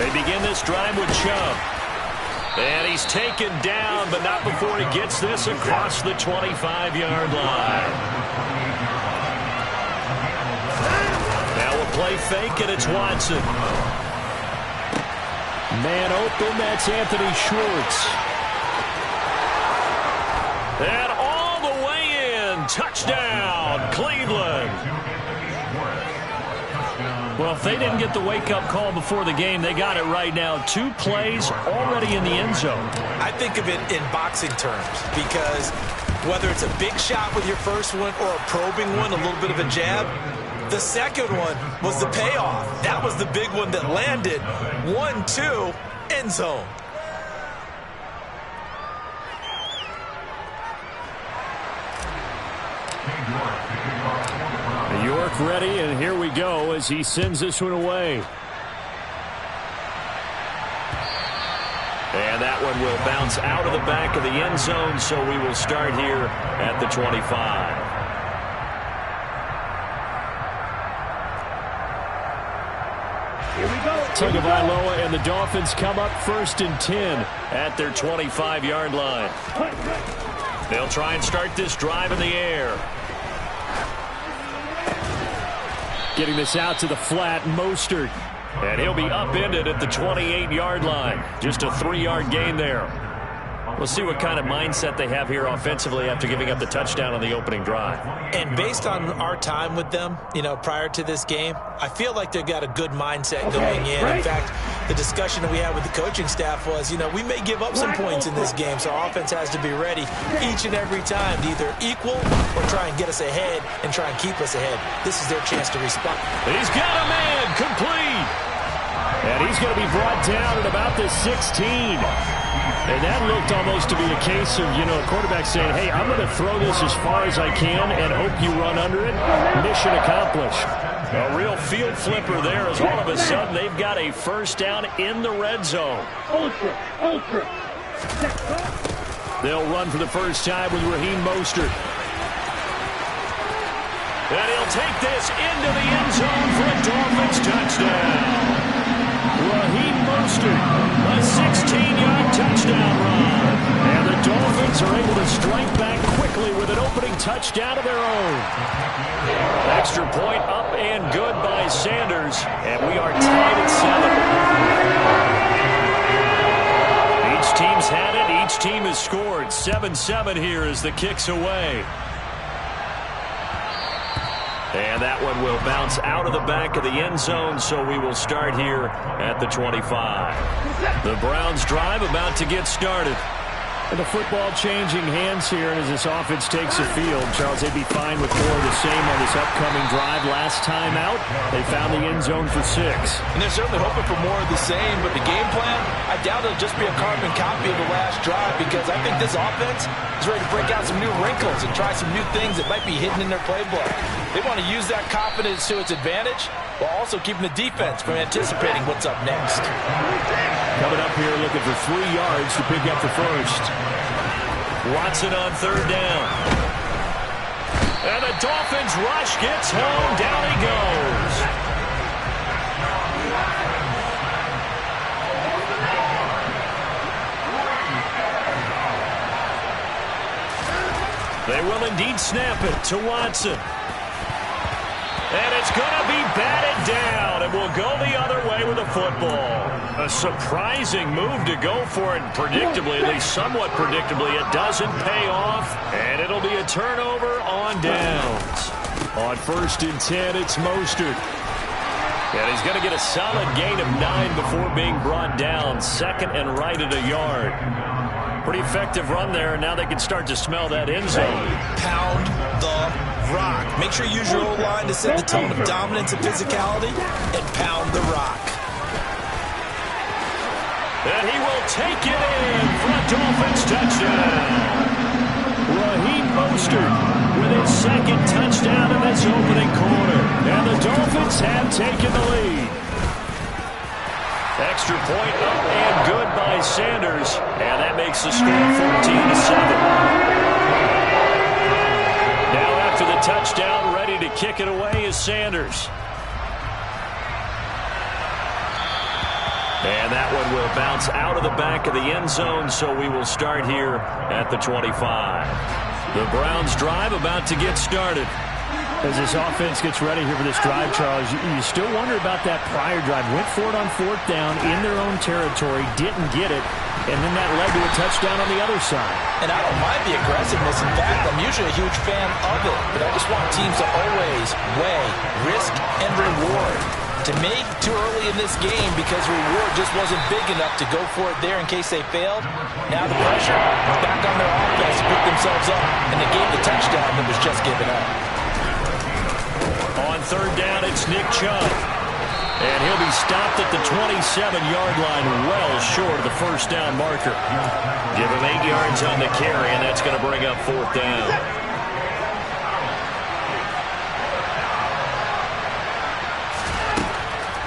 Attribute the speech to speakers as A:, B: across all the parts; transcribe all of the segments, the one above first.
A: They begin this drive with Chubb. And he's taken down, but not before he gets this across the 25-yard line. Now a play fake, and it's Watson. Man open, that's Anthony Schwartz. And all the way in, touchdown, Cleveland. Well, if they didn't get the wake-up call before the game, they got it right now. 2 plays already in the end zone.
B: I think of it in boxing terms because whether it's a big shot with your first one or a probing one, a little bit of a jab, the second one was the payoff. That was the big one that landed. 1-2, end zone.
A: York ready, and here we go as he sends this one away. And that one will bounce out of the back of the end zone, so we will start here at the 25. Here we go. Tagovailoa and the Dolphins come up 1st and 10 at their 25-yard line. They'll try and start this drive in the air. Getting this out to the flat, Mostert. And he'll be upended at the 28-yard line. Just a 3-yard gain there. We'll see what kind of mindset they have here offensively after giving up the touchdown on the opening drive.
B: And based on our time with them, prior to this game, I feel like they've got a good mindset going in. In fact, the discussion that we had with the coaching staff was, we may give up some points in this game, so our offense has to be ready each and every time to either equal or try and get us ahead and try and keep us ahead. This is their chance to respond.
A: He's got a man complete. And he's going to be brought down at about the 16. And that looked almost to be a case of, a quarterback saying, hey, I'm going to throw this as far as I can and hope you run under it. Mission accomplished. A real field flipper there as all of a sudden they've got a first down in the red zone. They'll run for the first time with Raheem Mostert. And he'll take this into the end zone for a Dolphins touchdown. Raheem Mostert, a 16-yard touchdown run. And the Dolphins are able to strike back quickly with an opening touchdown of their own. Extra point up and good by Sanders. And we are tied at 7. Each team's had it. Each team has scored. 7-7 here as the kick's away. And that one will bounce out of the back of the end zone, so we will start here at the 25. The Browns drive about to get started. And the football changing hands here, and as this offense takes the field, Charles, they'd be fine with more of the same on this upcoming drive. Last time out, they found the end zone for 6.
B: And they're certainly hoping for more of the same, but the game plan, I doubt it'll just be a carbon copy of the last drive, because I think this offense is ready to break out some new wrinkles and try some new things that might be hidden in their playbook. They want to use that confidence to its advantage while also keeping the defense from anticipating what's up next.
A: Coming up here looking for 3 yards to pick up the first. Watson on 3rd down. And the Dolphins rush gets home. Down he goes. They will indeed snap it to Watson. And it's going to be batted down, and we'll go the other way with the football. A surprising move to go for it, predictably, at least somewhat predictably. It doesn't pay off, and it'll be a turnover on downs. On 1st and 10, it's Mostert. And he's going to get a solid gain of 9 before being brought down. 2nd and right at a yard. Pretty effective run there, and now they can start to smell that end zone.
B: Pound the rock. Make sure you use your O-line to set the tone of dominance and physicality, and pound the rock.
A: And he will take it in for a Dolphins touchdown. Raheem Mostert with his 2nd touchdown in this opening quarter. And the Dolphins have taken the lead. Extra point up and good by Sanders. And that makes the score 14-7. Now after the touchdown, ready to kick it away is Sanders. And that one will bounce out of the back of the end zone, so we will start here at the 25. The Browns drive about to get started.
C: As this offense gets ready here for this drive, Charles, you still wonder about that prior drive. Went for it on 4th down in their own territory, didn't get it, and then that led to a touchdown on the other side.
B: And I don't mind the aggressiveness. In fact, I'm usually a huge fan of it, but I just want teams to always weigh risk and reward. To me, too early in this game because reward just wasn't big enough to go for it there in case they failed. Now the pressure back on their offense to pick themselves up, and they gave the touchdown that was just given up.
A: On 3rd down, it's Nick Chubb. And he'll be stopped at the 27-yard line, well short of the 1st down marker. Give him 8 yards on the carry, and that's going to bring up 4th down.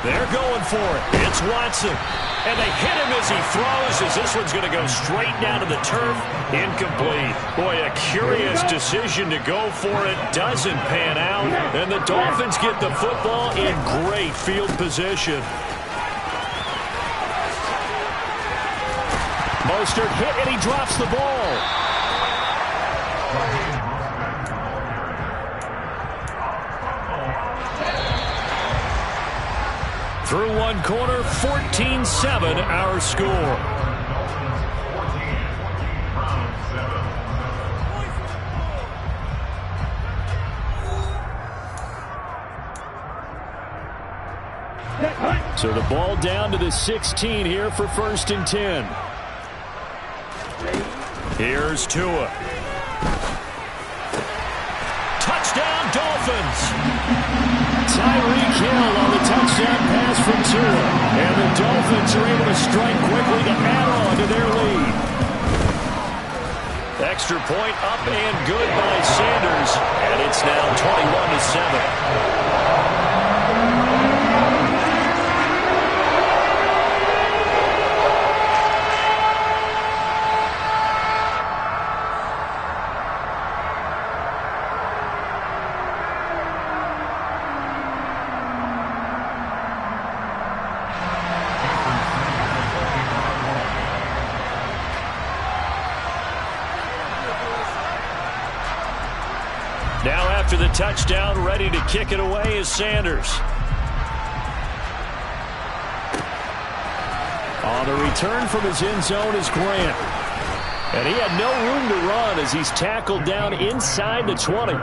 A: They're going for it. It's Watson. And they hit him as he throws, as this one's going to go straight down to the turf. Incomplete. Boy, a curious decision to go for it. Doesn't pan out. And the Dolphins get the football in great field position. Mostert hit, and he drops the ball. Through one quarter, 14-7 our score. So the ball down to the 16 here for 1st and 10. Here's Tua. Touchdown, Dolphins! Tyreek Hill on the touchdown pass from Tua. And the Dolphins are able to strike quickly to add on to their lead. Extra point up and good by Sanders. And it's now 21-7. Now after the touchdown, ready to kick it away is Sanders. On the return from his end zone is Grant. And he had no room to run as he's tackled down inside the 20.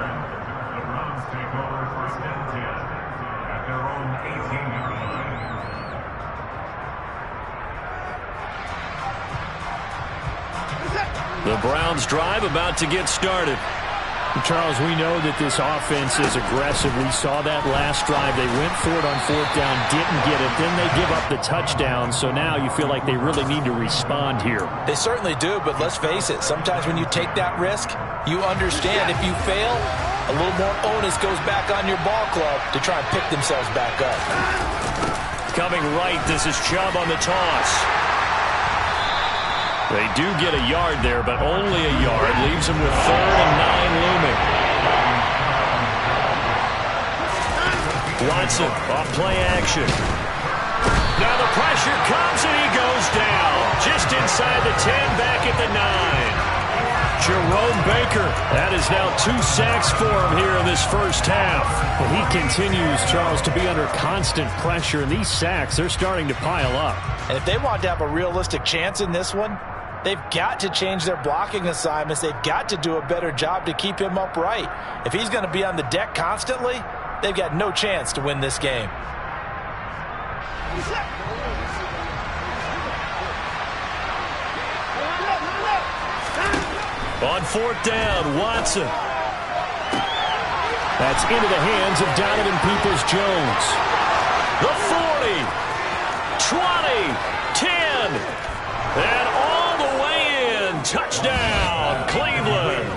A: The Browns drive about to get started.
C: Charles, we know that this offense is aggressive. We saw that last drive. They went for it on 4th down, didn't get it. Then they give up the touchdown. So now you feel like they really need to respond here.
B: They certainly do, but let's face it. Sometimes when you take that risk, you understand if you fail, a little more onus goes back on your ball club to try and pick themselves back up.
A: Coming right, this is Chubb on the toss. They do get a yard there, but only a yard. Leaves them with 3rd and 9 looming. Watson off play action. Now the pressure comes, and he goes down. Just inside the 10, back at the 9. Jerome Baker. That is now 2 sacks for him here in this first half.
C: Well, he continues, Charles, to be under constant pressure, and these sacks, they're starting to pile up.
B: And if they want to have a realistic chance in this one, they've got to change their blocking assignments. They've got to do a better job to keep him upright. If he's going to be on the deck constantly, they've got no chance to win this game.
A: On 4th down, Watson. That's into the hands of Donovan Peoples-Jones. The 40, 20, 10, and all the way in. Touchdown, Cleveland.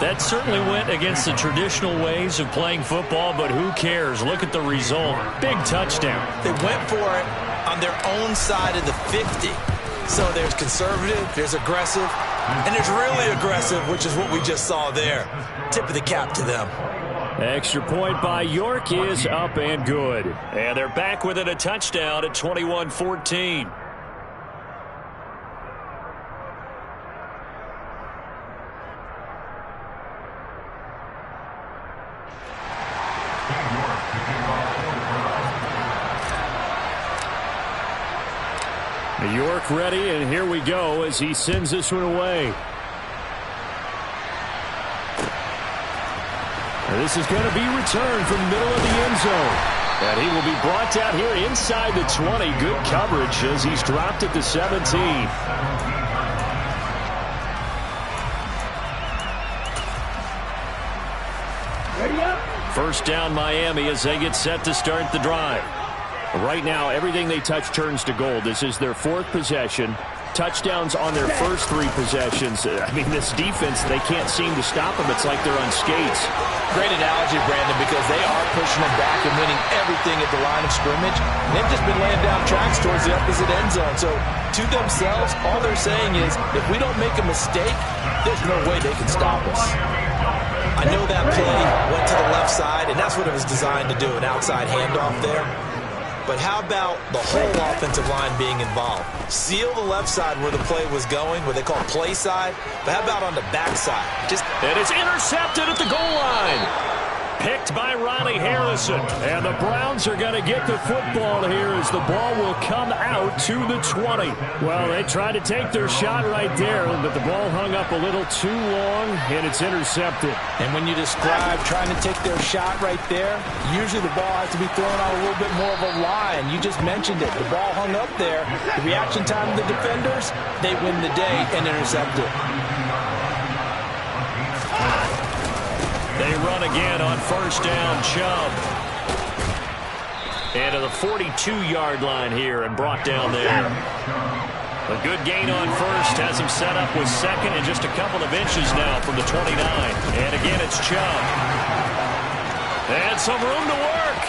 A: That certainly went against the traditional ways of playing football, but who cares? Look at the result. Big touchdown.
B: They went for it on their own side of the 50. So there's conservative, there's aggressive, and there's really aggressive, which is what we just saw there. Tip of the cap to them.
C: Extra point by York is up and good.
A: And they're back within a touchdown at 21-14.
C: York ready, and here we go as he sends this one away. This is going to be returned from the middle of the end zone. And he will be brought down here inside the 20. Good coverage as he's dropped at the 17. First down Miami as they get set to start the drive. Right now, everything they touch turns to gold. This is their 4th possession. Touchdowns on their first 3 possessions. I mean, this defense, they can't seem to stop them. It's like they're on skates.
B: Great analogy, Brandon, because they are pushing them back and winning everything at the line of scrimmage. And they've just been laying down tracks towards the opposite end zone. So, to themselves, all they're saying is, if we don't make a mistake, there's no way they can stop us. I know that play went to the left side, and that's what it was designed to do, an outside handoff there. But how about the whole offensive line being involved? Seal the left side where the play was going, what they call play side. But how about on the back side?
A: And it's intercepted at the goal line. Picked by Ronnie Harrison.
C: And the Browns are going to get the football here as the ball will come out to the 20. Well, they tried to take their shot right there, but the ball hung up a little too long, and it's intercepted.
B: And when you describe trying to take their shot right there, usually the ball has to be thrown out a little bit more of a line. You just mentioned it. The ball hung up there. The reaction time of the defenders, they win the day and intercept it.
A: They run again on first down. Chubb. And to the 42-yard line here and brought down there. A good gain on first has him set up with second and just a couple of inches now from the 29. And again, it's Chubb. And some room to work.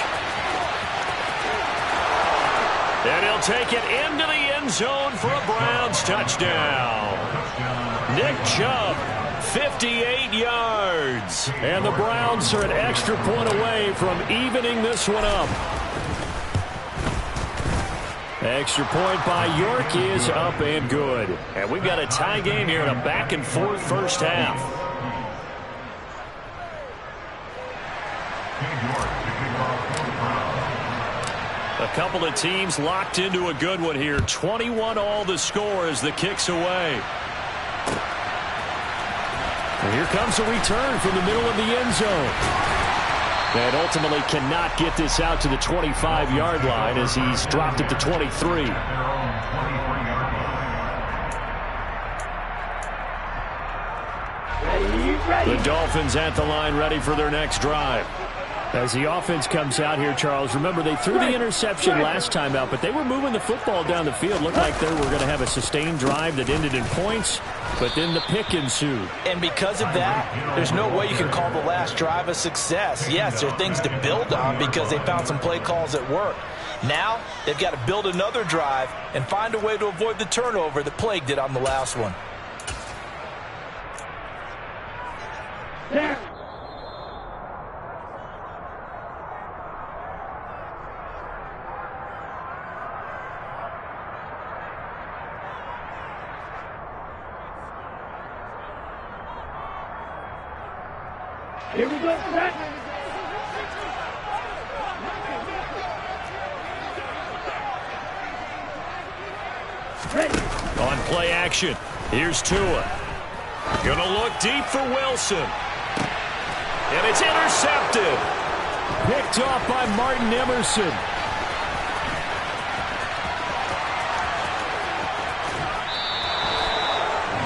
A: And he'll take it into the end zone for a Browns touchdown. Nick Chubb. 58 yards.
C: And the Browns are an extra point away from evening this one up. Extra point by York is up and good.
A: And we've got a tie game here in a back-and-forth first half. A couple of teams locked into a good one here. 21-all the score as the kick's away.
C: And here comes a return from the middle of the end zone. And ultimately cannot get this out to the 25-yard line as he's dropped at the 23. The Dolphins at the line ready for their next drive. As the offense comes out here, Charles, remember they threw the interception last time out, but they were moving the football down the field. Looked like they were going to have a sustained drive that ended in points, but then the pick ensued.
B: And because of that, there's no way you can call the last drive a success. Yes, there are things to build on because they found some play calls that work. Now, they've got to build another drive and find a way to avoid the turnover that plagued it on the last one.
D: Here we go, set.
A: On play action, here's Tua. Gonna look deep for Wilson. And it's intercepted.
C: Picked off by Martin Emerson.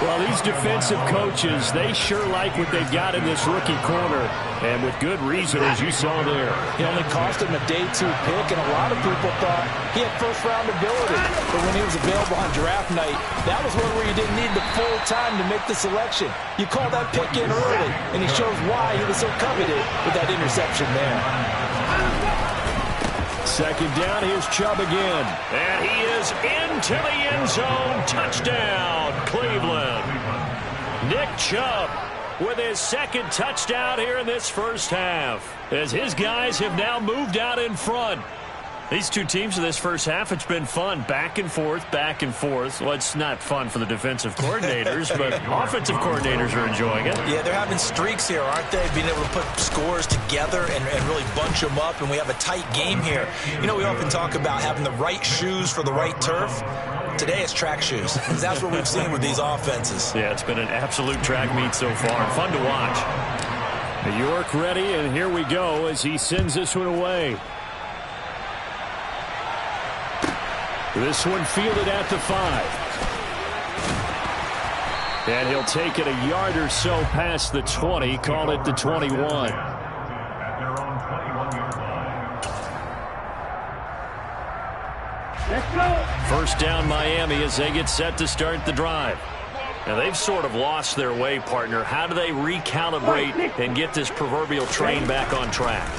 C: Well, these defensive coaches, they sure like what they've got in this rookie corner. And with good reason, as you saw there.
B: He only cost him a day 2 pick, and a lot of people thought he had first-round ability. But when he was available on draft night, that was one where you didn't need the full time to make the selection. You called that pick in early, and he shows why he was so coveted with that interception there.
C: Second down, here's Chubb again.
A: And he is into the end zone. Touchdown, Cleveland. Nick Chubb with his second touchdown here in this first half, as his guys have now moved out in front. These two teams in this first half, it's been fun. Back and forth, back and forth. Well, it's not fun for the defensive coordinators, but offensive coordinators are enjoying it.
B: Yeah, they're having streaks here, aren't they? Being able to put scores together and really bunch them up, and we have a tight game here. You know, we often talk about having the right shoes for the right turf. Today it's track shoes. That's what we've seen with these offenses.
A: Yeah, it's been an absolute track meet so far. Fun to watch.
C: York ready, and here we go as he sends this one away. This one fielded at the 5. And he'll take it a yard or so past the 20, call it the 21.
D: Let's go.
A: First down Miami as they get set to start the drive. Now they've sort of lost their way, partner. How do they recalibrate and get this proverbial train back on track?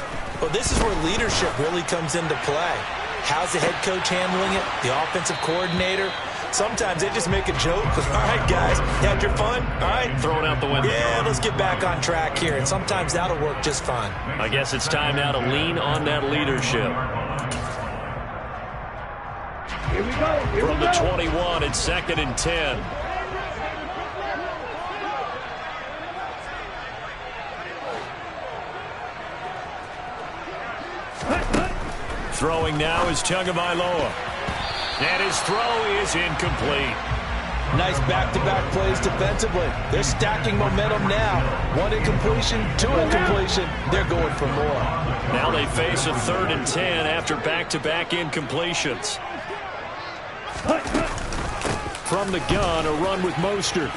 B: Well, this is where leadership really comes into play. How's the head coach handling it? The offensive coordinator? Sometimes they just make a joke. All right, guys, you had your fun? All right.
A: Throw it out the window.
B: Yeah, let's get back on track here. And sometimes that'll work just fine.
A: I guess it's time now to lean on that leadership.
D: Here we go.
A: From the 21, it's 2nd and 10. Throwing now is Tagovailoa. And his throw is incomplete.
B: Nice back-to-back plays defensively. They're stacking momentum now. 1 incompletion, 2 incompletion. They're going for more.
A: Now they face a 3rd and 10 after back-to-back incompletions.
C: From the gun, a run with Mostert.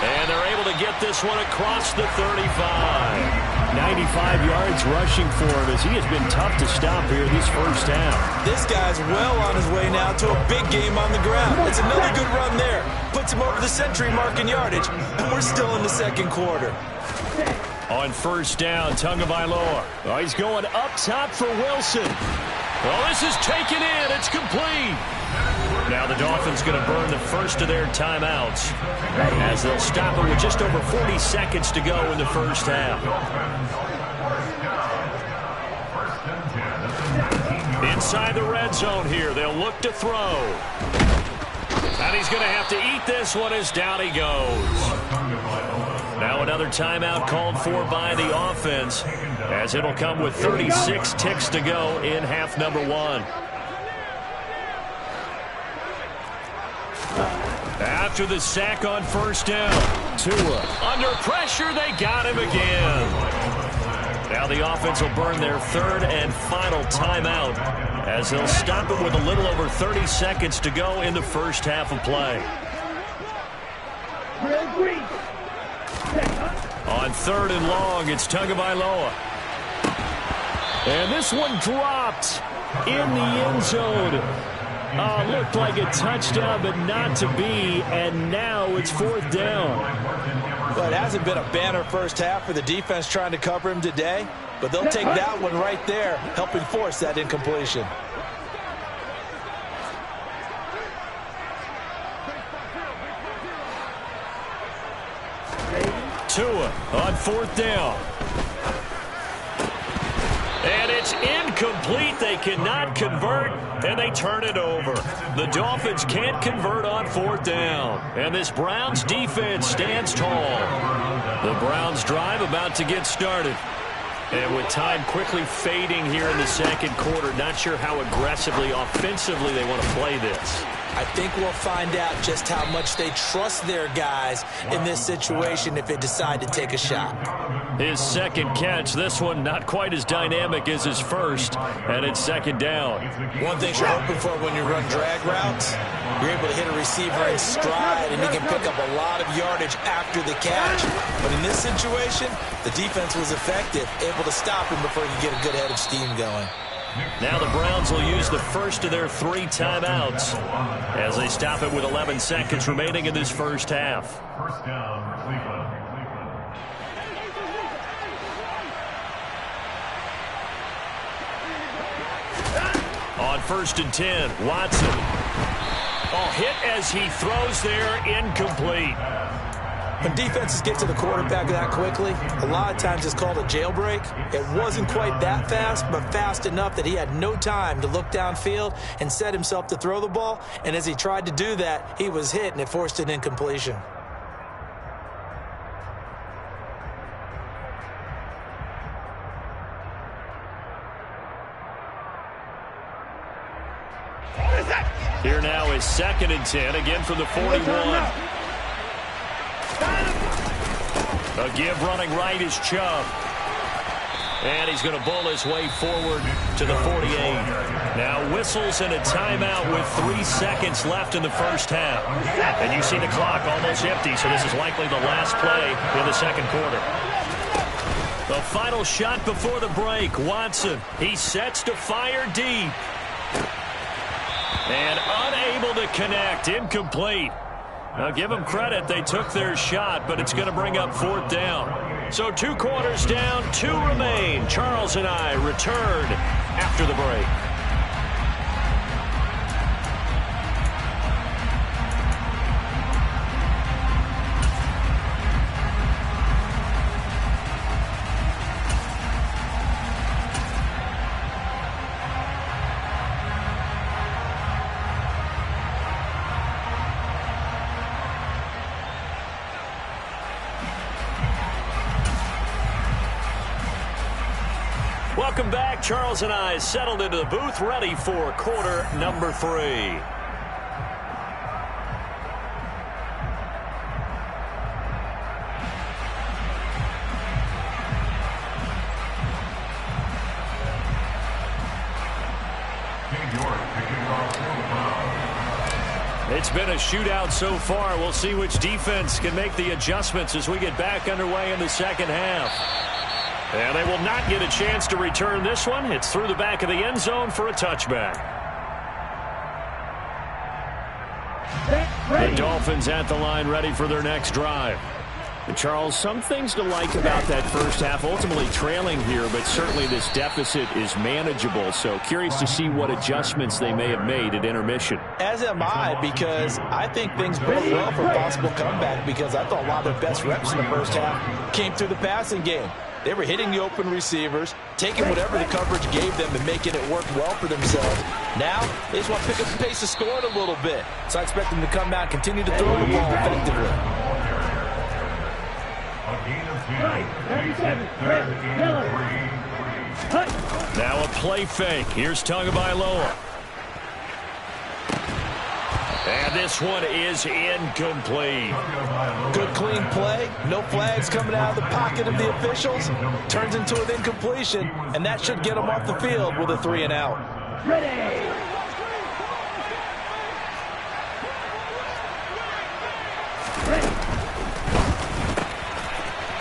A: And they're able to get this one across the 35.
C: 95 yards rushing for him as he has been tough to stop here this first half.
B: This guy's well on his way now to a big game on the ground. It's another good run there. Puts him over the century mark in yardage, and we're still in the second quarter.
A: On first down, Tagovailoa.
C: Oh, he's going up top for Wilson.
A: Well, this is taken in. It's complete. Now the Dolphins going to burn the first of their timeouts as they'll stop it with just over 40 seconds to go in the first half. Inside the red zone here, they'll look to throw. And he's going to have to eat this one as down he goes. Now another timeout called for by the offense as it'll come with 36 ticks to go in half number 1. After the sack on first down, Tua. Under pressure, they got him again. Now the offense will burn their 3rd and final timeout as they'll stop it with a little over 30 seconds to go in the first half of play. On 3rd and long, it's Tagovailoa.
C: And this one dropped in the end zone. Looked like a touchdown, but not to be, and now it's 4th down.
B: Well, it hasn't been a banner first half for the defense trying to cover him today, but they'll take that one right there, helping force that incompletion.
A: Tua on 4th down. And it's incomplete. They cannot convert, and they turn it over. The Dolphins can't convert on 4th down. And this Browns defense stands tall. The Browns drive about to get started. And with time quickly fading here in the second quarter, not sure how aggressively, offensively they want to play this.
B: I think we'll find out just how much they trust their guys in this situation if they decide to take a shot.
A: His second catch, this one not quite as dynamic as his first, and it's 2nd down.
B: One thing you're hoping for when you run drag routes, you're able to hit a receiver in stride, and he can pick up a lot of yardage after the catch. But in this situation, the defense was effective, able to stop him before he could get a good head of steam going.
A: Now the Browns will use the first of their 3 timeouts as they stop it with 11 seconds remaining in this first half. On 1st and 10, Watson. Oh, hit as he throws there, incomplete.
B: When defenses get to the quarterback that quickly, a lot of times it's called a jailbreak. It wasn't quite that fast, but fast enough that he had no time to look downfield and set himself to throw the ball. And as he tried to do that, he was hit, and it forced an incompletion.
A: Here now is 2nd and 10, again from the 41. A give running right is Chubb. And he's going to bull his way forward to the 48. Now whistles and a timeout with 3 seconds left in the first half. And you see the clock almost empty, so this is likely the last play in the second quarter. The final shot before the break. Watson, he sets to fire deep. And unable to connect. Incomplete. Now give them credit. They took their shot, but it's going to bring up 4th down. So 2 quarters down, 2 remain. Charles and I return after the break. Welcome back. Charles and I settled into the booth, ready for quarter number 3. It's been a shootout so far. We'll see which defense can make the adjustments as we get back underway in the second half. And they will not get a chance to return this one. It's through the back of the end zone for a touchback. The Dolphins at the line, ready for their next drive.
C: And Charles, some things to like about that first half. Ultimately trailing here, but certainly this deficit is manageable. So curious to see what adjustments they may have made at intermission.
B: As am I, because I think things bode well for a possible comeback, because I thought a lot of their best reps in the first half came through the passing game. They were hitting the open receivers, taking whatever the coverage gave them and making it work well for themselves. Now, they just want to pick up the pace of scoring a little bit. So I expect them to come out and continue to throw the ball effectively.
A: Now a play fake. Here's Tagovailoa. And this one is incomplete.
B: Good clean play. No flags coming out of the pocket of the officials. Turns into an incompletion, and that should get them off the field with a 3 and out.
D: Ready.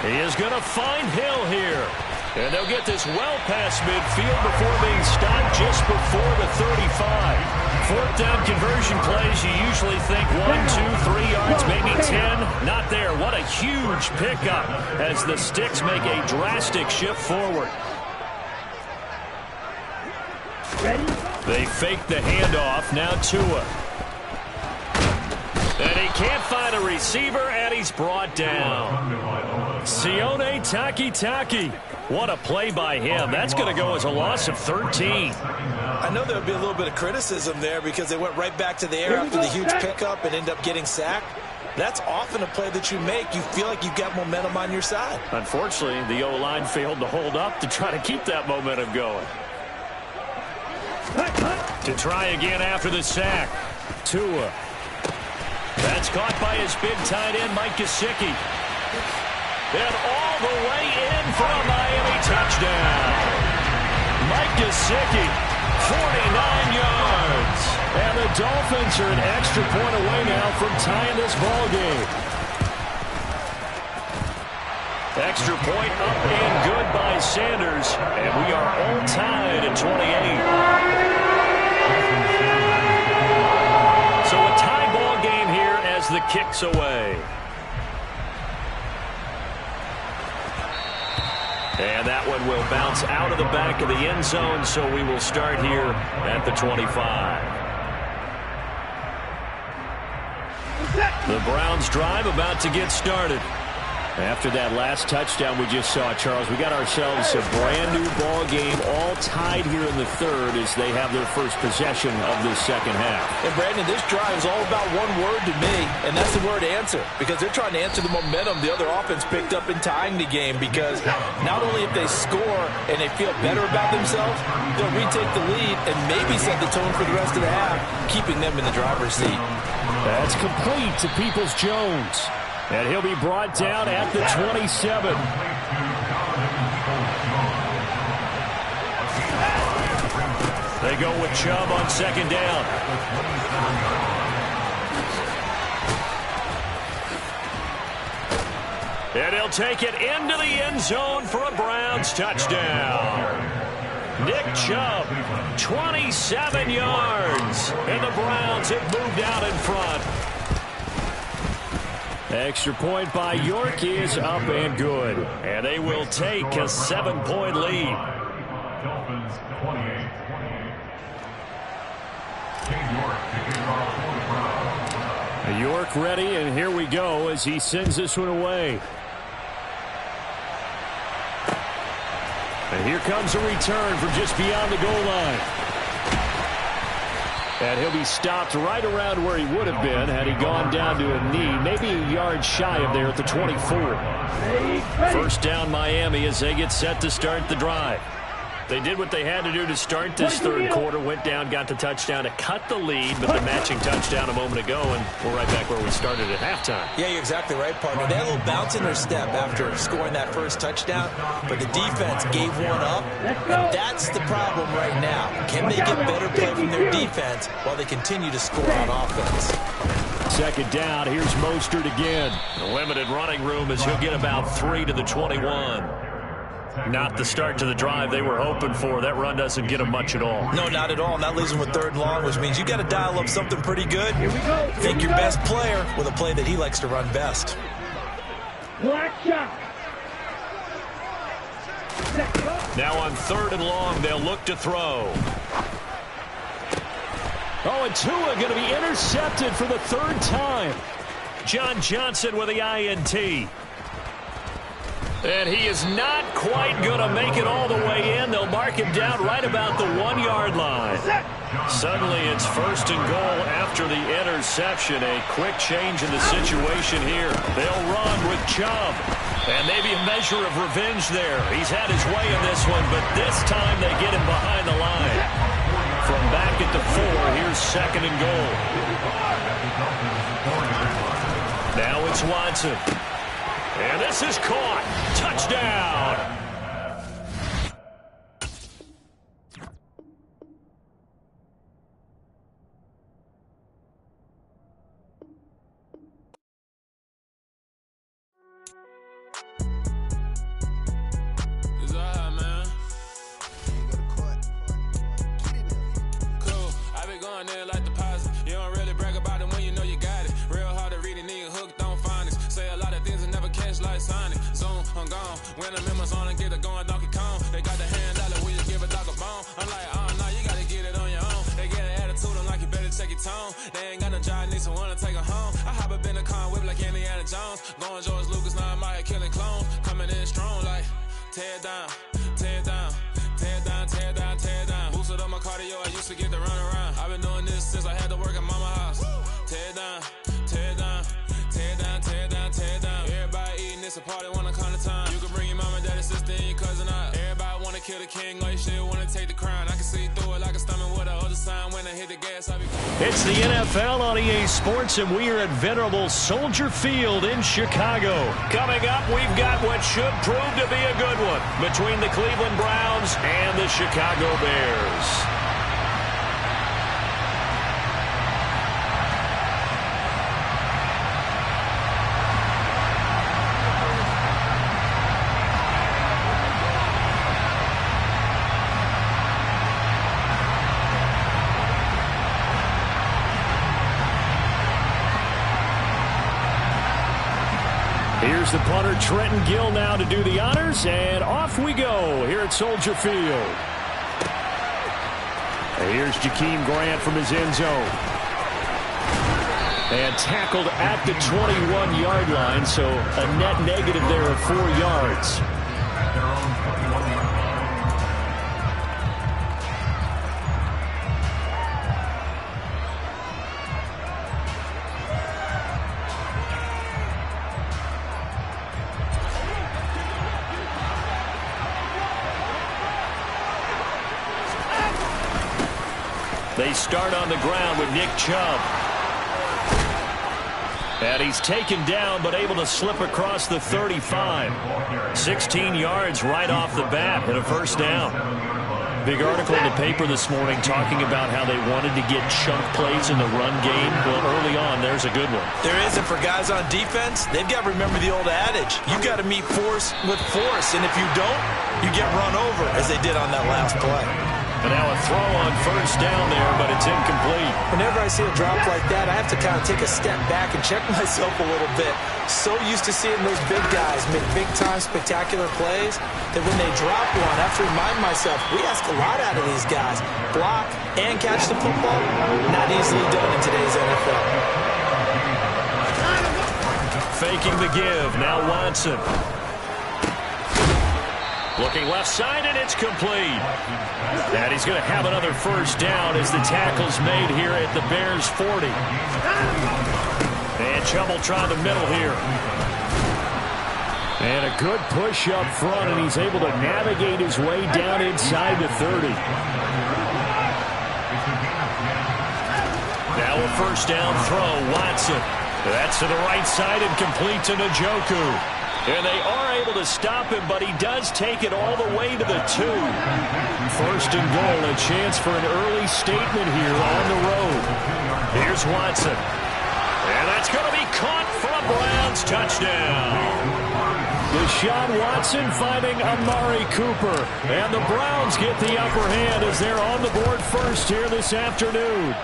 A: He is going to find Hill here. And they'll get this well past midfield before being stopped just before the 35. 4th down conversion plays, you usually think 1, 2, 3 yards, maybe 10. Not there. What a huge pickup as the Sticks make a drastic shift forward.
D: Ready.
A: They fake the handoff. Now Tua. And he can't find a receiver, and he's brought down. Sione Takitaki. What a play by him. That's going to go as a loss of 13.
B: I know there would be a little bit of criticism there because they went right back to the air after the huge pickup and end up getting sacked. That's often a play that you make. You feel like you've got momentum on your side.
A: Unfortunately, the O-line failed to hold up to try to keep that momentum going. To try again after the sack. Tua. That's caught by his big tight end, Mike Gesicki. And all the way in for a Miami touchdown. Mike Gesicki, 49 yards. And the Dolphins are an extra point away now from tying this ball game. Extra point up and good by Sanders. And we are all tied at 28. So a tie ball game here as the kick's away. And that one will bounce out of the back of the end zone, so we will start here at the 25. The Browns drive about to get started.
C: After that last touchdown we just saw, Charles, we got ourselves a brand-new ball game, all tied here in the third as they have their first possession of this second half.
B: And, Brandon, this drive is all about one word to me, and that's the word answer, because they're trying to answer the momentum the other offense picked up in tying the game, because not only if they score and they feel better about themselves, they'll retake the lead and maybe set the tone for the rest of the half, keeping them in the driver's seat.
C: That's complete to Peoples-Jones. And he'll be brought down at the 27.
A: They go with Chubb on second down. And he'll take it into the end zone for a Browns touchdown. Nick Chubb, 27 yards. And the Browns have moved out in front.
C: Extra point by York is up and good.
A: And they will take a 7-point lead.
E: Dolphins 28-28.
C: York ready, and here we go as he sends this one away. And here comes a return from just beyond the goal line. And he'll be stopped right around where he would have been had he gone down to a knee, maybe a yard shy of there at the 24.
A: First down Miami as they get set to start the drive. They did what they had to do to start this third quarter, went down, got the touchdown to cut the lead, but the matching touchdown a moment ago, and we're right back where we started at halftime.
B: Yeah, you're exactly right, partner. They had a little bounce in their step after scoring that first touchdown, but the defense gave one up, and that's the problem right now. Can they get better play from their defense while they continue to score on offense?
C: Second down, here's Mostert again.
A: The limited running room as he'll get about 3 to the 21. Not the start to the drive they were hoping for. That run doesn't get them much at all.
B: No, not at all. That leaves them with third and long, which means you got to dial up something pretty good. Think your best player with a play that he likes to run best.
D: Black shot.
A: Now on third and long, they'll look to throw.
C: Oh, and Tua going to be intercepted for the third time.
A: John Johnson with the INT. And he is not quite going to make it all the way in. They'll mark him down right about the 1-yard line. Suddenly it's first and goal after the interception. A quick change in the situation here. They'll run with Chubb. And maybe a measure of revenge there. He's had his way in this one, but this time they get him behind the line. From back at the 4, here's second and goal. Now it's Watson. And this is caught. Touchdown.
F: It's all right, man. Cool. I been going there like deposit. You don't really brag about it when you know you got it. Real hard to read a nigga hooked on finance. Say a lot of things and never catch like Sonic. Zoom, I'm gone. When I'm in my zone and get it going Donkey Kong. They got the $100, will you give a dog a bone? I'm like, oh no, you gotta get it on your own. They get an attitude, I'm like, you better check your tone. They ain't got no job, need someone to take her home. I hop up in the car and whip like Indiana Jones. Going George Lucas, now I'm out here killing clones. Coming in strong like, tear down, tear down, tear down, tear down, tear down. Boosted up my cardio, I used to get to run around. I've been doing this since I had to work at mama house. Tear down, tear down, tear down, tear down, tear down. Everybody eating, it's a party, wanna come to time. You can bring your mama, daddy, sister, and your cousin out. Everybody wanna kill the king, like shit, wanna take the crown. I can see through it like a stomach with a other sign. When I hit the gas, I be...
A: It's the NFL on EA Sports, and we are at venerable Soldier Field in Chicago. Coming up, we've got what should prove to be a good one between the Cleveland Browns and the Chicago Bears. Here's the punter, Trenton Gill, now to do the honors, and off we go here at Soldier Field. And here's Jakeem Grant from his end zone.
C: And tackled at the 21-yard line, so a net negative there of 4 yards. They start on the ground with Nick Chubb. And he's taken down, but able to slip across the 35. 16 yards right off the bat and a first down. Big article in the paper this morning talking about how they wanted to get chunk plays in the run game. Well, early on, there's a good one.
B: There is, and for guys on defense, they've got to remember the old adage. You've got to meet force with force, and if you don't, you get run over, as they did on that last play.
C: And now a throw on first down there, but it's incomplete.
B: Whenever I see a drop like that, I have to kind of take a step back and check myself a little bit. So used to seeing those big guys make big-time spectacular plays that when they drop one, I have to remind myself, we ask a lot out of these guys. Block and catch the football, not easily done in today's NFL.
A: Faking the give, now Watson. Looking left side, and it's complete. And he's going to have another first down as the tackle's made here at the Bears' 40. And Chubb will try the middle here.
C: And a good push up front, and he's able to navigate his way down inside the 30.
A: Now a first down throw, Watson. That's to the right side and complete to Njoku. And they are able to stop him, but he does take it all the way to the 2. First and goal, a chance for an early statement here on the road. Here's Watson. And that's going to be caught for a Browns touchdown.
C: Deshaun Watson finding Amari Cooper. And the Browns get the upper hand as they're on the board first here this afternoon.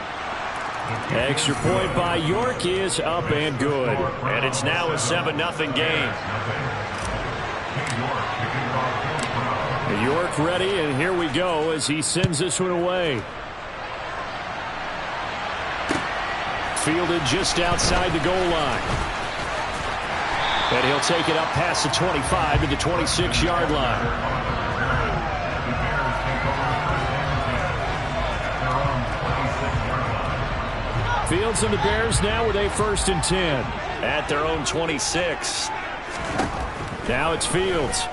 C: Extra point by York is up and good.
A: And it's now a 7-0 game.
C: York ready, and here we go as he sends this one away. Fielded just outside the goal line. And he'll take it up past the 25 to the 26-yard line. Fields and the Bears now with a 1st and 10.
A: At their own 26.
C: Now it's Fields.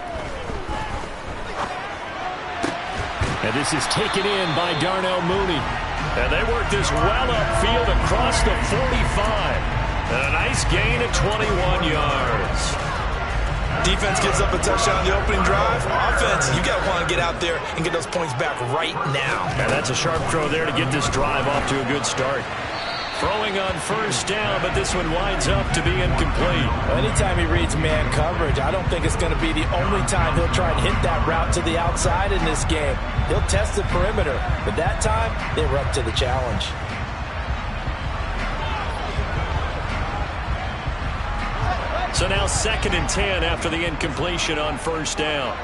C: And this is taken in by Darnell Mooney.
A: And they work this well upfield across the 45. And a nice gain of 21 yards.
B: Defense gives up a touchdown on the opening drive. Offense, you got to want to get out there and get those points back right now.
A: And that's a sharp throw there to get this drive off to a good start. Throwing on first down, but this one winds up to be incomplete.
B: Anytime he reads man coverage, I don't think it's going to be the only time he'll try and hit that route to the outside in this game. He'll test the perimeter, but that time, they were up to the challenge.
A: So now 2nd and 10 after the incompletion on first down.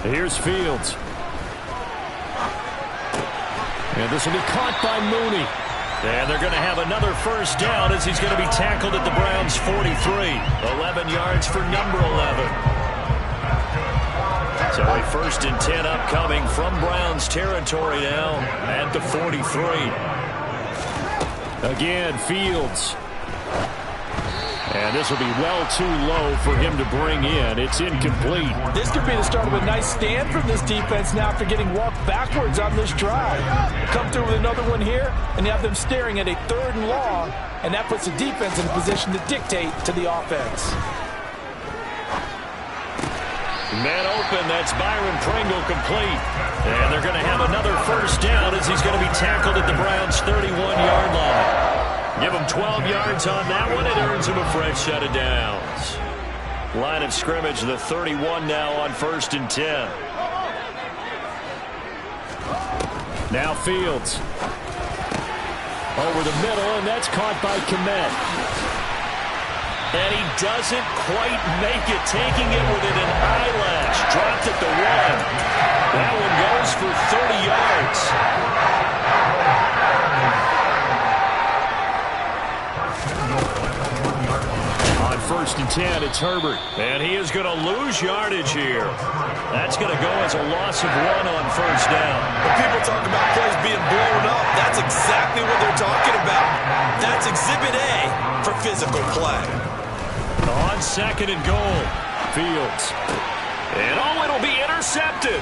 C: Here's Fields. And this will be caught by Mooney.
A: And they're going to have another first down as he's going to be tackled at the Browns' 43. 11 yards for number 11. So a 1st and 10 upcoming from Browns territory now at the 43.
C: Again, Fields. And this will be well too low for him to bring in. It's incomplete.
B: This could be the start of a nice stand from this defense now after getting walked backwards on this drive. Come through with another one here, and you have them staring at a 3rd and long, and that puts the defense in a position to dictate to the offense.
A: Man open, that's Byron Pringle complete. And they're going to have another first down as he's going to be tackled at the Browns' 31-yard line. Give him 12 yards on that one. It earns him a fresh set of downs. Line of scrimmage, the 31 now on 1st and 10.
C: Now Fields. Over the middle, and that's caught by Kmet.
A: And he doesn't quite make it, taking it within an eyelash. Dropped at the 1. That one goes for 30 yards.
C: 1st and 10. It's Herbert.
A: And he is going to lose yardage here. That's going to go as a loss of 1 on 1st down.
B: When people talk about plays being blown up, that's exactly what they're talking about. That's Exhibit A for physical play.
A: On 2nd and goal, Fields. And it'll be intercepted.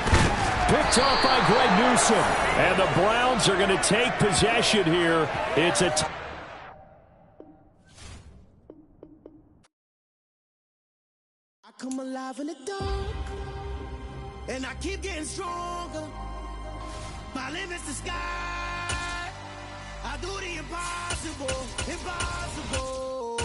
C: Picked off by Greg Newsome. And the Browns are going to take possession here. It's a
G: I come alive in the dark, and I keep getting stronger. My limit's the sky. I do the impossible, impossible.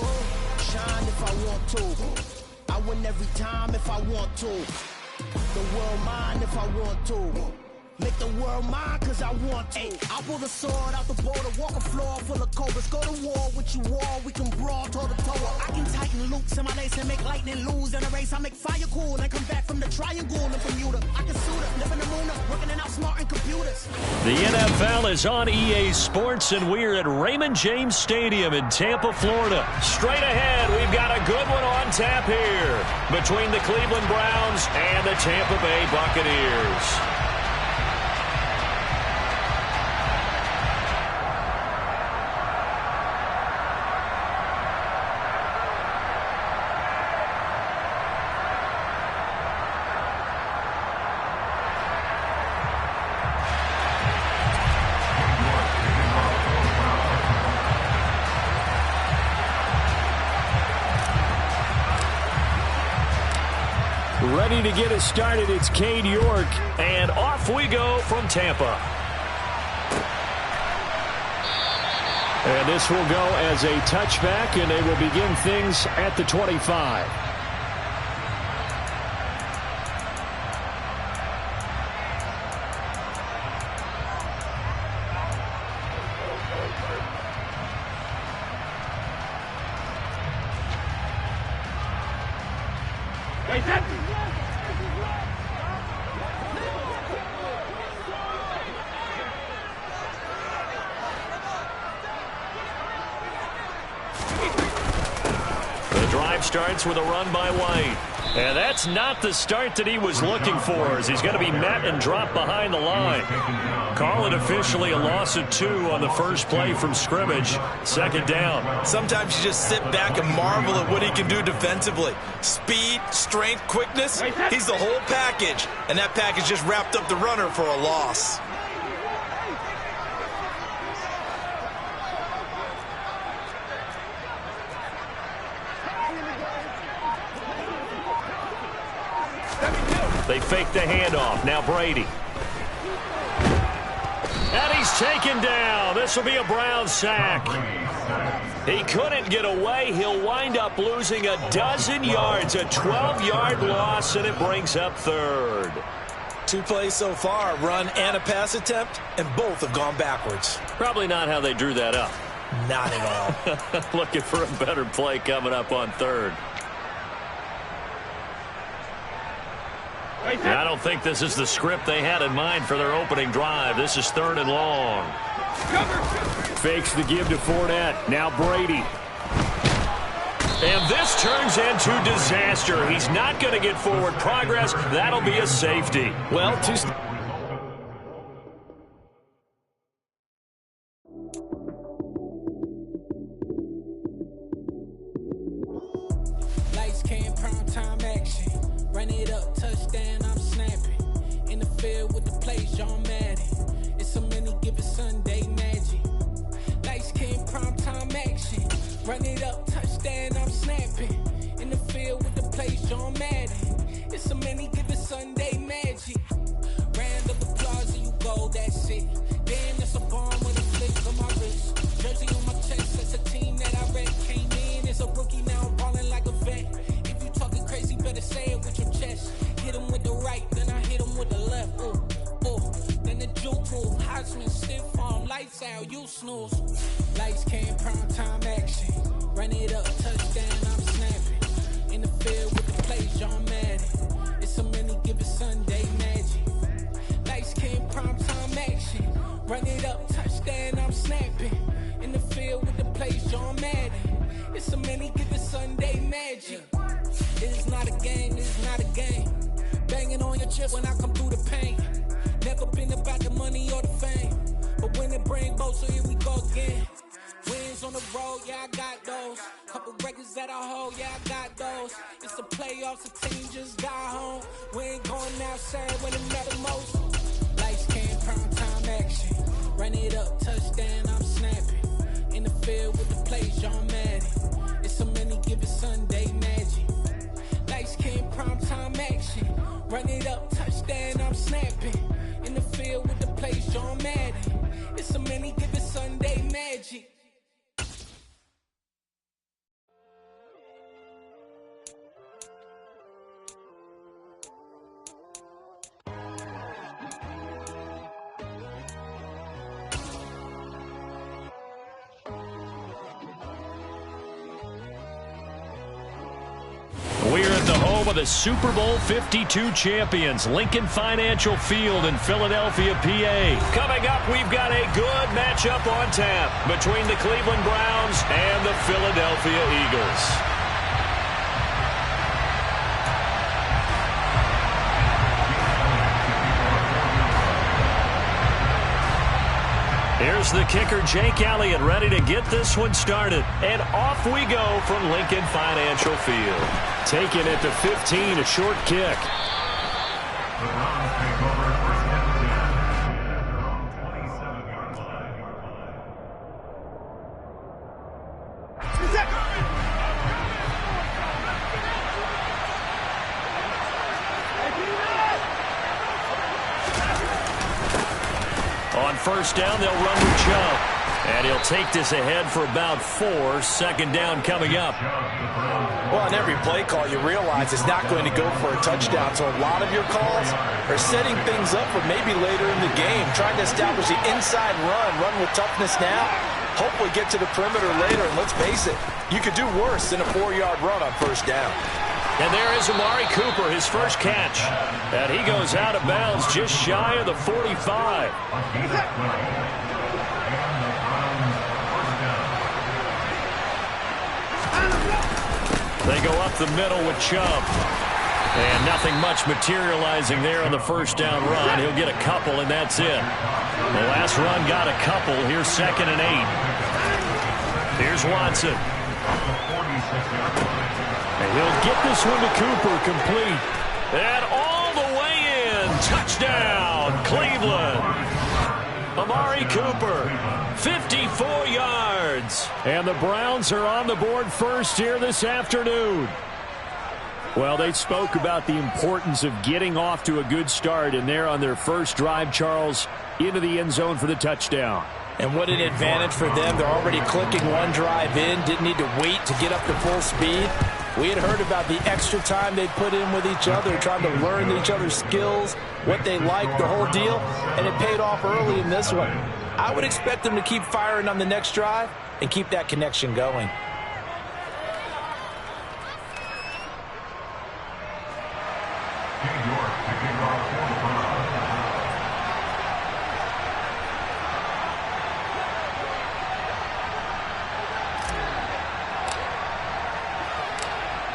G: Shine if I want to. I win every time if I want to. The world mine if I want to. Make the world mine cause I want to. I pull the sword out the border, walk a floor full of cobras. Go to war with you all, we can brawl toe to toe. I can tighten loops in my lace and make lightning lose in a race. I make fire cool and come back from the triangle in Bermuda. I can suit up, live in the moon up, working and outsmarting computers.
A: The NFL is on EA Sports, and we're at Raymond James Stadium in Tampa, Florida. Straight ahead, we've got a good one on tap here between the Cleveland Browns and the Tampa Bay Buccaneers.
C: Ready to get us started, it's Cade York.
A: And off we go from Tampa.
C: And this will go as a touchback, and they will begin things at the 25.
A: Starts with a run by White. And that's not the start that he was looking for, as he's going to be met and dropped behind the line. Call it officially a loss of 2 on the first play from scrimmage. 2nd down.
B: Sometimes you just sit back and marvel at what he can do defensively. Speed, strength, quickness, he's the whole package. And that package just wrapped up the runner for a loss.
A: They fake the handoff. Now Brady. And he's taken down. This will be a Brown sack. He couldn't get away. He'll wind up losing a dozen yards. A 12-yard loss, and it brings up 3rd.
B: 2 plays so far, a run and a pass attempt, and both have gone backwards.
A: Probably not how they drew that up.
B: Not at all.
A: Looking for a better play coming up on 3rd. I don't think this is the script they had in mind for their opening drive. This is 3rd and long.
C: Fakes the give to Fournette. Now Brady.
A: And this turns into disaster. He's not going to get forward progress. That'll be a safety.
B: Well,
H: Lights, cam, prime time action. Run it up, touchdown, I'm snapping. In the field with the plays, John Madden. It's so many, give it Sunday magic. Lights, cam, prime time action. Run it up, touchdown, I'm snapping. In the field with the plays, John Madden. It's so many, give it Sunday magic. Round of applause and you go, that's it. Damn, that's a bomb with a flick on my wrist. Jersey on my chest, that's a team that I read. Came in as a rookie, now I'm balling like a vet. If you talking crazy, better say it with your chest. Hit him with the right, then I hit him with the left. Then the juke move, Heisman, stiff arm, lights out, you snooze. Lights, cam, prime time action. Run it up, touchdown, I'm snapping. In the field with the plays, John Madden. It's so many, give it Sunday magic. Lights, cam, prime time action. Run it up, touchdown, I'm snapping. In the field with the plays, John Madden. It's so many, give it Sunday magic. game is not a game. Banging on your chest when I come through the pain. Never been about the money or the fame. But when it bring both, so here we go again. Wins on the road, yeah, I got those. Couple records that I hold, yeah, I got those. It's the playoffs, the team just got home. We ain't going outside when it matter most. Lights came, prime time action. Run it up, touchdown, I'm snapping. In the field with the plays, John Madden. It's so many given Sunday magic. Lights came, prime time action. Run it up, touchdown, I'm snapping. In the field with the plays, John Madden. It's so many given Sunday magic.
A: We're at the home of the Super Bowl 52 champions, Lincoln Financial Field in Philadelphia, PA. Coming up, we've got a good matchup on tap between the Cleveland Browns and the Philadelphia Eagles. Here's the kicker, Jake Elliott, ready to get this one started. And off we go from Lincoln Financial Field. Taking it to 15, a short kick.
E: The Browns take over first and 10 at their own 27-yard line.
A: On first down, they'll run with Chubb. And he'll take this ahead for about 4. Second down coming up.
B: Well, on every play call, you realize it's not going to go for a touchdown. So a lot of your calls are setting things up for maybe later in the game, trying to establish the inside run with toughness now, hopefully get to the perimeter later. And let's face it, you could do worse than a 4-yard run on first down.
A: And there is Amari Cooper, his first catch. And he goes out of bounds just shy of the 45. They go up the middle with Chubb. And nothing much materializing there on the first down run. He'll get a couple, and that's it. The last run got a couple. Here's 2nd and 8. Here's Watson. And he'll get this one to Cooper, complete. And all the way in. Touchdown, Cleveland. Amari Cooper, 54 yards. And the Browns are on the board first here this afternoon. Well, they spoke about the importance of getting off to a good start, and they're on their first drive, Charles, into the end zone for the touchdown.
B: And what an advantage for them. They're already clicking one drive in, didn't need to wait to get up to full speed. We had heard about the extra time they put in with each other, trying to learn each other's skills, what they like, the whole deal, and it paid off early in this one. I would expect them to keep firing on the next drive and keep that connection going.
E: New York to kick off for the Browns.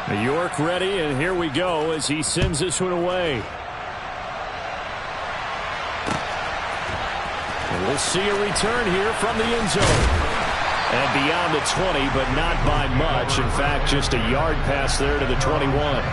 A: New York ready, and here we go as he sends this one away. And we'll see a return here from the end zone. And beyond the 20, but not by much. In fact, just a yard pass there to the 21.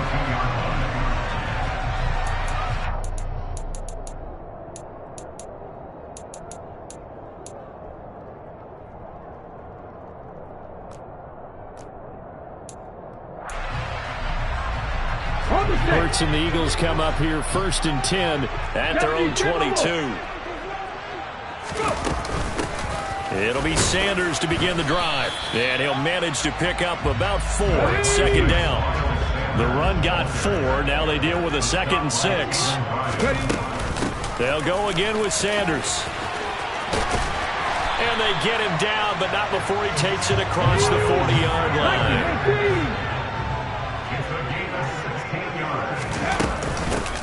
A: Hurts and the Eagles come up here 1st and 10 at their own 22. It'll be Sanders to begin the drive. And he'll manage to pick up about 4 at 2nd down. The run got 4. Now they deal with a 2nd and 6. They'll go again with Sanders. And they get him down, but not before he takes it across the 40-yard line.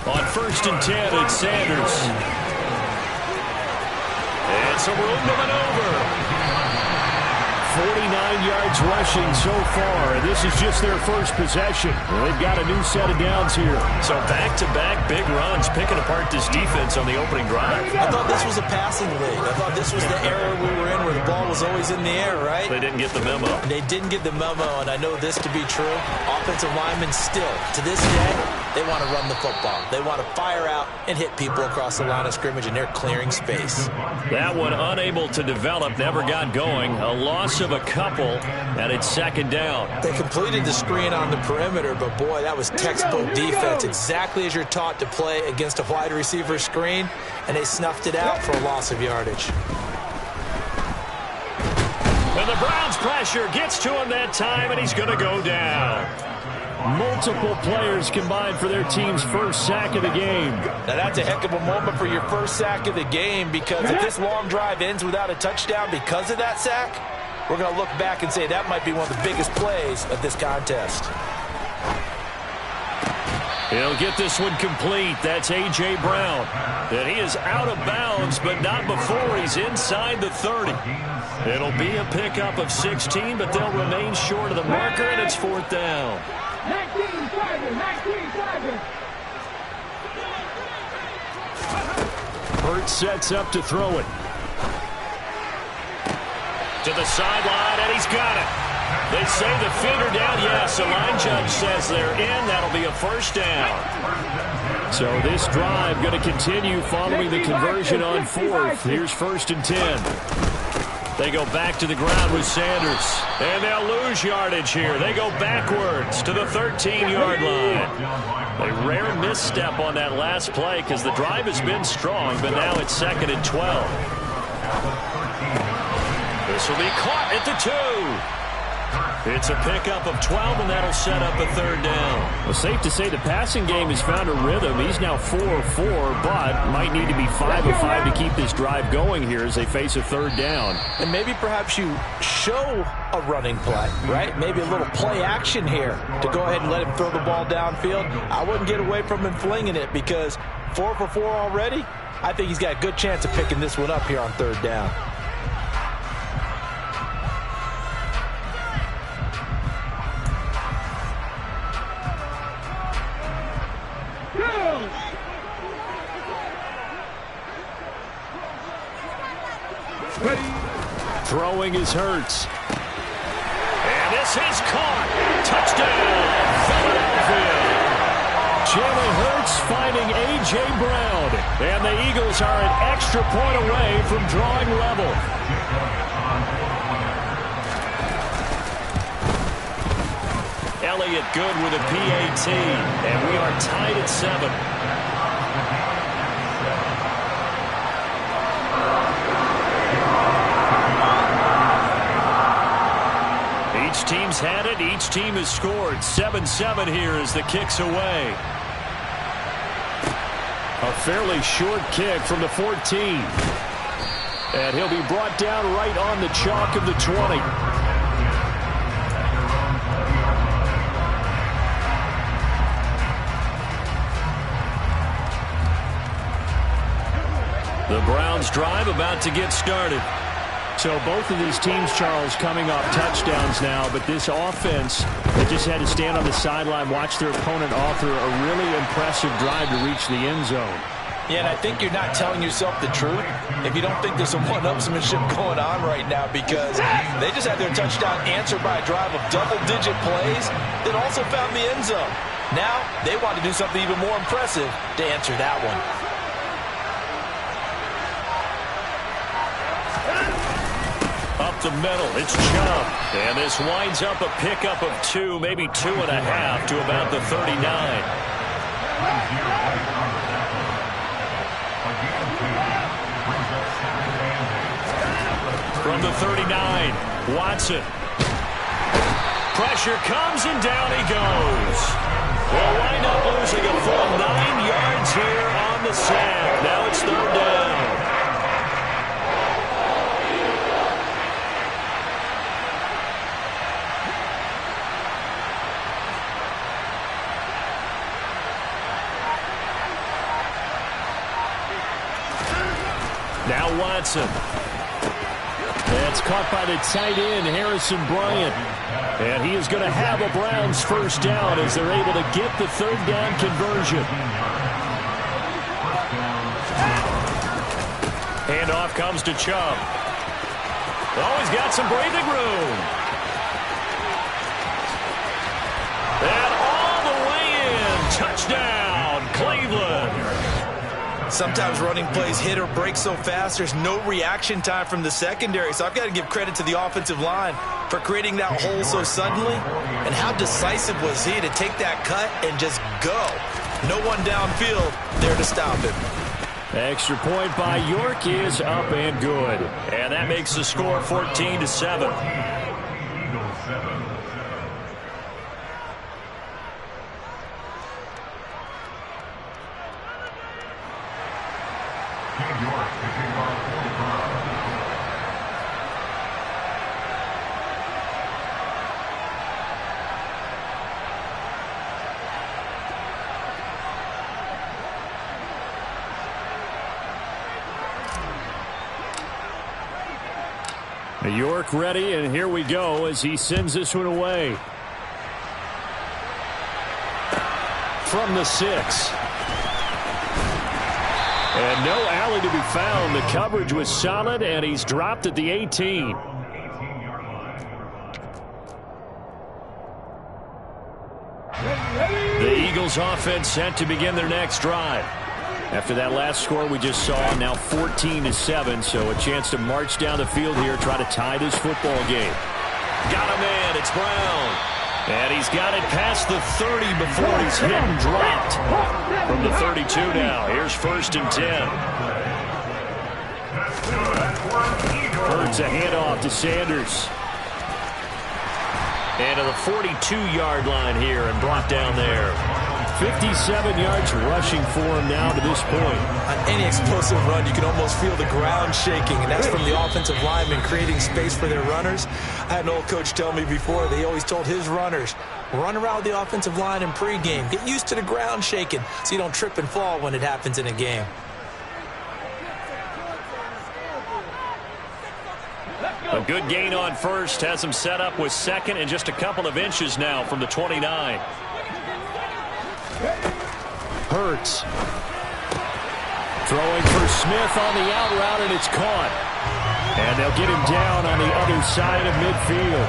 A: On 1st and 10, it's Sanders. And some room to maneuver.
C: 49 yards rushing so far, and this is just their first possession. Well, they've got a new set of downs here.
A: So back-to-back big runs, picking apart this defense on the opening drive.
B: I thought this was a passing league. I thought this was the era we were in where the ball was always in the air, right?
A: They didn't get the memo.
B: They didn't get the memo, and I know this to be true. Offensive linemen still, to this day, they want to run the football. They want to fire out and hit people across the line of scrimmage, and they're clearing space.
A: That one unable to develop, never got going. A loss of a couple, and it's second down.
B: They completed the screen on the perimeter, but boy, that was textbook defense, exactly as you're taught to play against a wide receiver screen, and they snuffed it out for a loss of yardage.
A: And the Browns pressure gets to him that time, and he's going to go down.
C: Multiple players combined for their team's first sack of the game.
B: Now that's a heck of a moment for your first sack of the game, because if this long drive ends without a touchdown because of that sack, we're going to look back and say that might be one of the biggest plays of this contest.
A: He'll get this one complete. That's A.J. Brown. And he is out of bounds, but not before he's inside the 30. It'll be a pickup of 16, but they'll remain short of the marker, and it's fourth down.
D: 19-7.
C: Hurts sets up to throw it.
A: To the sideline, and he's got it. They say the finger down. Yes, the line judge says they're in. That'll be a first down.
C: So this drive going to continue following the conversion on fourth. Here's 1st and 10. They go back to the ground with Sanders. And they'll lose yardage here. They go backwards to the 13-yard line. A rare misstep on that last play because the drive has been strong, but now it's 2nd and 12. This will be caught at the 2. It's a pickup of 12, and that'll set up a third down. Well, safe to say the passing game has found a rhythm. He's now 4 of 4, but might need to be 5 of 5 to keep this drive going here as they face a third down.
B: And maybe perhaps you show a running play, right? Maybe a little play action here to go ahead and let him throw the ball downfield. I wouldn't get away from him flinging it because 4 for 4 already. I think he's got a good chance of picking this one up here on third down.
C: Throwing is Hurts.
A: And this is caught. Touchdown, Philadelphia.
C: Jalen Hurts finding A.J. Brown. And the Eagles are an extra point away from drawing level.
A: Elliott good with a PAT. And we are tied at 7. Each team's had it. Each team has scored. 7-7 here as the kick's away.
C: A fairly short kick from the 14. And he'll be brought down right on the chalk of the 20.
A: The Browns drive about to get started.
C: So both of these teams, Charles, coming off touchdowns now, but this offense, they just had to stand on the sideline, watch their opponent author a really impressive drive to reach the end zone.
B: Yeah, and I think you're not telling yourself the truth if you don't think there's some one-upsmanship going on right now, because they just had their touchdown answered by a drive of double-digit plays that also found the end zone. Now they want to do something even more impressive to answer that one.
A: Up the middle, it's Chubb. And this winds up a pickup of 2, maybe 2.5 to about the 39. From the 39, Watson. Pressure comes and down he goes. We'll wind up losing a full 9 yards here on the sack. Now it's third down. Now Watson.
C: That's caught by the tight end, Harrison Bryant. And he is going to have a Browns first down as they're able to get the third down conversion. Handoff comes to Chubb. Oh, he's got some breathing room. And all the way in. Touchdown, Cleveland.
B: Sometimes running plays hit or break so fast, there's no reaction time from the secondary. So I've got to give credit to the offensive line for creating that hole so suddenly. And how decisive was he to take that cut and just go? No one downfield there to stop him.
C: Extra point by York is up and good. And that makes the score 14-7. York ready, and here we go as he sends this one away. From the 6. And no alley to be found. The coverage was solid, and he's dropped at the 18. The Eagles offense set to begin their next drive. After that last score we just saw, now 14-7, so a chance to march down the field here, try to tie this football game. Got a man, it's Brown. And he's got it past the 30 before he's hit and dropped. From the 32 now, here's 1st and 10. Hurts a handoff to Sanders. And to the 42-yard line here and brought down there. 57 yards rushing for him now to this point.
B: On any explosive run, you can almost feel the ground shaking, and that's from the offensive linemen creating space for their runners. I had an old coach tell me before, they always told his runners, run around the offensive line in pregame. Get used to the ground shaking so you don't trip and fall when it happens in a game.
C: A good gain on first, has him set up with second and just a couple of inches now from the 29. Hurts. Throwing for Smith on the out route, and it's caught. And they'll get him down on the other side of midfield.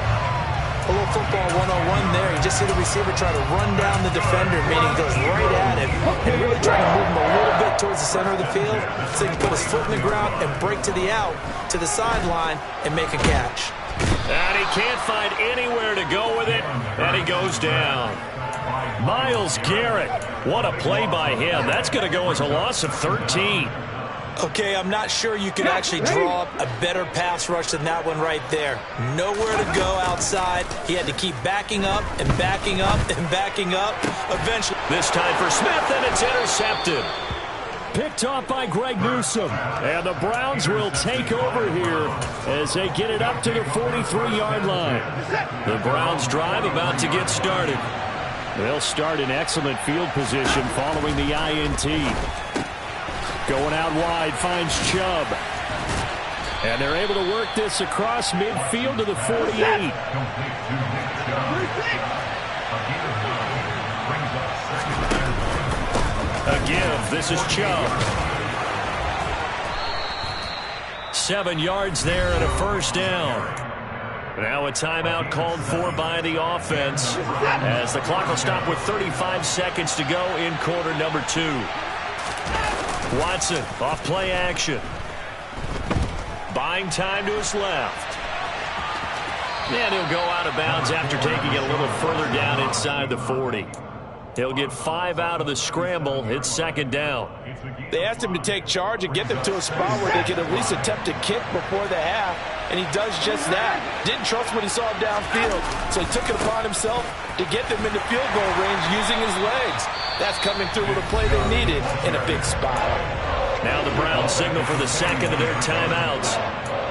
B: A little football 101 there. You just see the receiver try to run down the defender, meaning he goes right at him and really try to move him a little bit towards the center of the field so he can put his foot in the ground and break to the out, to the sideline, and make a catch.
C: And he can't find anywhere to go with it, and he goes down. Myles Garrett, what a play by him. That's going to go as a loss of 13.
B: Okay, I'm not sure you can actually draw up a better pass rush than that one right there. Nowhere to go outside. He had to keep backing up and backing up and backing up. Eventually,
C: this time for Smith, and it's intercepted. Picked off by Greg Newsome. And the Browns will take over here as they get it up to the 43-yard line. The Browns drive about to get started. They'll start in excellent field position following the INT. Going out wide, finds Chubb. And they're able to work this across midfield to the 48. A give, this is Chubb. 7 yards there and a first down. Now a timeout called for by the offense as the clock will stop with 35 seconds to go in quarter number 2. Watson off play action. Buying time to his left. And he'll go out of bounds after taking it a little further down inside the 40. He'll get 5 out of the scramble. It's second down.
B: They asked him to take charge and get them to a spot where they could at least attempt a kick before the half, and he does just that. Didn't trust what he saw downfield, so he took it upon himself to get them into field goal range using his legs. That's coming through with a play they needed in a big spot.
C: Now the Browns signal for the second of their timeouts.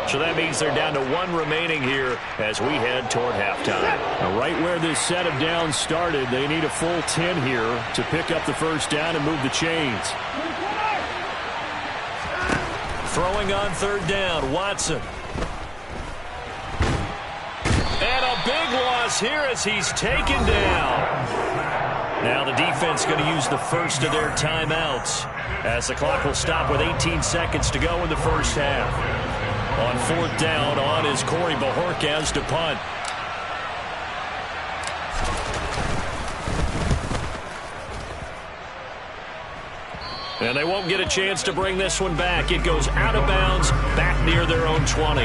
C: So that means they're down to 1 remaining here as we head toward halftime. Now right where this set of downs started, they need a full 10 here to pick up the first down and move the chains. Throwing on third down, Watson.
A: big loss here as he's taken down. Now the defense going to use the first of their timeouts as the clock will stop with 18 seconds to go in the first half. On fourth down, on is Corey Bojorquez to punt. And they won't get a chance to bring this one back. It goes out of bounds, back near their own 20.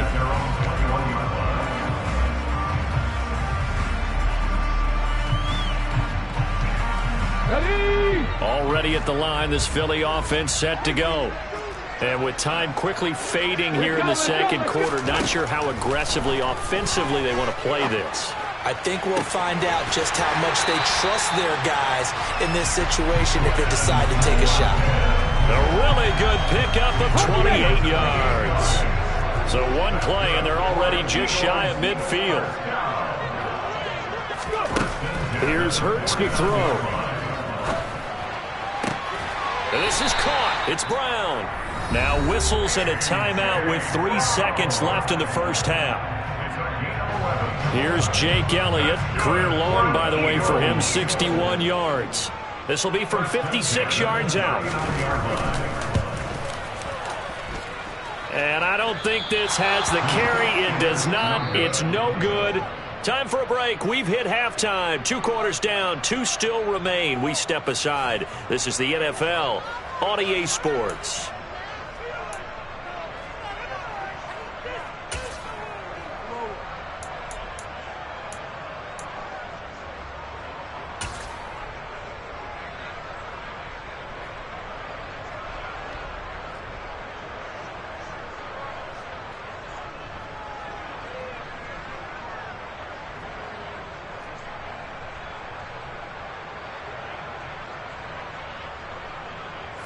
A: Already at the line, this Philly offense set to go. And with time quickly fading here in the second quarter, not sure how aggressively, offensively they want to play this.
B: I think we'll find out just how much they trust their guys in this situation if they decide to take a shot.
A: A really good pickup of 28 yards. So one play, and they're already just shy of midfield. Here's Hurts to throw. And this is caught. It's Brown. Now whistles and a timeout with 3 seconds left in the first half. Here's Jake Elliott. Career long, by the way, for him, 61 yards. This will be from 56 yards out. And I don't think this has the carry. It does not. It's no good. Time for a break. We've hit halftime. 2 quarters down. 2 still remain. We step aside. This is the NFL on EA Sports.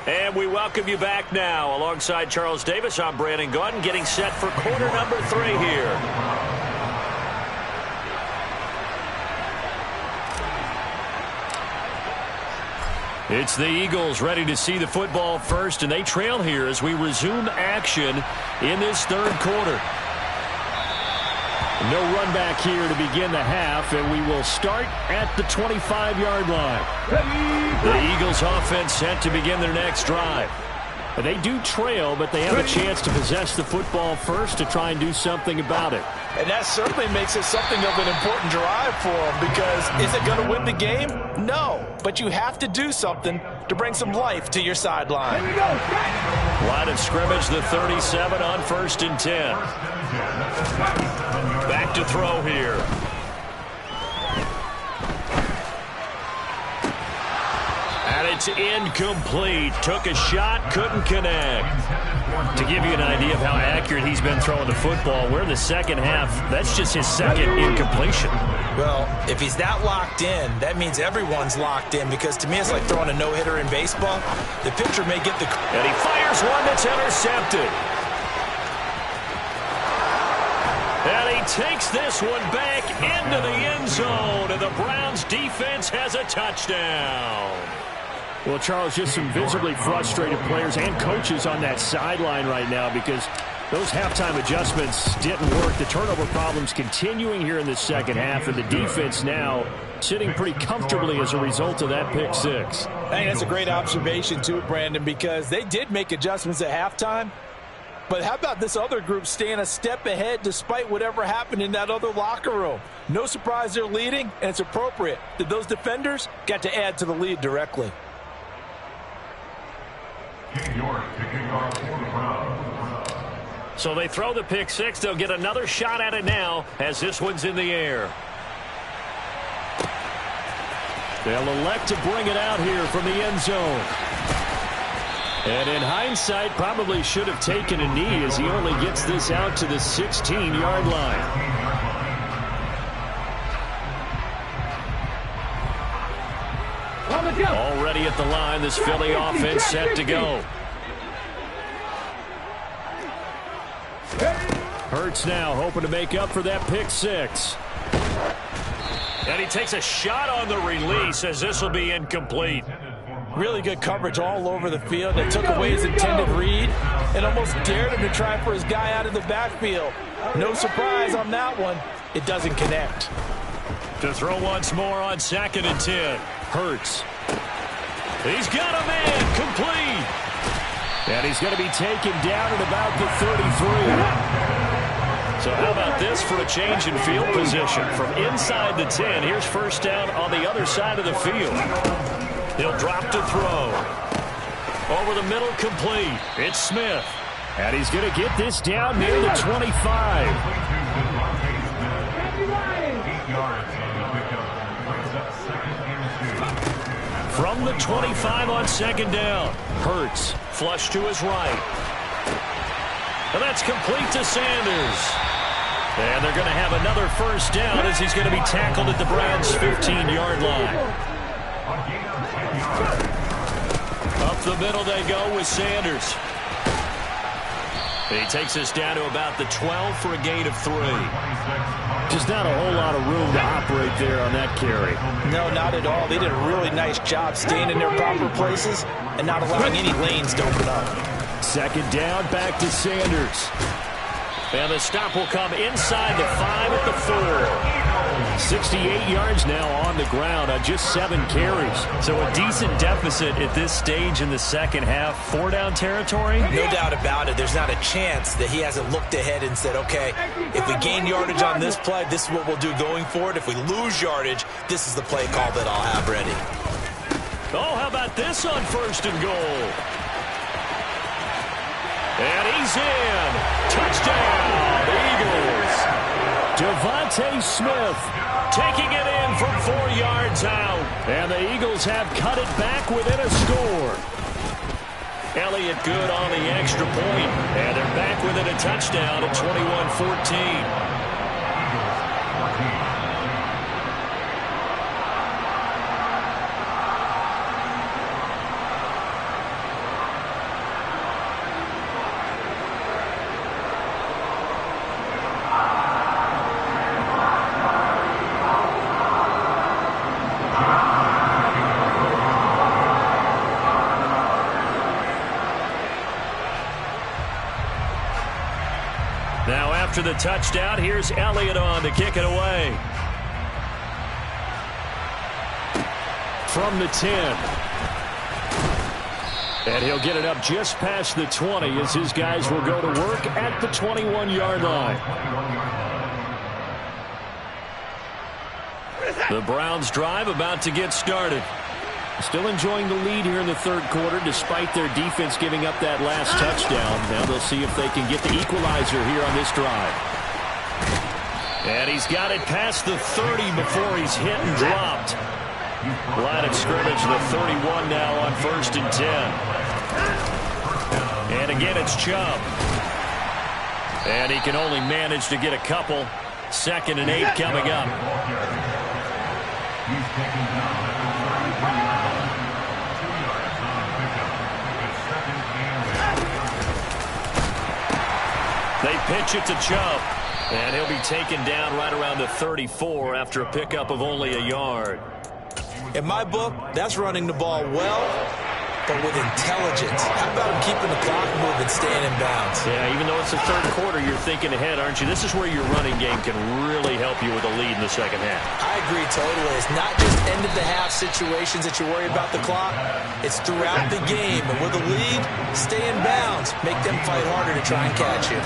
A: And we welcome you back now. Alongside Charles Davis, I'm Brandon Gaudin, getting set for quarter number 3 here. It's the Eagles ready to see the football first, and they trail here as we resume action in this third quarter. No run back here to begin the half, and we will start at the 25-yard line. The Eagles offense set to begin their next drive. They do trail, but they have a chance to possess the football first to try and do something about it.
B: And that certainly makes it something of an important drive for them, because is it going to win the game? No, but you have to do something to bring some life to your sideline.
A: Line of scrimmage, the 37 on 1st and 10. Back to throw here. And it's incomplete. Took a shot, couldn't connect. To give you an idea of how accurate he's been throwing the football, we're in the second half. That's just his second incompletion.
B: Well, if he's that locked in, that means everyone's locked in, because to me it's like throwing a no-hitter in baseball. The pitcher may get the...
A: And he fires one that's intercepted. And he takes this one back into the end zone, and the Browns defense has a touchdown.
C: Well, Charles, just some visibly frustrated players and coaches on that sideline right now, because those halftime adjustments didn't work. The turnover problems continuing here in the second half, and the defense now sitting pretty comfortably as a result of that pick six.
B: I think that's a great observation too, Brandon, because they did make adjustments at halftime. But how about this other group staying a step ahead despite whatever happened in that other locker room? No surprise they're leading, and it's appropriate that those defenders got to add to the lead directly.
A: So they throw the pick six. They'll get another shot at it now as this one's in the air. They'll elect to bring it out here from the end zone. And in hindsight, probably should have taken a knee as he only gets this out to the 16-yard line. Already at the line, this Philly offense set to go. Hurts now hoping to make up for that pick six. And he takes a shot on the release as this will be incomplete.
B: Really good coverage all over the field. They took away his intended read and almost dared him to try for his guy out of the backfield. No surprise on that one. It doesn't connect.
A: To throw once more on 2nd and 10. Hurts. He's got a man complete.
C: And he's going to be taken down at about the 33.
A: So how about this for a change in field position? From inside the 10, here's first down on the other side of the field. He'll drop to throw. Over the middle, complete. It's Smith.
C: And he's going to get this down near the 25.
A: From the 25 on 2nd down. Hurts. Flush to his right. And that's complete to Sanders. And they're going to have another first down as he's going to be tackled at the Browns' 15-yard line. Up the middle they go with Sanders. He takes us down to about the 12 for a gain of 3.
C: Just not a whole lot of room to operate there on that carry.
B: No, not at all. They did a really nice job staying in their proper places and not allowing any lanes to open up.
C: 2nd down, back to Sanders.
A: And the stop will come inside the 5 at the 4.
C: 68 yards now on the ground on just 7 carries.
A: So a decent deficit at this stage in the second half. 4-down territory?
B: No doubt about it. There's not a chance that he hasn't looked ahead and said, okay, if we gain yardage on this play, this is what we'll do going forward. If we lose yardage, this is the play call that I'll have ready.
A: Oh, how about this on 1st and goal? And he's in. Touchdown, Eagles.
C: Devontae Smith
A: taking it in from 4 yards out.
C: And the Eagles have cut it back within a score.
A: Elliott good on the extra point. And they're back within a touchdown at 21-14. After the touchdown, here's Elliott on to kick it away.
C: From the 10. And he'll get it up just past the 20 as his guys will go to work at the 21-yard line.
A: The Browns drive about to get started.
C: Still enjoying the lead here in the 3rd quarter despite their defense giving up that last touchdown. Now they'll see if they can get the equalizer here on this drive.
A: And he's got it past the 30 before he's hit and dropped. Line of scrimmage, the 31 now on 1st and 10. And again, it's Chubb. And he can only manage to get a couple. 2nd and 8 coming up.
E: He's taken down at the 33 yard line. 2 yards on the pickup. It's 2nd and 8.
A: They pitch it to Chubb. And he'll be taken down right around the 34 after a pickup of only a yard.
B: In my book, that's running the ball well, but with intelligence. How about him keeping the clock moving, staying in bounds?
A: Yeah, even though it's the 3rd quarter, you're thinking ahead, aren't you? This is where your running game can really help you with a lead in the second half.
B: I agree totally. It's not just end-of-the-half situations that you worry about the clock. It's throughout the game. And with a lead, stay in bounds. Make them fight harder to try and catch you.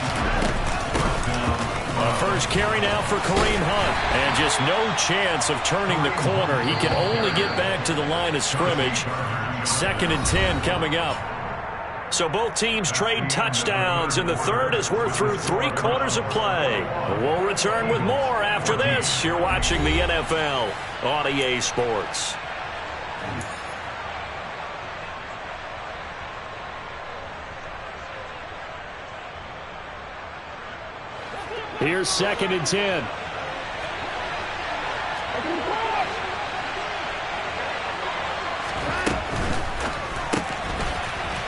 A: A first carry now for Kareem Hunt. And just no chance of turning the corner. He can only get back to the line of scrimmage. 2nd and 10 coming up. So both teams trade touchdowns in the 3rd as we're through 3 quarters of play. We'll return with more after this. You're watching the NFL on EA Sports.
C: Here's 2nd and 10.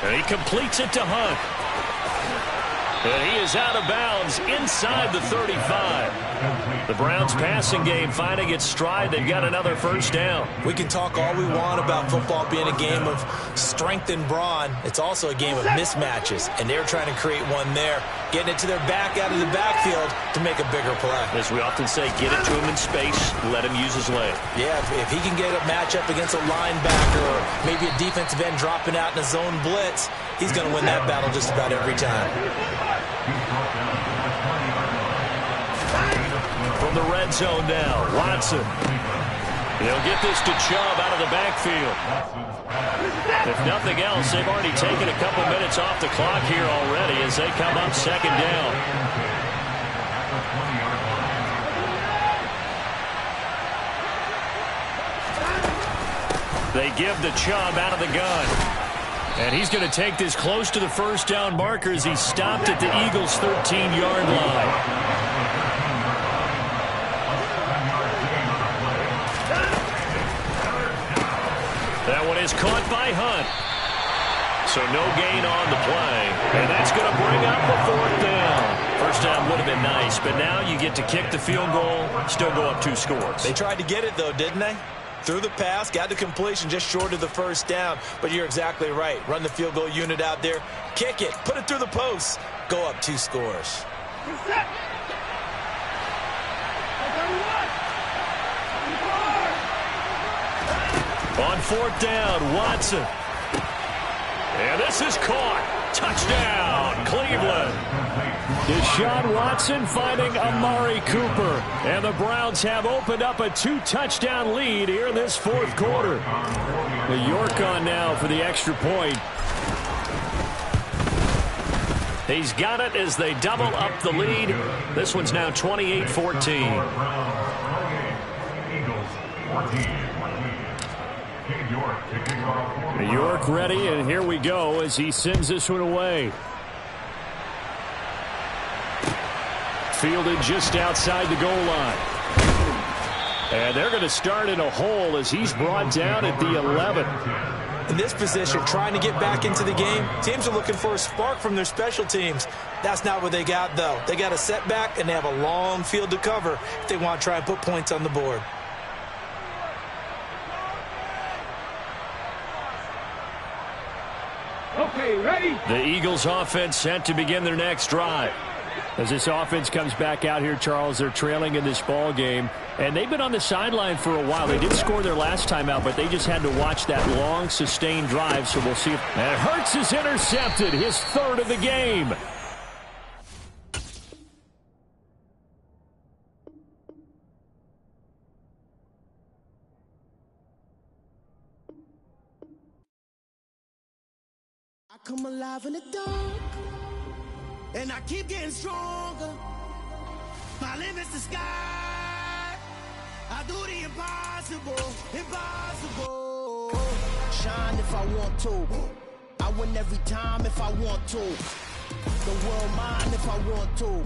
A: And he completes it to Hunt. And he is out of bounds inside the 35. The Browns passing game finding its stride. They've got another first down.
B: We can talk all we want about football being a game of strength and brawn. It's also a game of mismatches, and they're trying to create one there, getting it to their back out of the backfield to make a bigger play.
A: As we often say, get it to him in space, let him use his leg.
B: Yeah, if he can get a matchup against a linebacker or maybe a defensive end dropping out in a zone blitz, he's going to win that battle just about every time.
A: From the red zone now, Watson. He'll get this to Chubb out of the backfield. If nothing else, they've already taken a couple minutes off the clock here already as they come up second down. They give the Chubb out of the gun. And he's going to take this close to the first down marker as he's stopped at the Eagles' 13-yard line. That one is caught by Hunt. So no gain on the play. And that's going to bring up the fourth down. First down would have been nice, but now you get to kick the field goal, still go up 2 scores.
B: They tried to get it, though, didn't they? Threw the pass, got the completion just short of the first down. But you're exactly right. Run the field goal unit out there. Kick it. Put it through the post. Go up 2 scores.
A: On fourth down, Watson. And this is caught. Touchdown, Cleveland. Deshaun Watson finding Amari Cooper. And the Browns have opened up a 2-touchdown lead here in this fourth quarter. New York on now for the extra point. He's got it as they double up the lead. This one's now 28-14. New York ready, and here we go as he sends this one away. Fielded just outside the goal line. And they're going to start in a hole as he's brought down at the 11.
B: In this position, trying to get back into the game, teams are looking for a spark from their special teams. That's not what they got, though. They got a setback, and they have a long field to cover if they want to try and put points on the board.
D: Okay, ready?
A: The Eagles offense set to begin their next drive. As this offense comes back out here, Charles, they're trailing in this ball game. And they've been on the sideline for a while. They did score their last time out, but they just had to watch that long, sustained drive. So we'll see if... And Hurts is intercepted, his third of the game.
G: I come alive in the dark, and I keep getting stronger. My limit's the sky. I do the impossible, impossible. Shine if I want to. I win every time if I want to. The world mine if I want to.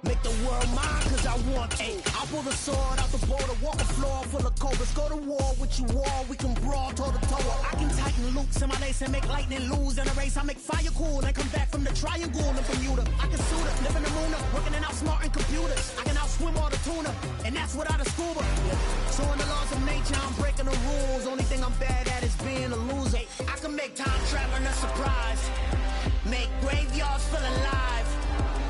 G: Make the world mine cause I want to. I pull the sword out the border, walk a floor full of cobras. Go to war with you all, we can brawl toe to toe. I can tighten loops in my lace and make lightning lose in a race. I make fire cool and come back from the triangle in Bermuda. I can suit it, live in the moon, working and outsmarting computers. I can outswim all the tuna, and that's without a scuba. So in the laws of nature, I'm breaking the rules. Only thing I'm bad at is being a loser. I can make time traveling a surprise. Make graveyards feel alive.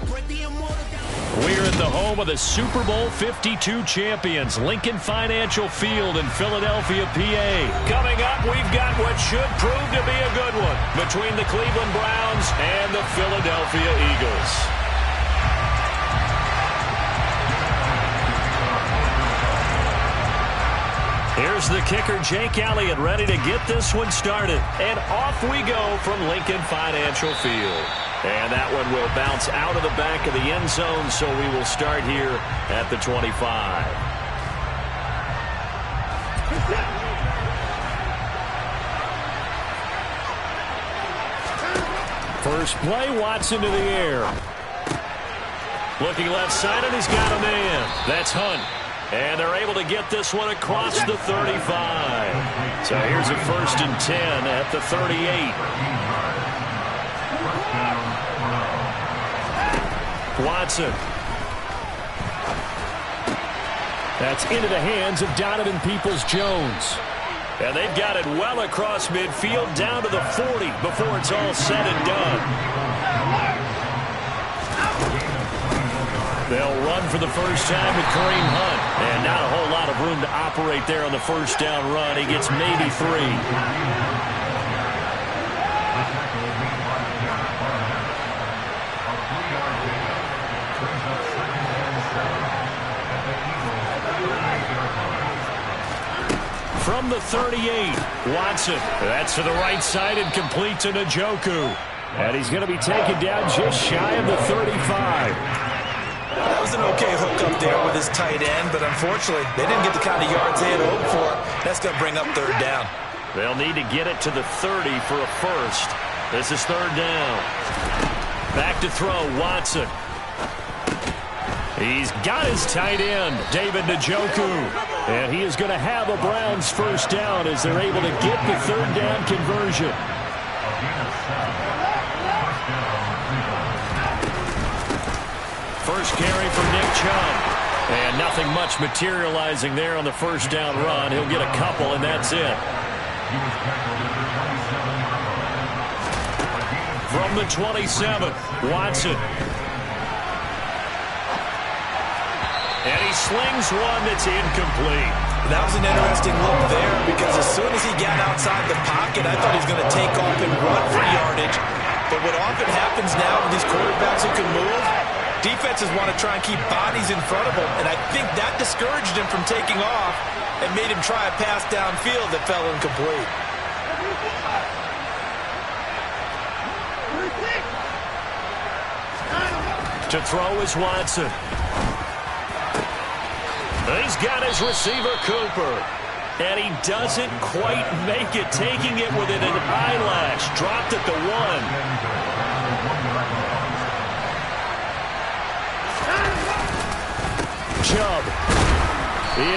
G: Break the immortal down.
A: We're at the home of the Super Bowl 52 champions, Lincoln Financial Field in Philadelphia, PA. Coming up, we've got what should prove to be a good one between the Cleveland Browns and the Philadelphia Eagles. Here's the kicker, Jake Elliott, ready to get this one started. And off we go from Lincoln Financial Field. And that one will bounce out of the back of the end zone, so we will start here at the 25. First play, Watson to the air. Looking left side, and he's got a man. That's Hunt. And they're able to get this one across the 35. So here's a 1st and 10 at the 38. Watson. That's into the hands of Donovan Peoples-Jones. And they've got it well across midfield down to the 40 before it's all said and done. They'll run for the first time with Kareem Hunt. And not a whole lot of room to operate there on the first down run. He gets maybe 3. From the 38, Watson. That's to the right side and complete to Njoku. And he's going to be taken down just shy of the 35.
B: That was an okay hook up there with his tight end, but unfortunately, they didn't get the kind of yards they had hoped for. That's going to bring up third down.
A: They'll need to get it to the 30 for a first. This is third down. Back to throw, Watson. He's got his tight end, David Njoku. And he is going to have a Browns first down as they're able to get the third down conversion. First carry for Nick Chubb. And nothing much materializing there on the first down run. He'll get a couple, and that's it. From the 27, Watson. And he slings one that's incomplete.
B: That was an interesting look there because as soon as he got outside the pocket, I thought he was going to take off and run for yardage. But what often happens now with these quarterbacks who can move, defenses want to try and keep bodies in front of them. And I think that discouraged him from taking off and made him try a pass downfield that fell incomplete.
A: To throw is Watson. He's got his receiver, Cooper. And he doesn't quite make it, taking it within an eyelash. Dropped at the 1. Chubb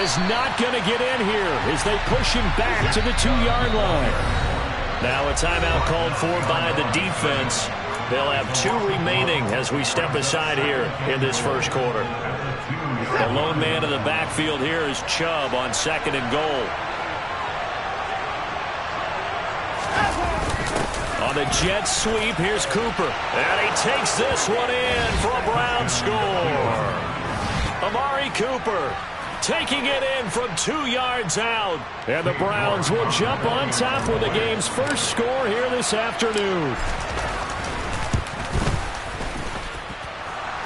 A: is not going to get in here as they push him back to the 2-yard line. Now a timeout called for by the defense. They'll have 2 remaining as we step aside here in this first quarter. The lone man in the backfield here is Chubb on 2nd and goal. On the jet sweep, here's Cooper. And he takes this one in for a Brown score. Amari Cooper taking it in from 2 yards out. And the Browns will jump on top with the game's first score here this afternoon.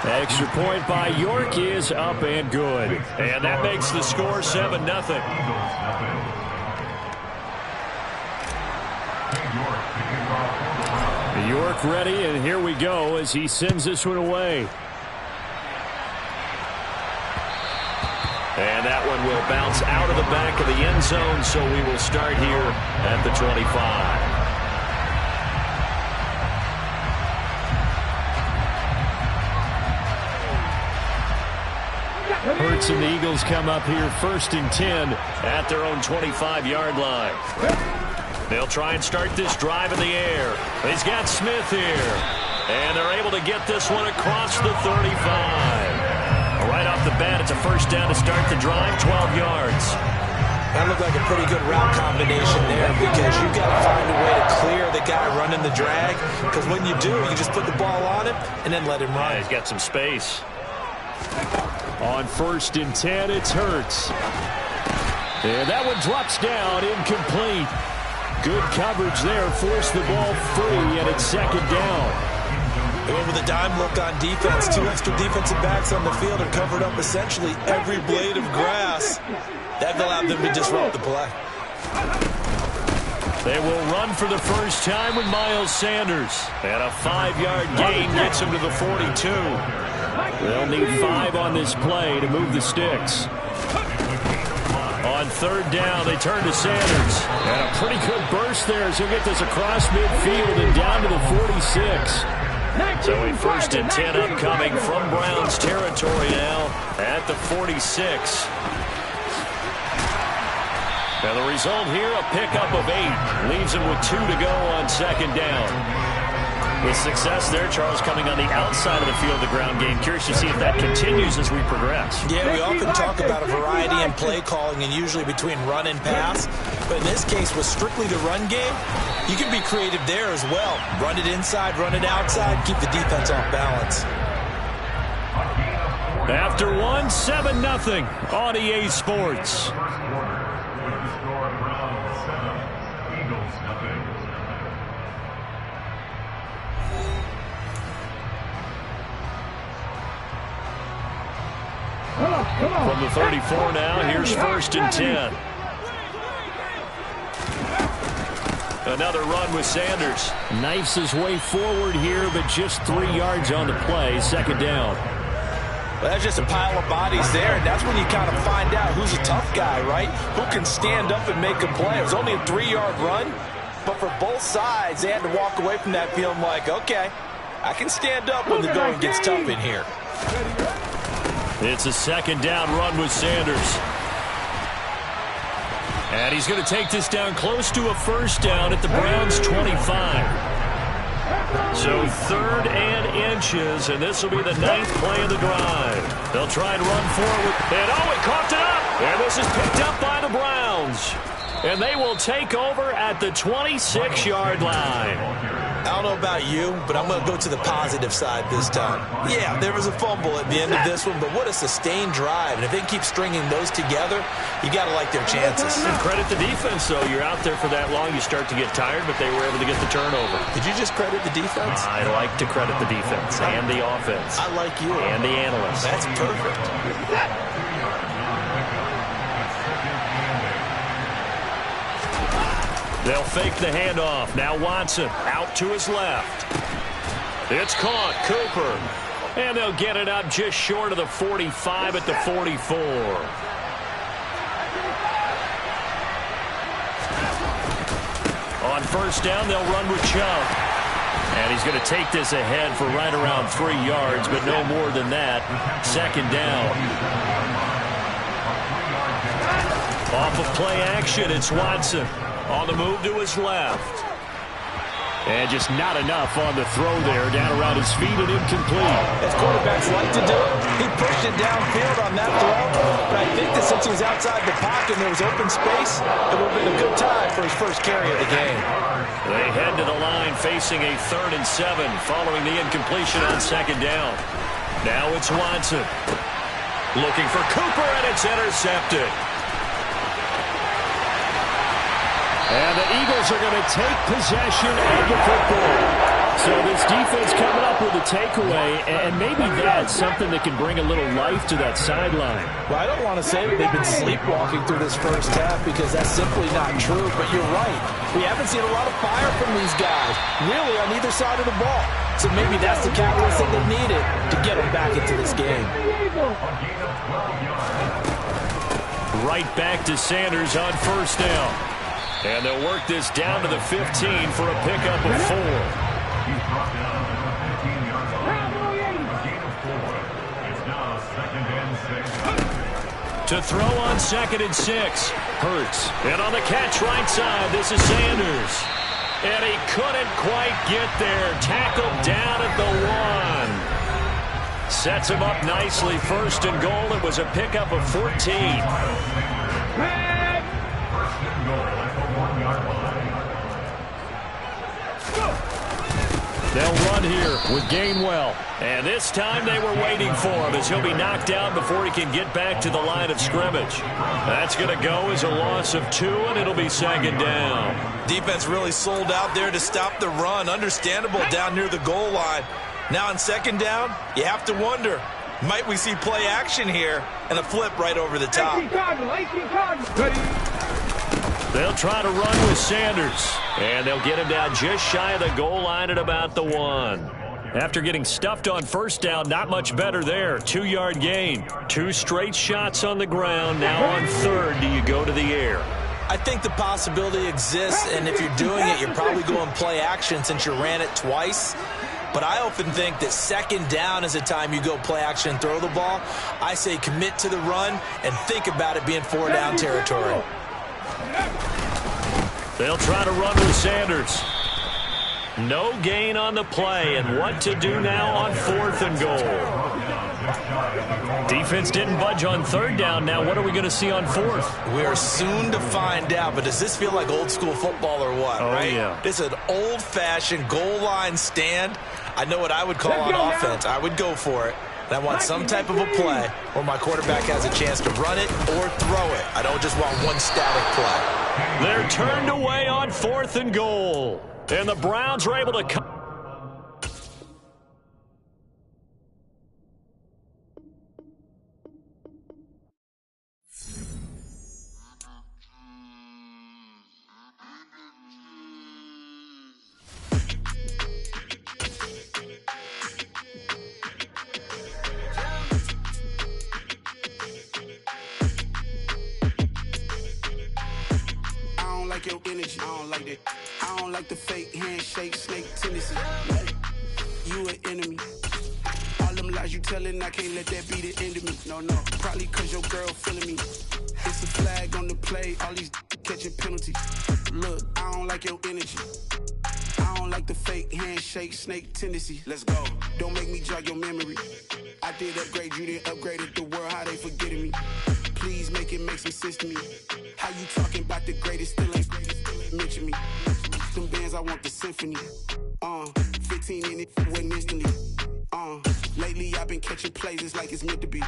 A: Extra point by York is up and good. And that makes the score 7-0. York ready, and here we go as he sends this one away. And that one will bounce out of the back of the end zone, so we will start here at the 25. Hurts and the Eagles come up here 1st and 10 at their own 25-yard line. They'll try and start this drive in the air. He's got Smith here. And they're able to get this one across the 35. Right off the bat, it's a first down to start the drive, 12 yards.
B: That looked like a pretty good route combination there because you've got to find a way to clear the guy running the drag. Because when you do, you just put the ball on him and then let him run.
A: Yeah, he's got some space. On 1st and 10, it's Hurts. And that one drops down, incomplete. Good coverage there, forced the ball free, and it's 2nd down.
B: And with a dime look on defense, 2 extra defensive backs on the field are covered up essentially every blade of grass. That allowed them to disrupt the play.
A: They will run for the first time with Miles Sanders. And a 5-yard gain gets him to the 42. They'll need 5 on this play to move the sticks. On 3rd down, they turn to Sanders. And a pretty good burst there as he'll get this across midfield and down to the 46. So a 1st and 10 upcoming from Browns territory now at the 46. Now the result here, a pickup of 8. Leaves him with 2 to go on 2nd down.
C: With success there, Charles, coming on the outside of the field of the ground game. Curious to see if that continues as we progress.
B: Yeah, we often talk about a variety in play calling and usually between run and pass. But in this case, with strictly the run game, you can be creative there as well. Run it inside, run it outside, keep the defense off balance.
C: After 7-0 on EA Sports. From the 34 now, here's 1st and 10. Another run with Sanders. Knifes his way forward here, but just 3 yards on the play. 2nd down.
B: Well, that's just a pile of bodies there, and that's when you kind of find out who's a tough guy, right? Who can stand up and make a play. It was only a 3-yard run, but for both sides, they had to walk away from that feeling like, okay, I can stand up when the going gets tough in here.
C: It's a 2nd down run with Sanders. And he's going to take this down close to a 1st down at the Browns' 25. So 3rd and inches, and this will be the 9th play of the drive. They'll try and run forward. And he coughed it up. And this is picked up by the Browns. And they will take over at the 26-yard line.
B: I don't know about you, but I'm going to go to the positive side this time. Yeah, there was a fumble at the end of this one, but what a sustained drive. And if they keep stringing those together, you got to like their chances.
C: And credit the defense, though. You're out there for that long, you start to get tired, but they were able to get the turnover.
B: Did you just credit the defense?
C: I like to credit the defense and the offense.
B: I like you.
C: And the analysts.
B: That's perfect.
C: They'll fake the handoff. Now Watson out to his left. It's caught. Cooper. And they'll get it up just short of the 45 at the 44. On 1st down, they'll run with Chubb. And he's going to take this ahead for right around 3 yards, but no more than that. 2nd down. Off of play action, it's Watson. On the move to his left. And just not enough on the throw there. Down around his feet and incomplete.
B: As quarterbacks like to do, he pushed it downfield on that throw. But I think that since he was outside the pocket and there was open space, it would have been a good time for his first carry of the game.
C: They head to the line facing a 3rd and 7 following the incompletion on 2nd down. Now it's Watson. Looking for Cooper, and it's intercepted. And the Eagles are going to take possession of the football. So this defense coming up with a takeaway, and maybe that's something that can bring a little life to that sideline.
B: Well, I don't want to say that they've been sleepwalking through this first half because that's simply not true, but you're right. We haven't seen a lot of fire from these guys, really on either side of the ball. So maybe that's the catalyst that they needed to get them back into this game.
C: Right back to Sanders on 1st down. And they'll work this down to the 15 for a pickup of 4.
E: He's brought down at the 15-yard line. A gain of 4. It's now 2nd and 6.
C: To throw on 2nd and 6. Hurts. And on the catch right side, this is Sanders. And he couldn't quite get there. Tackled down at the 1. Sets him up nicely. 1st and goal. It was a pickup of 14. They'll run here with Gainwell. And this time they were waiting for him as he'll be knocked down before he can get back to the line of scrimmage. That's going to go as a loss of 2, and it'll be 2nd down.
B: Defense really sold out there to stop the run. Understandable down near the goal line. Now on 2nd down, you have to wonder, might we see play action here and a flip right over the top?
C: They'll try to run with Sanders. And they'll get him down just shy of the goal line at about the 1. After getting stuffed on 1st down, not much better there. 2-yard gain. 2 straight shots on the ground. Now on 3rd, do you go to the air?
B: I think the possibility exists, and if you're doing it, you're probably going play action since you ran it twice. But I often think that 2nd down is the time you go play action and throw the ball. I say commit to the run and think about it being 4-down territory.
C: They'll try to run with Sanders.
A: No gain on the play, and what to do now on 4th and goal. Defense didn't budge on 3rd down. Now what are we going to see on 4th?
B: We're soon to find out, but does this feel like old school football or what, right?
C: Yeah.
B: This is an old-fashioned goal line stand. I know what I would call on offense. I would go for it. And I want some type of a play where my quarterback has a chance to run it or throw it. I don't just want one static play.
A: They're turned away on 4th and goal. And the Browns are able to come.
G: Your energy, I don't like that. I don't like the fake handshake, snake tendency. You an enemy. All them lies you telling, I can't let that be the end of me. No, probably cause your girl feeling me. It's a flag on the play, all these catching penalties. Look, I don't like your energy. I don't like the fake handshake, snake tendency. Let's go. Don't make me jog your memory. I did upgrade, you didn't upgrade it. The world, how they forgetting me. Please make it make some sense to me. How you talking about the greatest, still ain't mention me. Them bands, I want the symphony. 15 in it, went instantly. Lately I've been catching plays, it's like it's meant to be.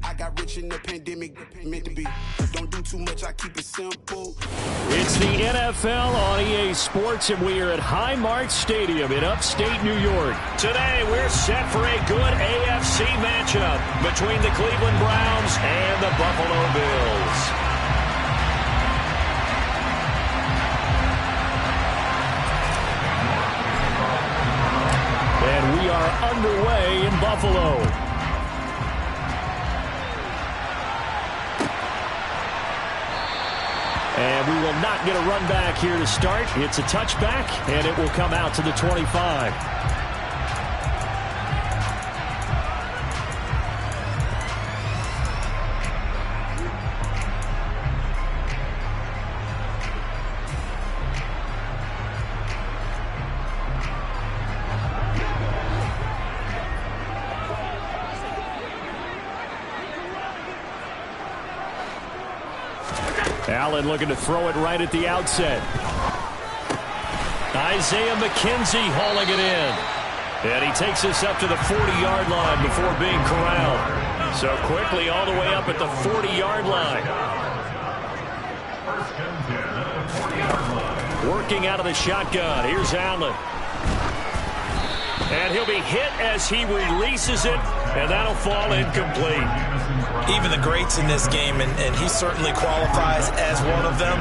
G: I got rich in the pandemic, meant to be. Don't do too much, I keep it simple.
A: It's the NFL on EA Sports, and we are at Highmark Stadium in upstate New York. Today, we're set for a good AFC matchup between the Cleveland Browns and the Buffalo Bills. And we are underway in Buffalo. And we will not get a run back here to start. It's a touchback, and it will come out to the 25. Allen looking to throw it right at the outset. Isaiah McKenzie hauling it in. And he takes us up to the 40-yard line before being corralled. So quickly all the way up at the 40-yard line. Working out of the shotgun. Here's Allen. And he'll be hit as he releases it, and that'll fall incomplete.
B: Even the greats in this game, and he certainly qualifies as one of them,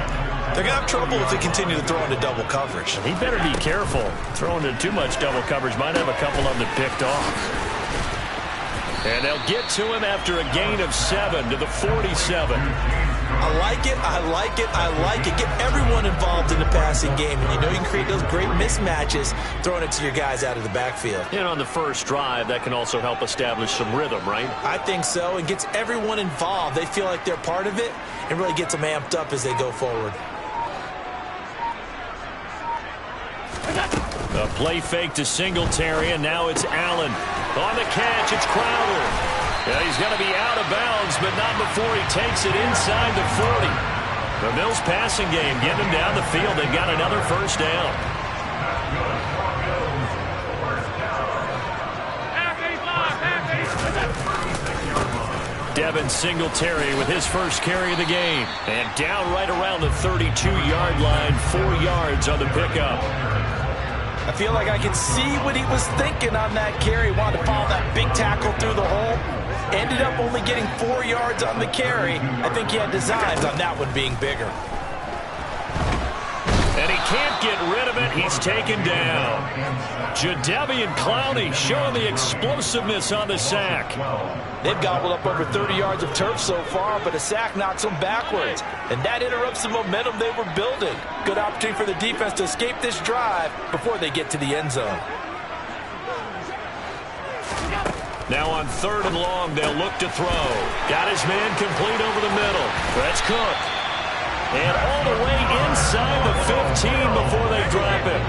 B: they're going to have trouble if they continue to throw into double coverage.
A: He better be careful. Throwing into too much double coverage might have a couple of them picked off. And they'll get to him after a gain of 7 to the 47.
B: I like it, I like it, I like it. Get everyone involved in the passing game. And you know you can create those great mismatches throwing it to your guys out of the backfield.
A: And on the first drive, that can also help establish some rhythm, right?
B: I think so. It gets everyone involved. They feel like they're part of it and really gets them amped up as they go forward.
A: A play fake to Singletary, and now it's Allen. On the catch, it's Crowder. Yeah, he's going to be out of bounds, but not before he takes it inside the 40. The Bills passing game getting him down the field. They've got another first down. Devin Singletary with his first carry of the game. And down right around the 32-yard line, 4 yards on the pickup.
B: I feel like I can see what he was thinking on that carry. Wanted to follow that big tackle through the hole. Ended up only getting 4 yards on the carry. I think he had designs on that one being bigger.
A: And he can't get rid of it. He's taken down. Jadeveon Clowney showing the explosiveness on the sack.
B: They've gobbled up over 30 yards of turf so far, but a sack knocks them backwards. And that interrupts the momentum they were building. Good opportunity for the defense to escape this drive before they get to the end zone.
A: Now on 3rd and long, they'll look to throw. Got his man complete over the middle. That's Cook. And all the way inside the 15 before they drop it.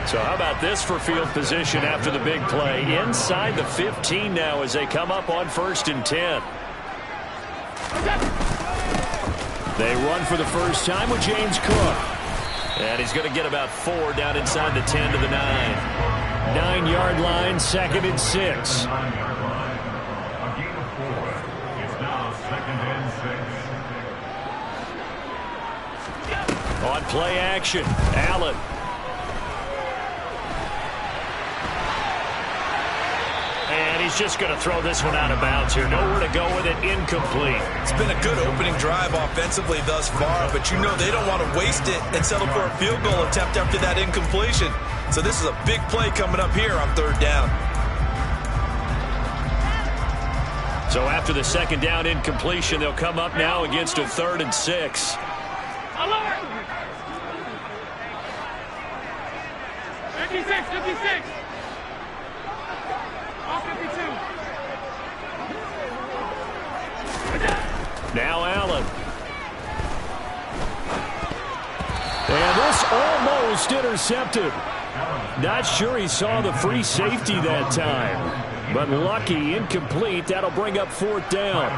A: So how about this for field position after the big play? Inside the 15 now as they come up on 1st and 10. They run for the first time with James Cook. And he's going to get about 4 down inside the 10 to the 9. 9-yard line, 2nd and 6.
E: 9-yard line. A gain of 4. It's now 2nd and 6.
A: On play action, Allen. And he's just going to throw this one out of bounds here. Nowhere to go with it, incomplete.
B: It's been a good opening drive offensively thus far, but you know they don't want to waste it and settle for a field goal attempt after that incompletion. So this is a big play coming up here on 3rd down.
A: So after the 2nd down incompletion, they'll come up now against a 3rd and 6.
D: 56, 56. All 52.
A: Now Allen. And this almost intercepted. Not sure he saw the free safety that time. But lucky, incomplete. That'll bring up 4th down.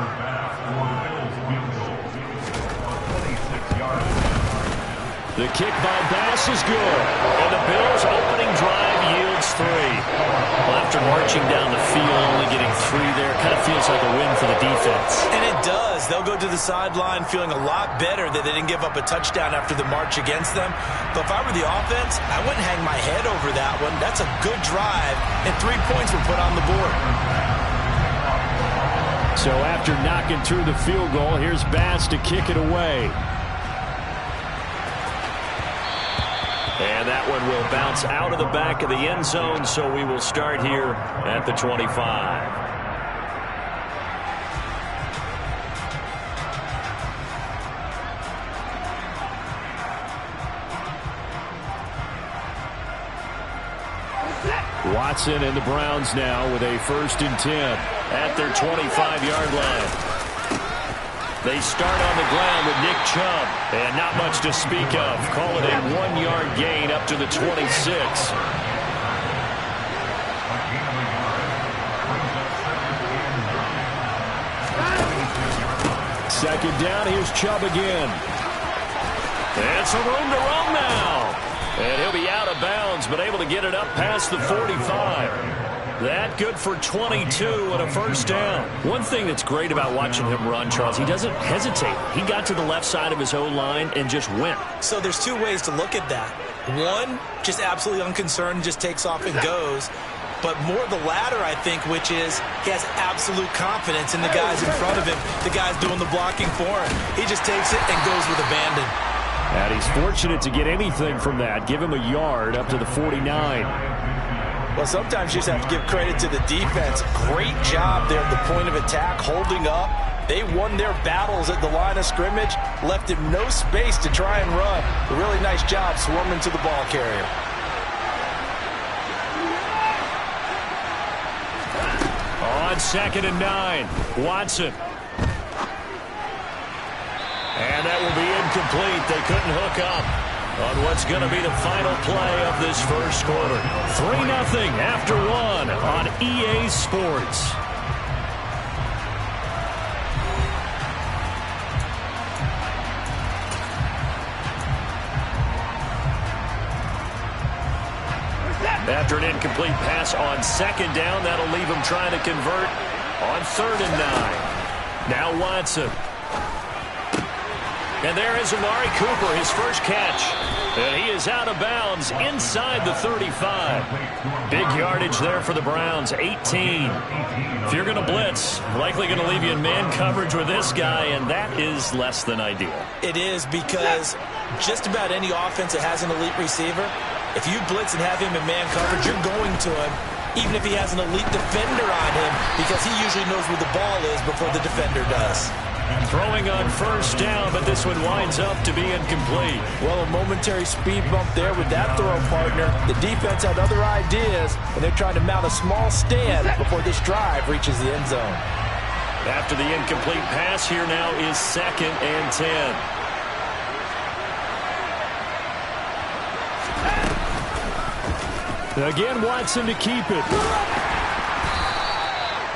A: The kick by Bass is good. And the Bills' opening drive yields 3. Well, after marching down the field, only getting 3 there, kind of feels like a win for the defense.
B: And it does. They'll go to the sideline feeling a lot better that they didn't give up a touchdown after the march against them. But if I were the offense, I wouldn't hang my head over that one. That's a good drive, and 3 points were put on the board.
C: So after knocking through the field goal, here's Bass to kick it away.
A: And that one will bounce out of the back of the end zone, so we will start here at the 25.
C: Watson and the Browns now with a 1st and 10
A: at their 25-yard line. They start on the ground with Nick Chubb, and not much to speak of. Call it a 1-yard gain up to the 26.
C: 2nd down, here's Chubb again.
A: And some room to run now. And he'll be out of bounds, but able to get it up past the 45. That good for 22 and a 1st down. One thing that's great about watching him run, Charles, he doesn't hesitate. He got to the left side of his O-line and just went.
B: So there's 2 ways to look at that. One, just absolutely unconcerned, just takes off and goes. But more the latter, I think, which is he has absolute confidence in the guys in front of him, the guys doing the blocking for him. He just takes it and goes with abandon.
C: And he's fortunate to get anything from that. Give him a yard up to the 49.
B: Well, sometimes you just have to give credit to the defense. Great job there at the point of attack, holding up. They won their battles at the line of scrimmage, left him no space to try and run. A really nice job swarming to the ball carrier.
A: On 2nd and 9, Watson. And that will be incomplete. They couldn't hook up on what's going to be the final play of this 1st quarter. 3-0 after 1 on EA Sports. After an incomplete pass on 2nd down, that'll leave him trying to convert on 3rd and 9. Now Watson. And there is Amari Cooper, his first catch. And he is out of bounds inside the 35. Big yardage there for the Browns, 18. If you're going to blitz, likely going to leave you in man coverage with this guy, and that is less than ideal.
B: It is, because just about any offense that has an elite receiver, if you blitz and have him in man coverage, you're going to him, even if he has an elite defender on him, because he usually knows where the ball is before the defender does.
A: Throwing on 1st down, but this one winds up to be incomplete.
B: Well, a momentary speed bump there with that throw partner. The defense had other ideas, and they're trying to mount a small stand before this drive reaches the end zone.
A: After the incomplete pass, here now is 2nd and 10.
C: Again, Watson to keep it.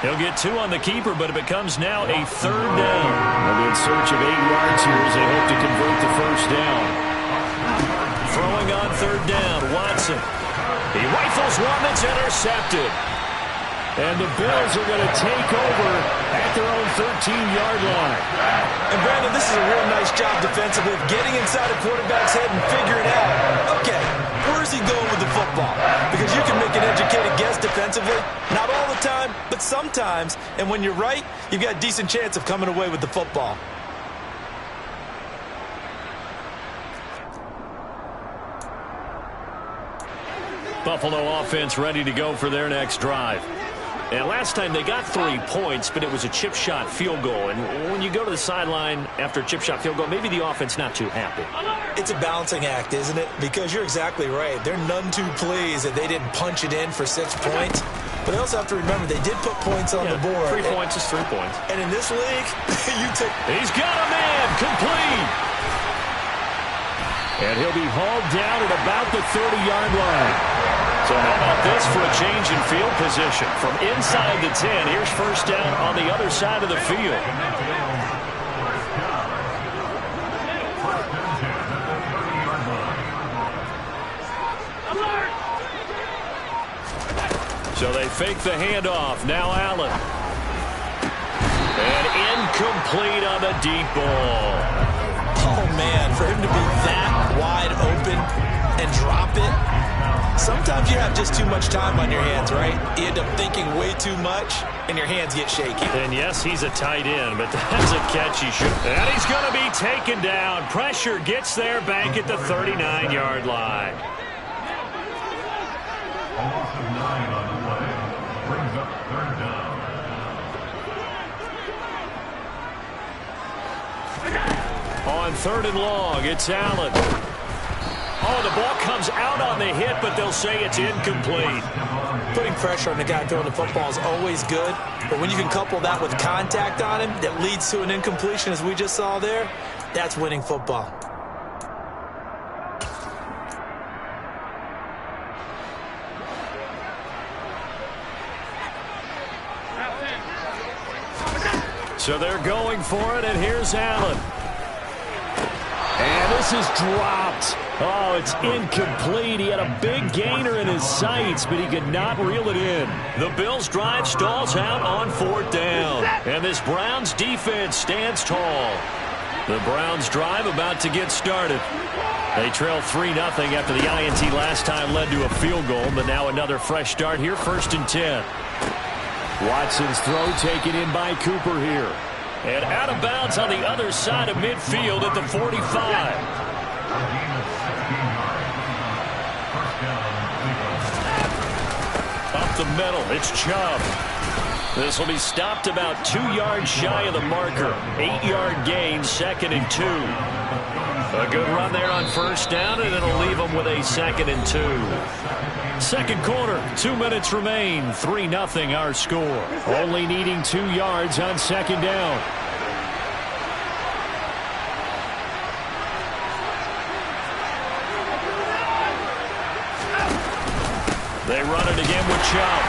A: He'll get 2 on the keeper, but it becomes now a 3rd down.
C: They'll be in search of 8 yards here as they hope to convert the first down.
A: Throwing on 3rd down, Watson. He rifles one that's intercepted.
C: And the Bills are going to take over at their own 13-yard line.
B: And, Brandon, this is a real nice job defensively of getting inside a quarterback's head and figuring out, okay, where's he going with the football? Because you can make an educated guess defensively. Not all the time, but sometimes. And when you're right, you've got a decent chance of coming away with the football.
A: Buffalo offense ready to go for their next drive. And last time they got 3 points, but it was a chip shot field goal. And when you go to the sideline after a chip shot field goal, maybe the offense not too happy.
B: It's a balancing act, isn't it? Because you're exactly right. They're none too pleased that they didn't punch it in for 6 points. But they also have to remember they did put points on the board.
A: 3 points is 3 points.
B: And in this league, you take...
A: He's got a man complete.
C: And he'll be hauled down at about the 30-yard line.
A: So how about this for a change in field position? From inside the 10, here's first down on the other side of the field. So they fake the handoff. Now Allen. And incomplete on the deep ball.
B: Oh, man, for him to be that wide open and drop it. Sometimes you have just too much time on your hands, right? You end up thinking way too much, and your hands get shaky.
A: And yes, he's a tight end, but that's a catch he should. And he's going to be taken down. Pressure gets there back at the 39-yard line.
E: Loss of 9 on the play. Brings up 3rd down.
A: On 3rd and long, it's Allen. Oh, the ball comes out on the hit, but they'll say it's incomplete.
B: Putting pressure on the guy throwing the football is always good, but when you can couple that with contact on him that leads to an incompletion, as we just saw there, that's winning football.
A: So they're going for it, and here's Allen.
C: And this is dropped. Oh, it's incomplete. He had a big gainer in his sights, but he could not reel it in.
A: The Bills' drive stalls out on 4th down. And this Browns defense stands tall. The Browns' drive about to get started. They trail 3-0 after the INT last time led to a field goal, but now another fresh start here, 1st and 10.
C: Watson's throw taken in by Cooper here.
A: And out of bounds on the other side of midfield at the 45. Up the middle, it's Chubb. This will be stopped about 2 yards shy of the marker. 8-yard gain, 2nd and 2. A good run there on 1st down, and it'll leave them with a 2nd and 2. Second quarter, 2 minutes remain. 3-0 our score.
C: Only needing 2 yards on 2nd down.
A: They run it again with Chubb.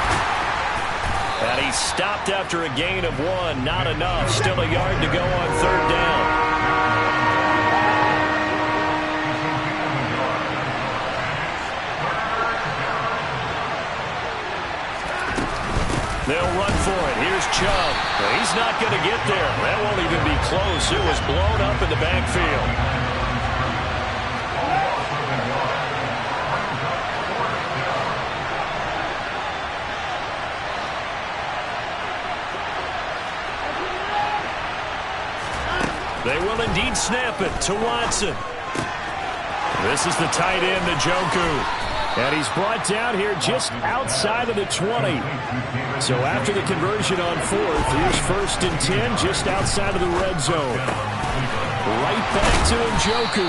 A: And he's stopped after a gain of 1. Not enough. Still a yard to go on 3rd down. They'll run for it. Here's Chubb. He's not going to get there. That won't even be close. It was blown up in the backfield. They will indeed snap it to Watson. This is the tight end, Njoku.
C: And he's brought down here just outside of the 20. So after the conversion on 4th, here's 1st and 10 just outside of the red zone. Right back to Njoku.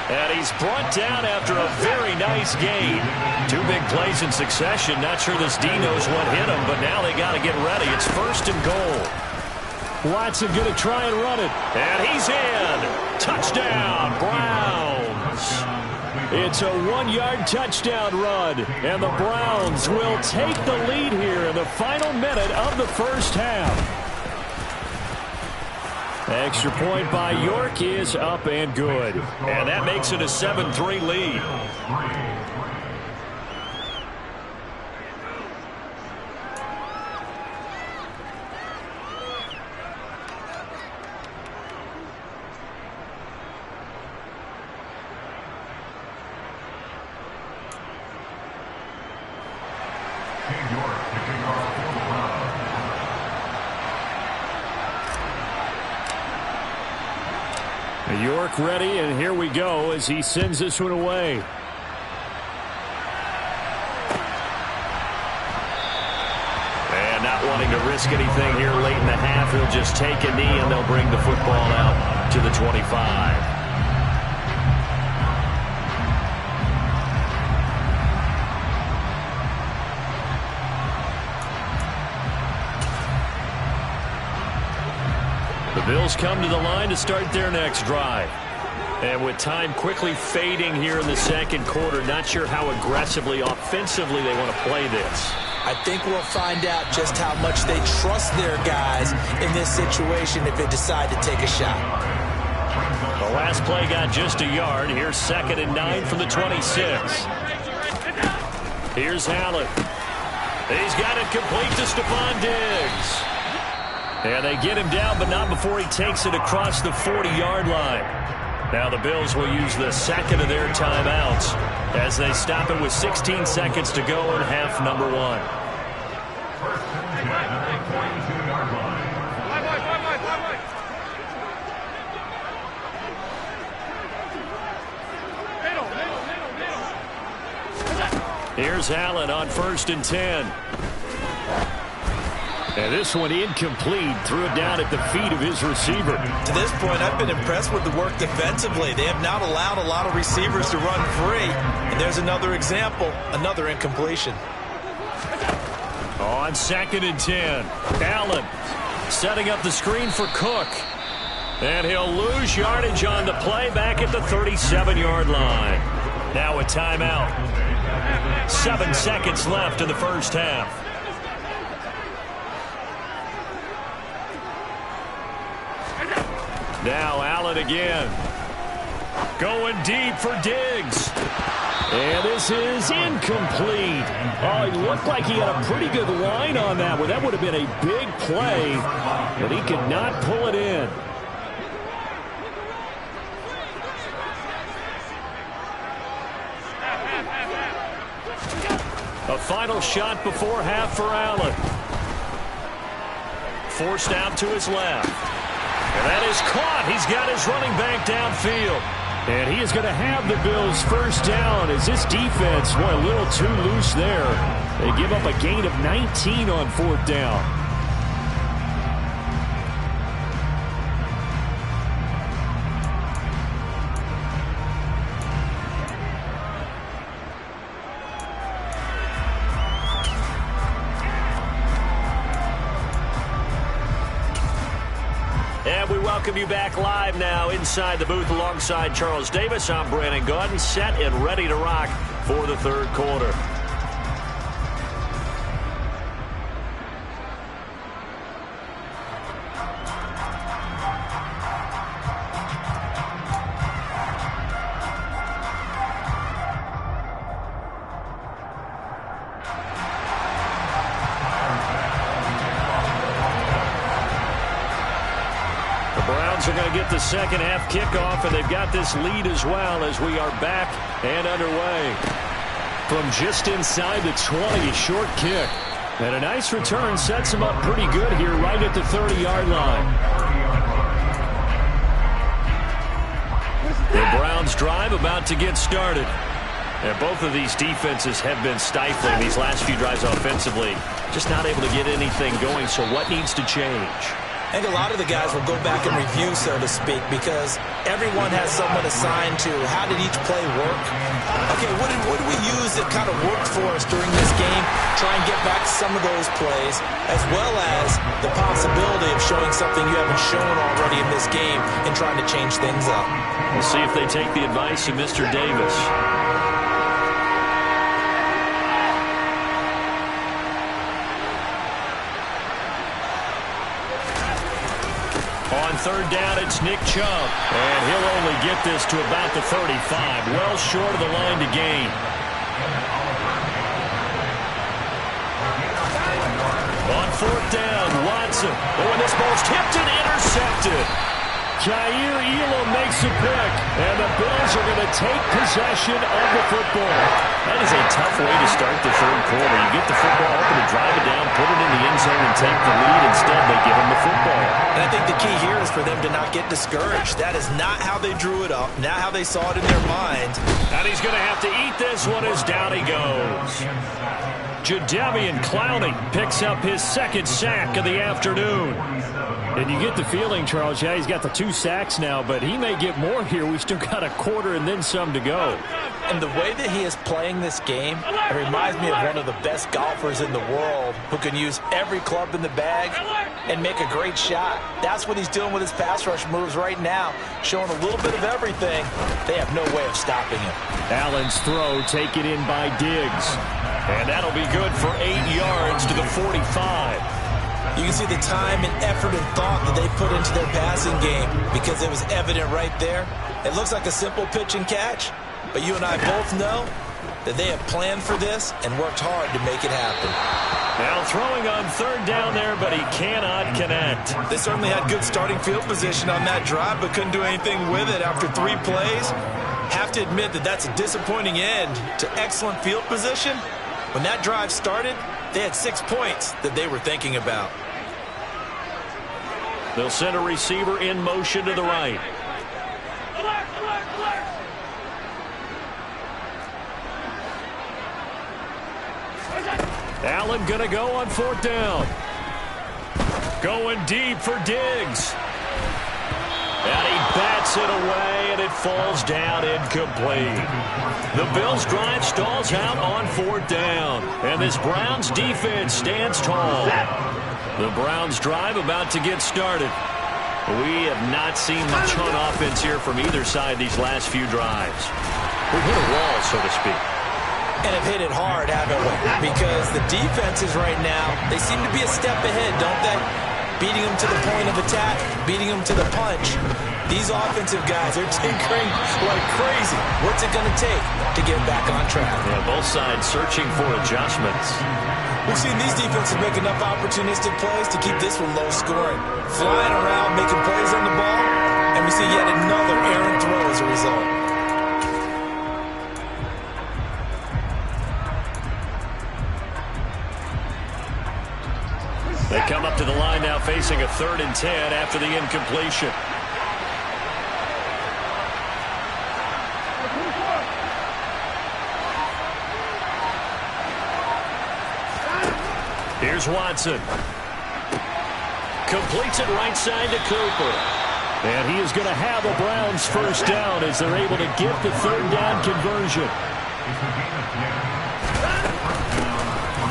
A: And he's brought down after a very nice gain. 2 big plays in succession. Not sure this D knows what hit him, but now they got to get ready. It's 1st and goal.
C: Watson going to try and run it.
A: And he's in. Touchdown, Browns.
C: It's a 1-yard touchdown run, and the Browns will take the lead here in the final minute of the first half. Extra point by York is up and good.
A: And that makes it a 7-3 lead.
C: York ready, and here we go as he sends this one away.
A: And not wanting to risk anything here late in the half, he'll just take a knee and they'll bring the football out to the 25. The Bills come to the line to start their next drive. And with time quickly fading here in the second quarter, not sure how aggressively, offensively they want to play this.
B: I think we'll find out just how much they trust their guys in this situation if they decide to take a shot.
A: The last play got just a yard. Here's 2nd and 9 from the 26. Here's Allen. He's got it complete to Stephon Diggs. And they get him down, but not before he takes it across the 40-yard line. Now the Bills will use the second of their timeouts as they stop it with 16 seconds to go in half number 1. Here's Allen on 1st and 10. And this one incomplete. Threw it down at the feet of his receiver.
B: To this point, I've been impressed with the work defensively. They have not allowed a lot of receivers to run free. And there's another example, another incompletion.
A: On 2nd and 10, Allen setting up the screen for Cook. And he'll lose yardage on the play back at the 37-yard line. Now a timeout. 7 seconds left in the first half. Now Allen again. Going deep for Diggs.
C: And this is incomplete. Oh, he looked like he had a pretty good line on that one. That would have been a big play, but he could not pull it in.
A: A final shot before half for Allen. Forced out to his left. And that is caught. He's got his running back downfield.
C: And he is going to have the Bills first down as this defense went a little too loose there. They give up a gain of 19 on 4th down.
A: And we welcome you back live now inside the booth alongside Charles Davis. I'm Brandon Gaudin, set and ready to rock for the third quarter. Are going to get the second half kickoff, and they've got this lead as well as we are back and underway.
C: From just inside the 20, short kick. And a nice return sets them up pretty good here right at the 30-yard line.
A: The Browns drive about to get started. And both of these defenses have been stifling these last few drives offensively. Just not able to get anything going, so what needs to change?
B: I think a lot of the guys will go back and review, so to speak, because everyone has someone assigned to how did each play work. Okay, what did we use that kind of worked for us during this game? Try and get back some of those plays, as well as the possibility of showing something you haven't shown already in this game and trying to change things up.
A: We'll see if they take the advice of Mr. Davis. third down, it's Nick Chubb. And he'll only get this to about the 35, well short of the line to gain. On fourth down, Watson. Oh, and this ball's tipped and intercepted. Jair Elam makes a pick, and the Bills are going to take possession of the football. That is a tough way to start the third quarter. You get the football open to drive it down, put it in the end zone, and take the lead. Instead, they give him the football.
B: And I think the key here is for them to not get discouraged. That is not how they drew it up, not how they saw it in their mind.
A: And he's going to have to eat this one as down he goes. Jadeveon Clowney picks up his second sack of the afternoon.
C: And you get the feeling, Charles, yeah, he's got the 2 sacks now, but he may get more here. We've still got a quarter and then some to go.
B: And the way that he is playing this game, it reminds me of one of the best golfers in the world who can use every club in the bag and make a great shot. That's what he's doing with his pass rush moves right now, showing a little bit of everything. They have no way of stopping him.
C: Allen's throw taken in by Diggs.
A: And that'll be good for 8 yards to the 45.
B: You can see the time and effort and thought that they put into their passing game because it was evident right there. It looks like a simple pitch and catch, but you and I both know that they have planned for this and worked hard to make it happen.
A: Now throwing on third down there, but he cannot connect.
B: They certainly had good starting field position on that drive, but couldn't do anything with it after 3 plays. Have to admit that that's a disappointing end to excellent field position. When that drive started, they had 6 points that they were thinking about.
A: They'll send a receiver in motion to the right. Allen going to go on fourth down. Going deep for Diggs. And he bats it away, and it falls down incomplete. The Bills' drive stalls out on fourth down. And this Browns defense stands tall. The Browns' drive about to get started. We have not seen much on offense here from either side these last few drives. We've hit a wall, so to speak.
B: And have hit it hard, haven't we? Because the defenses right now, they seem to be a step ahead, don't they? Beating them to the point of attack, beating them to the punch. These offensive guys are tinkering like crazy. What's it going to take to get back on track?
A: Yeah, both sides searching for adjustments.
B: We've seen these defenses make enough opportunistic plays to keep this one low scoring. Flying around, making plays on the ball, and we see yet another errant throw as a result.
A: They come up to the line now facing a 3rd and 10 after the incompletion. Here's Watson. Completes it right side to Cooper. And he is going to have a Browns first down as they're able to get the 3rd down conversion.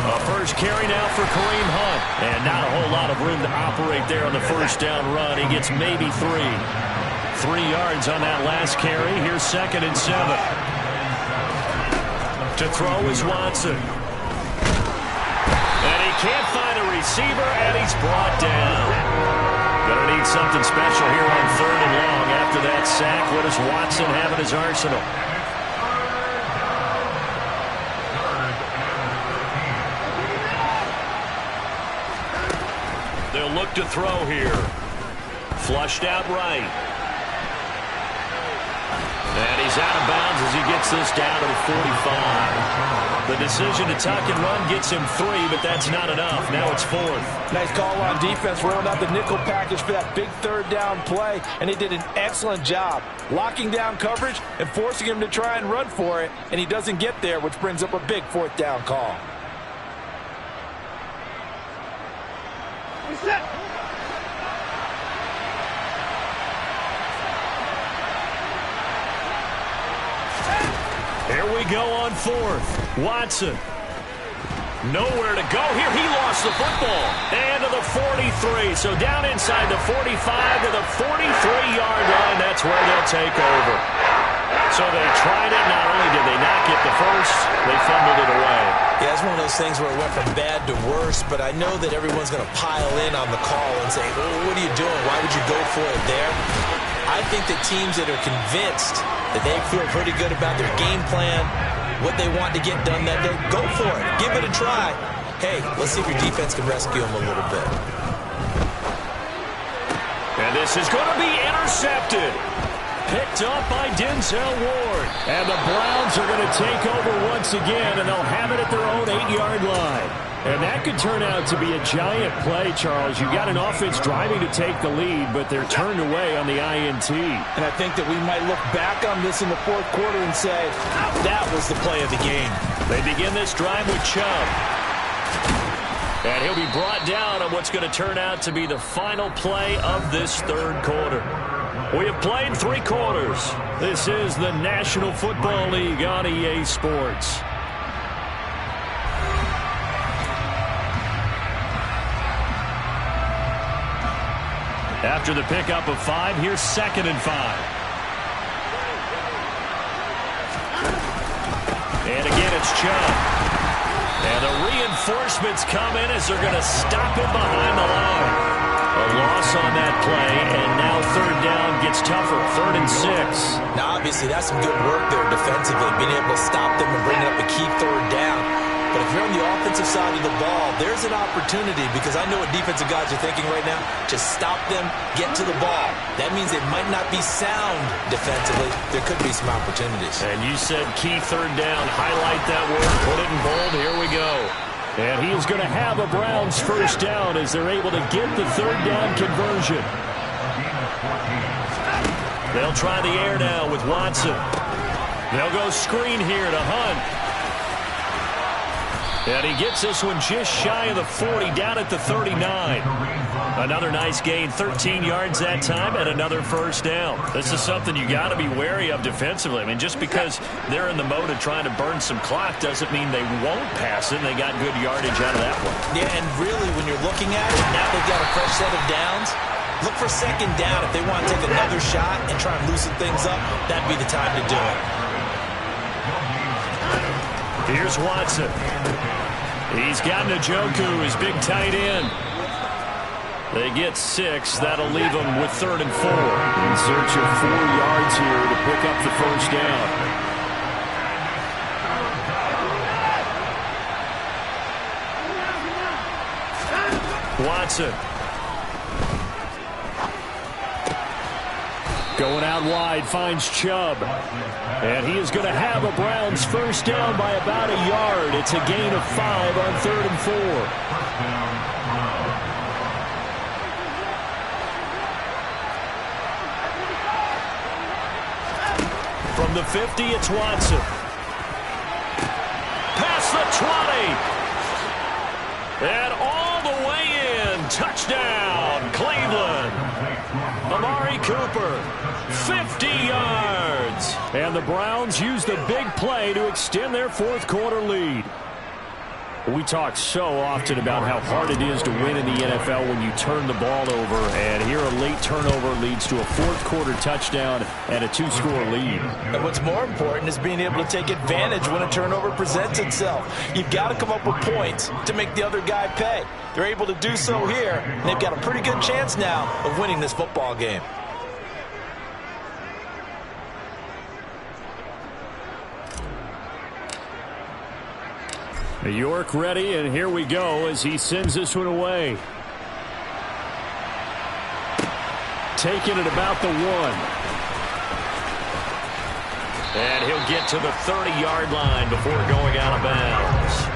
A: A first carry now for Kareem Hunt. And not a whole lot of room to operate there on the first down run. He gets maybe 3. 3 yards on that last carry. Here's 2nd and 7. To throw is Watson. And he can't find a receiver, and he's brought down. Gonna need something special here on 3rd and long. After that sack, what does Watson have in his arsenal? They'll look to throw here. Flushed out right. And he's out of bounds as he gets this down to the 45. The decision to tuck and run gets him 3, but that's not enough. Now it's 4th.
B: Nice call on defense, rolling out the nickel package for that big 3rd down play, and they did an excellent job locking down coverage and forcing him to try and run for it, and he doesn't get there, which brings up a big 4th down call.
A: Here we go on 4th. Watson. Nowhere to go here. He lost the football. And to the 43. So down inside the 45 to the 43-yard line. That's where they'll take over. So they tried it. Not only did they not get the first, they fumbled it away.
B: Yeah, it's one of those things where it went from bad to worse, but I know that everyone's going to pile in on the call and say, oh, what are you doing? Why would you go for it there? I think that teams that are convinced that they feel pretty good about their game plan, what they want to get done that day, go for it. Give it a try. Hey, let's see if your defense can rescue them a little bit.
A: And this is going to be intercepted. Picked up by Denzel Ward. And the Browns are going to take over once again, and they'll have it at their own 8-yard line. And that could turn out to be a giant play, Charles. You've got an offense driving to take the lead, but they're turned away on the INT.
B: And I think that we might look back on this in the fourth quarter and say, that was the play of the game.
A: They begin this drive with Chubb. And he'll be brought down on what's going to turn out to be the final play of this third quarter. We have played 3 quarters. This is the National Football League on EA Sports. After the pickup of 5, here's 2nd and 5. And again, it's Chubb. And the reinforcements come in as they're going to stop him behind the line. A loss on that play, and now third down gets tougher. 3rd and 6.
B: Now, obviously, that's some good work there defensively, being able to stop them and bring up a key third down. But if you're on the offensive side of the ball, there's an opportunity, because I know what defensive guys are thinking right now. Just stop them, get to the ball. That means they might not be sound defensively. There could be some opportunities.
A: And you said key third down. Highlight that word. Put it in bold. Here we go. And he is going to have a Browns first down as they're able to get the third down conversion. They'll try the air now with Watson. They'll go screen here to Hunt. And he gets this one just shy of the 40, down at the 39. Another nice gain, 13 yards that time, and another first down. This is something you got to be wary of defensively. I mean, just because they're in the mode of trying to burn some clock doesn't mean they won't pass it, and they got good yardage out of that one.
B: Yeah, and really, when you're looking at it, now they've got a fresh set of downs. Look for 2nd down. If they want to take another shot and try and loosen things up, that'd be the time to do it.
A: Here's Watson. He's got Njoku, his big tight end. They get 6. That'll leave them with 3rd and 4.
C: In search of 4 yards here to pick up the first down.
A: Watson.
C: Going out wide, finds Chubb. And he is going to have a Browns first down by about a yard. It's a gain of 5 on 3rd and 4.
A: From the 50, it's Watson. Past the 20. And all the way in. Touchdown, Cleveland. Amari Cooper, 50 yards.
C: And the Browns use the big play to extend their fourth quarter lead. We talk so often about how hard it is to win in the NFL when you turn the ball over, and here a late turnover leads to a fourth quarter touchdown and a 2-score lead.
B: And what's more important is being able to take advantage when a turnover presents itself. You've got to come up with points to make the other guy pay. They're able to do so here, and they've got a pretty good chance now of winning this football game.
C: York ready, and here we go as he sends this one away. Taking it about the 1.
A: And he'll get to the 30-yard line before going out of bounds.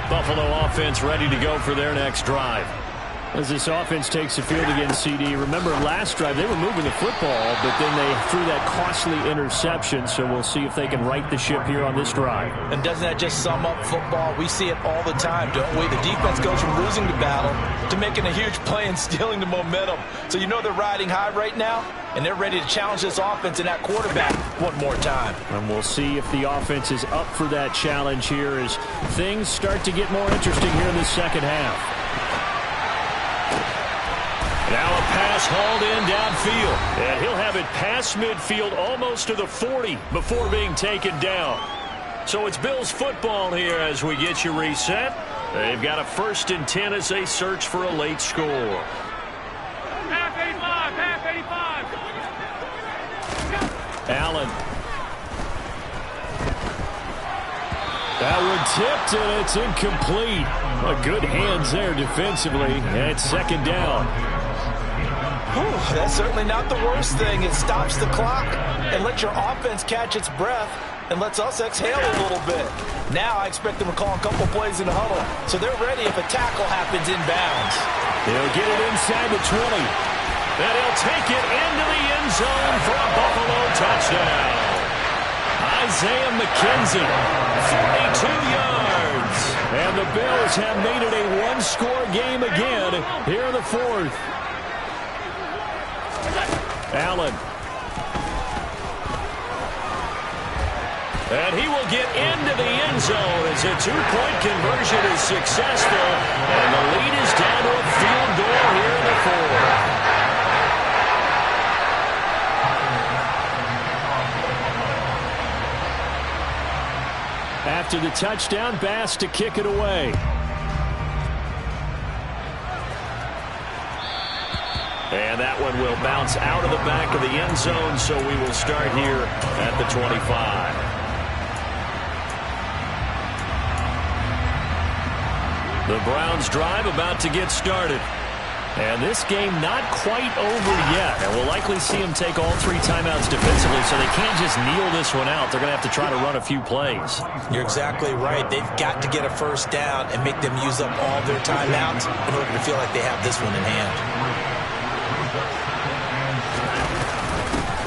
A: Buffalo offense ready to go for their next drive.
C: As this offense takes the field against CD, remember last drive they were moving the football, but then they threw that costly interception, so we'll see if they can right the ship here on this drive.
B: And doesn't that just sum up football? We see it all the time, don't we? The defense goes from losing the battle to making a huge play and stealing the momentum. So you know they're riding high right now, and they're ready to challenge this offense and that quarterback one more time.
C: And we'll see if the offense is up for that challenge here as things start to get more interesting here in the second half.
A: Now a pass is hauled in downfield. And he'll have it past midfield almost to the 40 before being taken down. So it's Bills football here as we get you reset. They've got a 1st and 10 as they search for a late score.
D: Half 85, half 85.
C: Allen. That one tipped, and it's incomplete. Good hands there defensively, and it's 2nd down.
B: Whew, that's certainly not the worst thing. It stops the clock and lets your offense catch its breath and lets us exhale a little bit. Now I expect them to call a couple plays in the huddle, so they're ready if a tackle happens inbounds.
C: They'll get it inside the 20.
A: And he'll take it into the end zone for a Buffalo touchdown. Isaiah McKenzie, 42 yards.
C: And the Bills have made it a one-score game again here in the 4th. Allen.
A: And he will get into the end zone as a 2-point conversion is successful. And the lead is down to a field goal here in the 4th.
C: After the touchdown, Bass to kick it away.
A: And that one will bounce out of the back of the end zone, so we will start here at the 25. The Browns drive about to get started. And this game not quite over yet. And we'll likely see them take all 3 timeouts defensively, so they can't just kneel this one out. They're going to have to try to run a few plays.
B: You're exactly right. They've got to get a 1st down and make them use up all their timeouts in order to feel like they have this one in hand.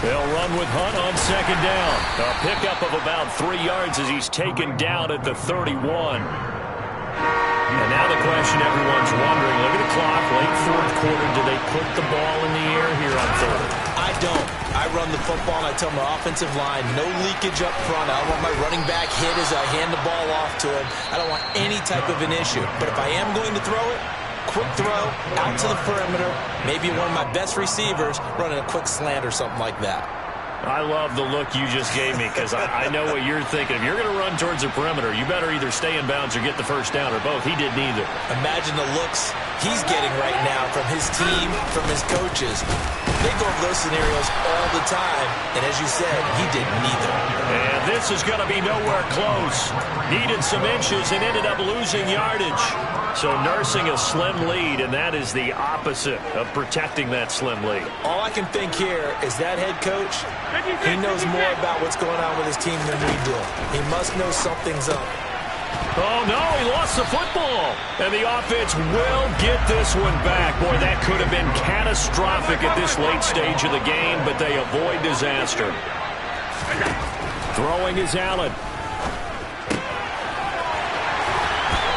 A: They'll run with Hunt on 2nd down. A pickup of about 3 yards as he's taken down at the 31. And now the question everyone's wondering, look at the clock, late 4th quarter, do they put the ball in the air here on 3rd?
B: I don't. I run the football and I tell my offensive line, no leakage up front. I don't want my running back hit as I hand the ball off to him. I don't want any type of an issue. But if I am going to throw it, quick throw, out to the perimeter, maybe one of my best receivers running a quick slant or something like that.
A: I love the look you just gave me because I know what you're thinking. If you're going to run towards the perimeter, you better either stay in bounds or get the 1st down or both. He did neither.
B: Imagine the looks he's getting right now from his team, from his coaches. They go over those scenarios all the time, and as you said, he did neither.
A: And this is going to be nowhere close. Needed some inches and ended up losing yardage. So nursing a slim lead, and that is the opposite of protecting that slim lead.
B: All I can think here is that head coach, he knows more about what's going on with his team than we do. He must know something's up.
A: Oh, no, he lost the football. And the offense will get this one back. Boy, that could have been catastrophic at this late stage of the game, but they avoid disaster.
C: Throwing is Allen.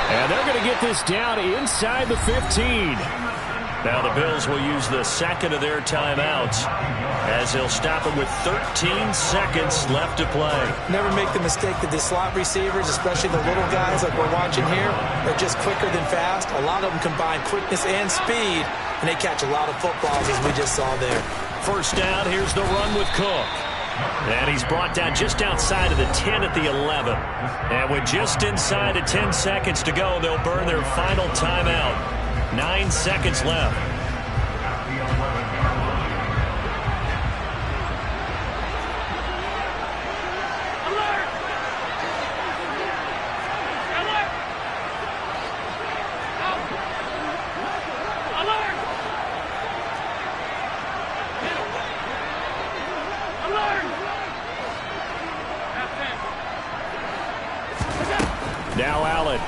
C: And they're going to get this down inside the 15.
A: Now the Bills will use the 2nd of their timeouts as they'll stop it with 13 seconds left to play.
B: Never make the mistake that the slot receivers, especially the little guys like we're watching here, are just quicker than fast. A lot of them combine quickness and speed, and they catch a lot of footballs as we just saw there.
A: 1st down, here's the run with Cook. And he's brought down just outside of the 10 at the 11. And with just inside of 10 seconds to go, they'll burn their final timeout. 9 seconds left. Now Allen.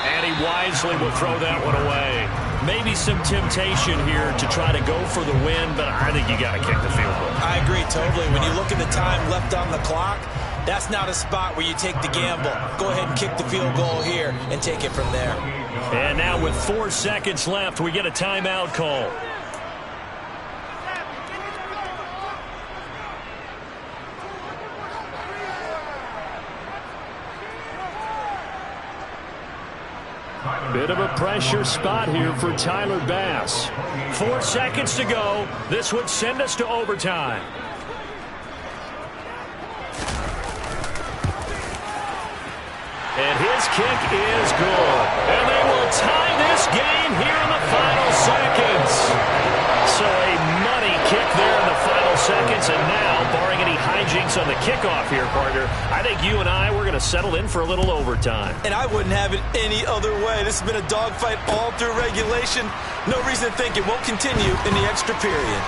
A: And he wisely will throw that one away. Maybe some temptation here to try to go for the win, but I think you got to kick the field goal.
B: I agree totally. When you look at the time left on the clock, that's not a spot where you take the gamble. Go ahead and kick the field goal here and take it from there.
A: And now with 4 seconds left, we get a timeout call.
C: Bit of a pressure spot here for Tyler Bass.
A: 4 seconds to go. This would send us to overtime. And his kick is good. And they will tie this game here in the final seconds. So a money kick there in the final seconds. And now, barring any hijinks on the kickoff here, partner, I think you and I, we're going to settle in for a little overtime.
B: And I wouldn't have it any other way. This has been a dogfight all through regulation. No reason to think it won't continue in the extra period.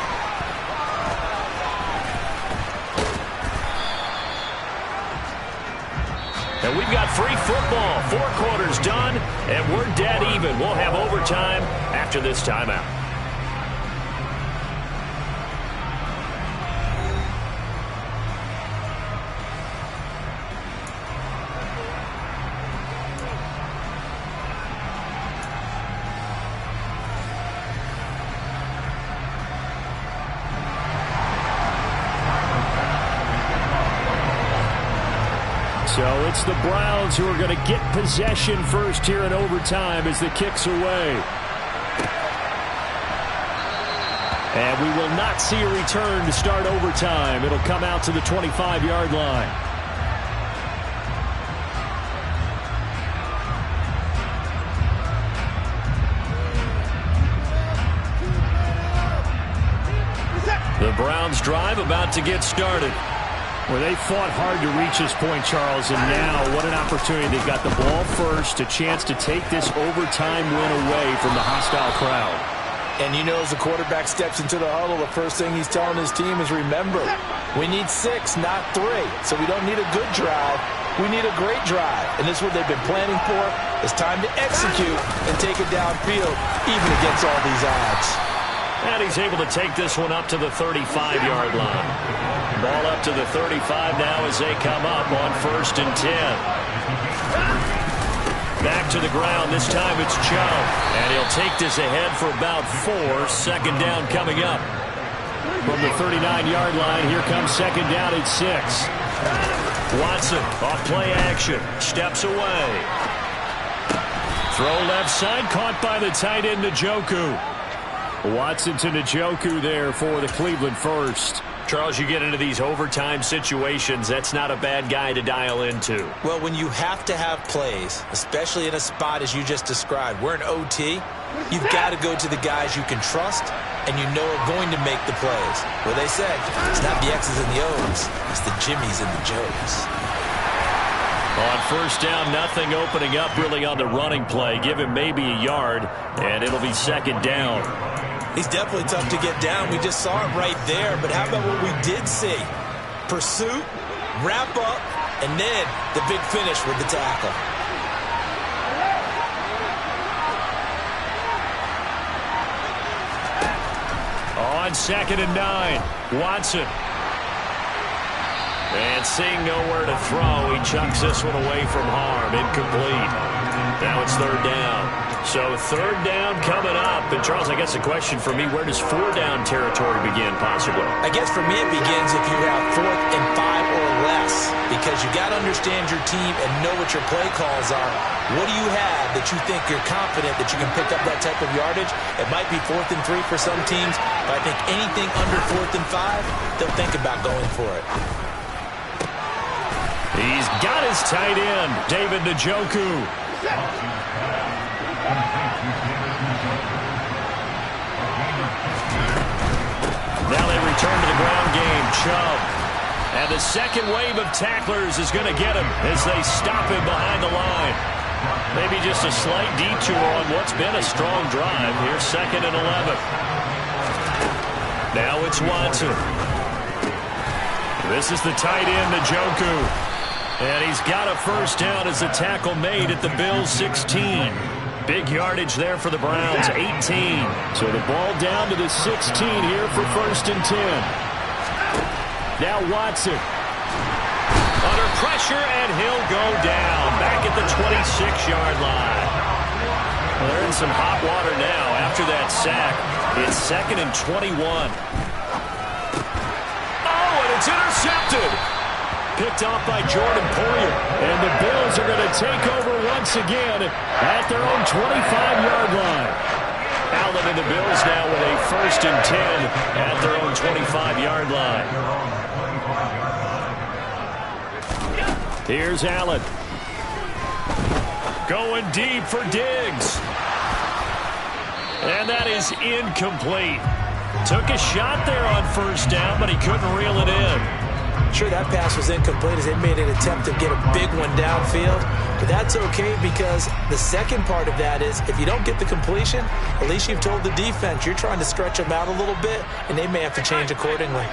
A: And we've got free football. 4 quarters done, and we're dead even. We'll have overtime after this timeout.
C: So it's the Browns who are going to get possession first here in overtime as the kick's away. And we will not see a return to start overtime. It'll come out to the 25-yard line. The Browns drive about to get started. Well, they fought hard to reach this point, Charles, and now what an opportunity. They've got the ball first, a chance to take this overtime win away from the hostile crowd.
B: And you know, as the quarterback steps into the huddle, the first thing he's telling his team is, remember, we need 6, not 3. So we don't need a good drive. We need a great drive. And this is what they've been planning for. It's time to execute and take it downfield, even against all these odds.
A: And he's able to take this one up to the 35-yard line. Ball up to the 35 now as they come up on 1st and 10. Back to the ground. This time it's Chubb. And he'll take this ahead for about 4. 2nd down coming up. From the 39-yard line, here comes 2nd down at 6. Watson off play action. Steps away. Throw left side. Caught by the tight end, Njoku.
C: Watson to Njoku there for the Cleveland first.
A: Charles, you get into these overtime situations, that's not a bad guy to dial into.
B: Well, when you have to have plays, especially in a spot as you just described, we're in OT, you've got to go to the guys you can trust and you know are going to make the plays. Well, they say it's not the X's and the O's, it's the Jimmys and the Joes.
A: On 1st down, nothing opening up really on the running play. Give him maybe a yard, and it'll be 2nd down.
B: He's definitely tough to get down. We just saw it right there. But how about what we did see? Pursuit, wrap up, and then the big finish with the tackle.
A: On 2nd and 9, Watson. And seeing nowhere to throw, he chucks this one away from harm. Incomplete. Now it's 3rd down. So 3rd down coming up. And, Charles, I guess the question for me, where does 4-down territory begin, possibly?
B: I guess for me it begins if you have 4th and 5 or less. Because you got to understand your team and know what your play calls are. What do you have that you think you're confident that you can pick up that type of yardage? It might be 4th and 3 for some teams, but I think anything under 4th and 5, they'll think about going for it.
A: He's got his tight end, David Njoku. Now they return to the ground game. Chubb. And the second wave of tacklers is going to get him as they stop him behind the line. Maybe just a slight detour on what's been a strong drive. Here's 2nd and 11. Now it's Watson. This is the tight end, Njoku. And he's got a 1st down as the tackle made at the Bills' 16. Big yardage there for the Browns, 18.
C: So the ball down to the 16 here for 1st and 10. Now Watson.
A: Under pressure, and he'll go down. Back at the 26-yard line. Well, they're in some hot water now after that sack. It's 2nd and 21. Oh, and it's intercepted. picked off by Jordan Poyer. And the Bills are going to take over once again at their own 25-yard line. Allen and the Bills now with a 1st and 10 at their own 25-yard line. Here's Allen. Going deep for Diggs. And that is incomplete. Took a shot there on 1st down, but he couldn't reel it in.
B: Sure, that pass was incomplete as they made an attempt to get a big one downfield. But that's okay because the second part of that is if you don't get the completion, at least you've told the defense you're trying to stretch them out a little bit, and they may have to change accordingly.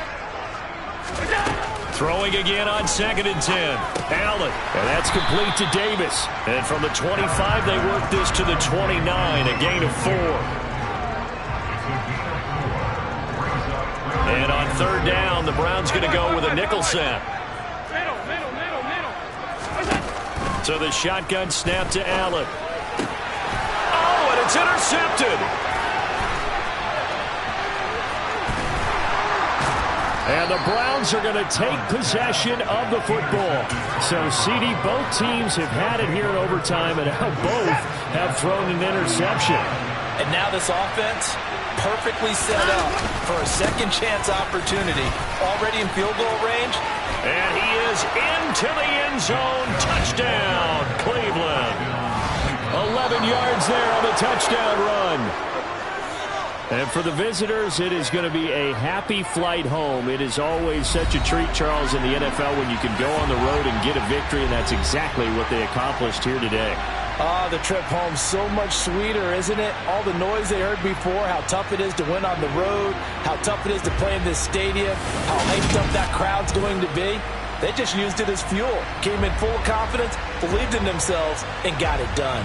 A: Throwing again on 2nd and 10. Allen, and that's complete to Davis. And from the 25, they work this to the 29, a gain of 4. And on 3rd down, the Browns going to go with a nickel set. So the shotgun snap to Allen. Oh, and it's intercepted. And the Browns are going to take possession of the football. So, CD, both teams have had it here in overtime, and now both have thrown an interception.
B: And now this offense perfectly set up for a second chance opportunity. Already in field goal range.
A: And he is into the end zone. Touchdown, Cleveland. 11 yards there on the touchdown run. And for the visitors, it is going to be a happy flight home. It is always such a treat, Charles, in the NFL when you can go on the road and get a victory, and that's exactly what they accomplished here today.
B: The trip home so much sweeter, isn't it? All the noise they heard before, how tough it is to win on the road, how tough it is to play in this stadium, how hyped up that crowd's going to be. They just used it as fuel, came in full confidence, believed in themselves, and got it done.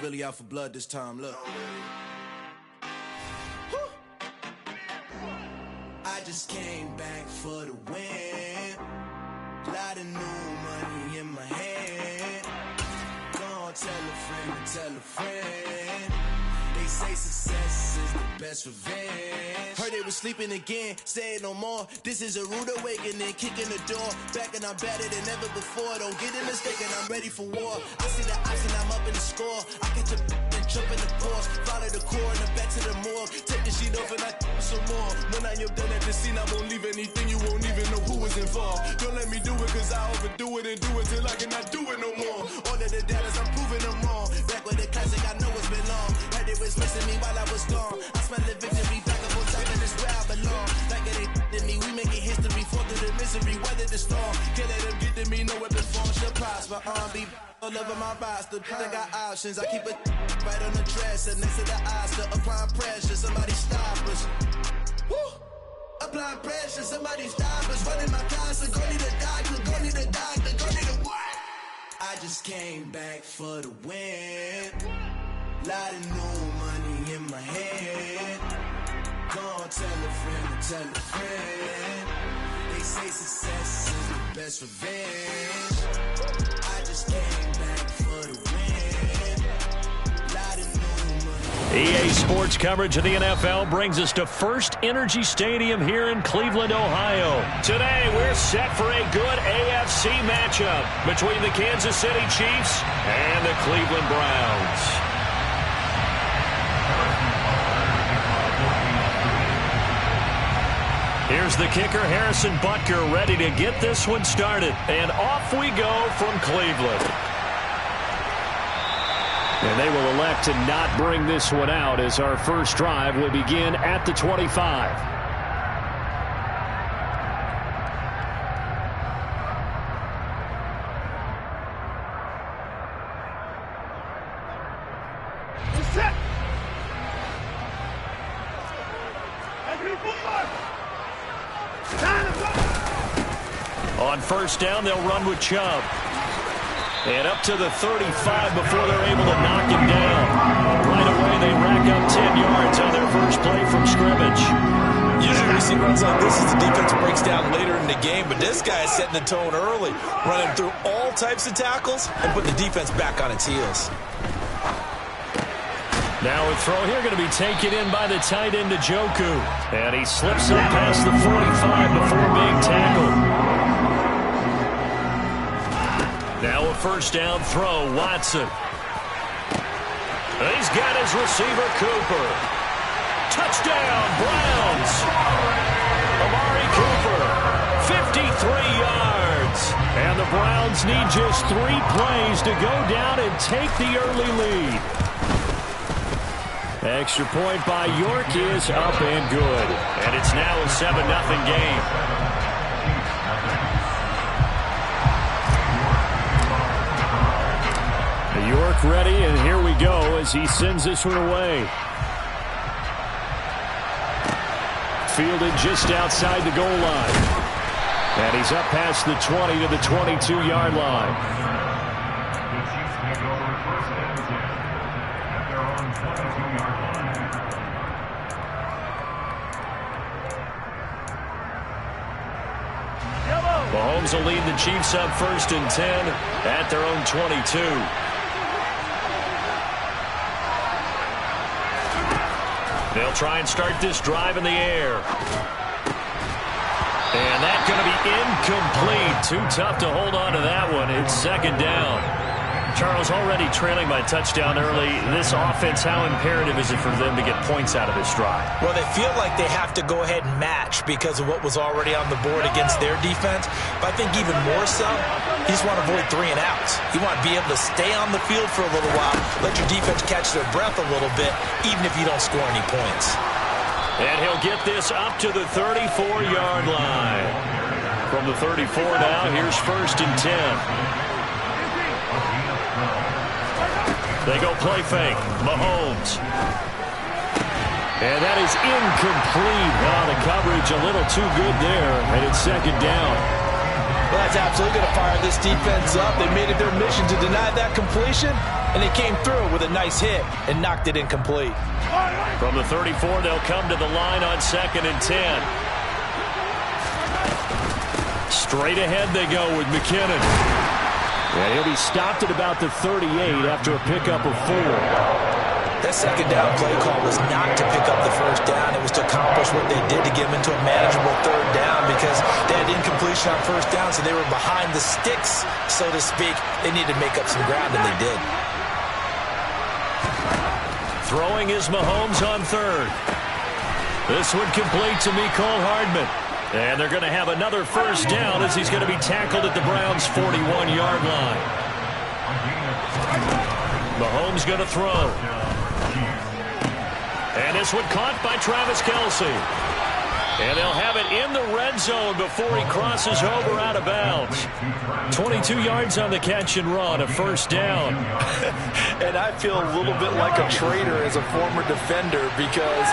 G: Really out for blood this time, look. I just came back for the win. Lot of new money in my hand. Gonna tell a friend to tell a friend. They say success is the best revenge. Heard they was sleeping again, say it no more. This is a rude awakening, kicking the door. Back and I'm better than ever before. Don't get it mistaken, I'm ready for war. I see the option, I'm up in the score. I catch a and jump in the course. Follow the core and the back to the morgue. Take the sheet off and I some more. When I am done at the scene, I won't leave anything. You won't even know who is involved. Don't let me do it cause I overdo it and do it till I cannot do it no more. All of the doubters, I'm proving them wrong. Back with the classic, I know it's been long. Heard it was missing me while I was gone. I smell the victory back up on top and it's where I belong. Like it ain't to me, we making history. Fall through the misery, weather the storm. Can't let them get to me, no weapon form shall prosper. Be all over my roster, I got options. I keep it right on the dresser, next to the Oscar. Applying pressure, somebody stop us. Woo! Applying pressure, somebody stop us. Running my closet, go need a doctor, go need a doctor, go need a what? I just came back for the win. Lot of new money in my hand. Gonna tell a friend to tell a friend. They say success is the best revenge. I just came back for the win. Lot of new money.
A: EA Sports coverage of the NFL brings us to First Energy Stadium here in Cleveland, Ohio. Today, we're set for a good AFC matchup between the Kansas City Chiefs and the Cleveland Browns. Here's the kicker, Harrison Butker, ready to get this one started. And off we go from Cleveland. And they will elect to not bring this one out as our first drive will begin at the 25. On first down, they'll run with Chubb. And up to the 35 before they're able to knock him down. Right away, they rack up 10 yards on their first play from scrimmage.
B: Usually we see runs like this as the defense breaks down later in the game, but this guy is setting the tone early, running through all types of tackles and putting the defense back on its heels.
A: Now a throw here going to be taken in by the tight end, Njoku. And he slips up past the 45 before being tackled. Now a first down throw, Watson. He's got his receiver, Cooper. Touchdown, Browns. Amari Cooper, 53 yards. And the Browns need just 3 plays to go down and take the early lead. Extra point by York is up and good. And it's now a 7-0 game. York ready, and here we go as he sends this one away. Fielded just outside the goal line. And he's up past the 20 to the 22-yard line.
E: The Chiefs take over first and 10 at their own 22-yard line.
A: Mahomes will lead the Chiefs up first and 10 at their own 22. They'll try and start this drive in the air. And that's going to be incomplete. Too tough to hold on to that one. It's second down. Charles, already trailing by touchdown early. This offense, how imperative is it for them to get points out of this drive?
B: Well, they feel like they have to go ahead and match because of what was already on the board against their defense. But I think even more so, you just want to avoid 3 and outs. You want to be able to stay on the field for a little while, let your defense catch their breath a little bit, even if you don't score any points.
A: And he'll get this up to the 34-yard line. From the 34 now, here's first and 10. They go play fake. Mahomes. And that is incomplete. Oh, the coverage a little too good there, and it's second down.
B: Well, that's absolutely going to fire this defense up. They made it their mission to deny that completion, and they came through with a nice hit and knocked it incomplete.
A: From the 34, they'll come to the line on second and 10. Straight ahead they go with McKinnon. And he'll be stopped at about the 38 after a pickup of 4.
B: That second down play call was not to pick up the first down. It was to accomplish what they did to get them into a manageable third down because they had incompletion on first down, so they were behind the sticks, so to speak. They needed to make up some ground, and they did.
A: Throwing is Mahomes on third. This one complete to Mecole Hardman. And they're going to have another first down as he's going to be tackled at the Browns' 41-yard line. Mahomes going to throw. And this one caught by Travis Kelce. And they'll have it in the red zone before he crosses over out of bounds. 22 yards on the catch and run, a first down.
B: And I feel a little bit like a traitor as a former defender because